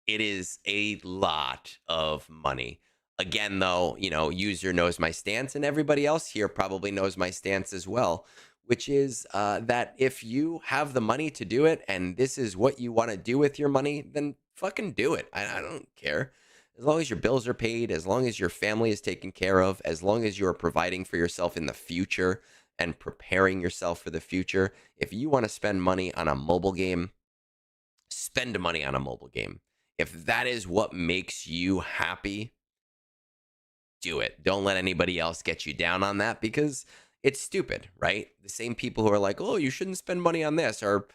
It is a lot of money. Again, though, you know, user knows my stance, and everybody else here probably knows my stance as well, which is that if you have the money to do it and this is what you want to do with your money, then fucking do it. I don't care. As long as your bills are paid, as long as your family is taken care of, as long as you are providing for yourself in the future and preparing yourself for the future, if you want to spend money on a mobile game, spend money on a mobile game. If that is what makes you happy, do it. Don't let anybody else get you down on that because it's stupid, right? The same people who are like, oh, you shouldn't spend money on this are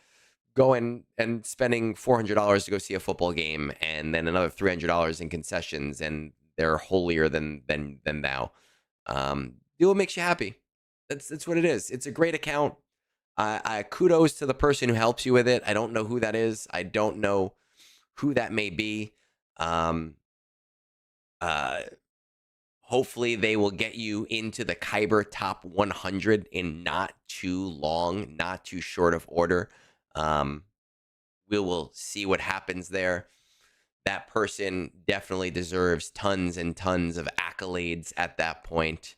going and spending $400 to go see a football game and then another $300 in concessions, and they're holier than thou. Do what makes you happy. That's what it is. It's a great account. I kudos to the person who helps you with it. I don't know who that is. I don't know who that may be. Hopefully they will get you into the Kyber top 100 in not too long, not too short of order. We will see what happens there. That person definitely deserves tons and tons of accolades at that point.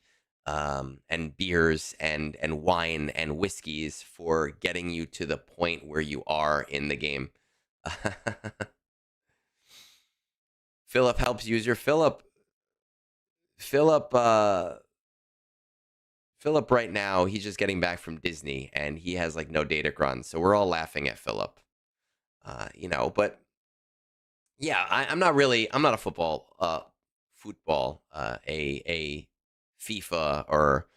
And beers and wine and whiskeys for getting you to the point where you are in the game. Philip helps user. Philip right now, he's just getting back from Disney and he has like no Datacron, so we're all laughing at Philip. You know, but yeah, I'm not a football, a FIFA or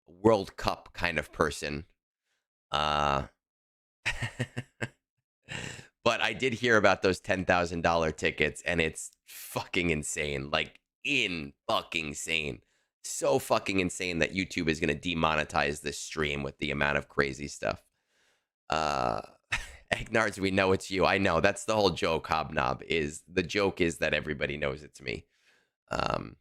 World Cup kind of person. But I did hear about those $10,000 tickets, and it's fucking insane. Like, fucking insane. So fucking insane that YouTube is going to demonetize this stream with the amount of crazy stuff. Egnards, we know it's you. I know. That's the whole joke, Hobnob. The joke is that everybody knows it's me. And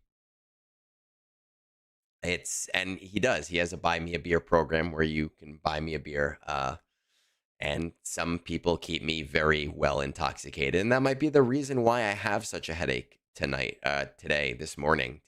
he does. He has a buy me a beer program where you can buy me a beer. And some people keep me very well intoxicated. And that might be the reason why I have such a headache this morning.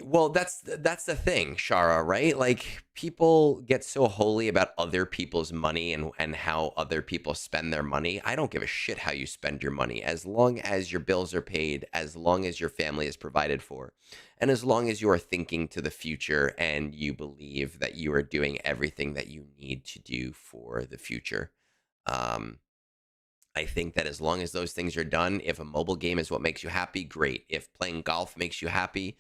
Well, that's the thing, Shara, right? Like, people get so holy about other people's money and how other people spend their money. I don't give a shit how you spend your money, as long as your bills are paid, as long as your family is provided for, and as long as you are thinking to the future and you believe that you are doing everything that you need to do for the future. I think that as long as those things are done, if a mobile game is what makes you happy, great. If playing golf makes you happy,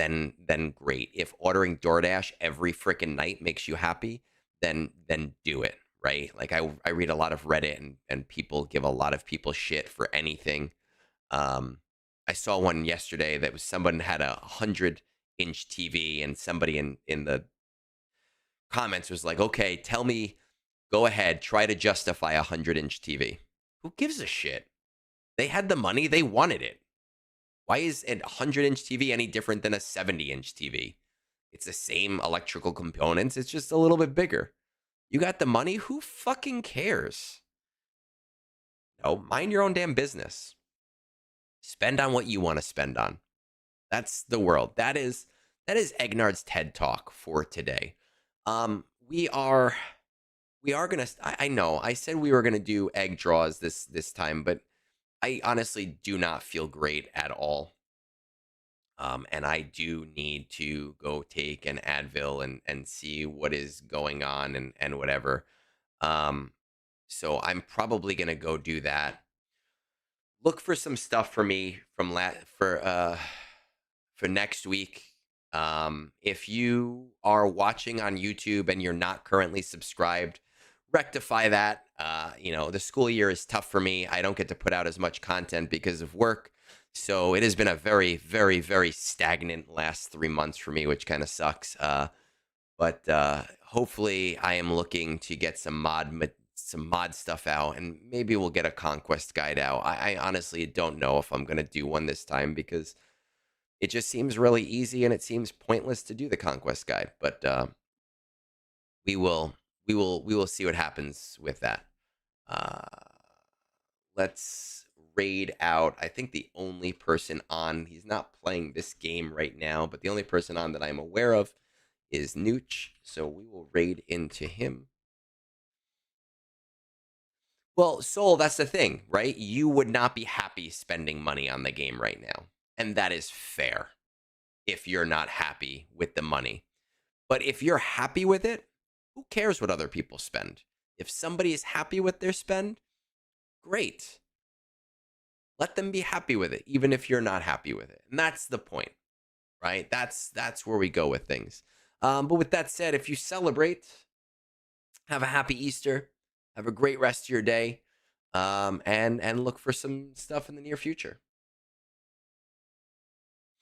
then great. If ordering DoorDash every freaking night makes you happy, then do it, right? Like I read a lot of Reddit and people give a lot of people shit for anything. I saw one yesterday that was someone had a 100-inch TV, and somebody in the comments was like, okay, tell me, go ahead, try to justify a 100-inch TV. Who gives a shit? They had the money, they wanted it. Why is a 100-inch TV any different than a 70-inch TV? It's the same electrical components, it's just a little bit bigger. You got the money, who fucking cares? No, mind your own damn business. Spend on what you want to spend on. That's the world. That is Egnards TED Talk for today. We are gonna. I know I said we were gonna do egg draws this time, but I honestly do not feel great at all. And I do need to go take an Advil and see what is going on and whatever. So I'm probably gonna go do that. Look for some stuff for me from for next week. If you are watching on YouTube and you're not currently subscribed, rectify that. The school year is tough for me. I don't get to put out as much content because of work. So it has been a very, very, very stagnant last 3 months for me, which kind of sucks. But hopefully I am looking to get some mod stuff out, and maybe we'll get a conquest guide out. I honestly don't know if I'm going to do one this time because it just seems really easy and it seems pointless to do the conquest guide, but we will see what happens with that. Let's raid out. I think the only person on, he's not playing this game right now, but the only person on that I'm aware of is Nooch, so we will raid into him. Well, Soul, that's the thing, right? You would not be happy spending money on the game right now. And that is fair if you're not happy with the money. But if you're happy with it, who cares what other people spend? If somebody is happy with their spend, great. Let them be happy with it, even if you're not happy with it. And that's the point, right? That's where we go with things. But with that said, if you celebrate, have a happy Easter. Have a great rest of your day, and look for some stuff in the near future.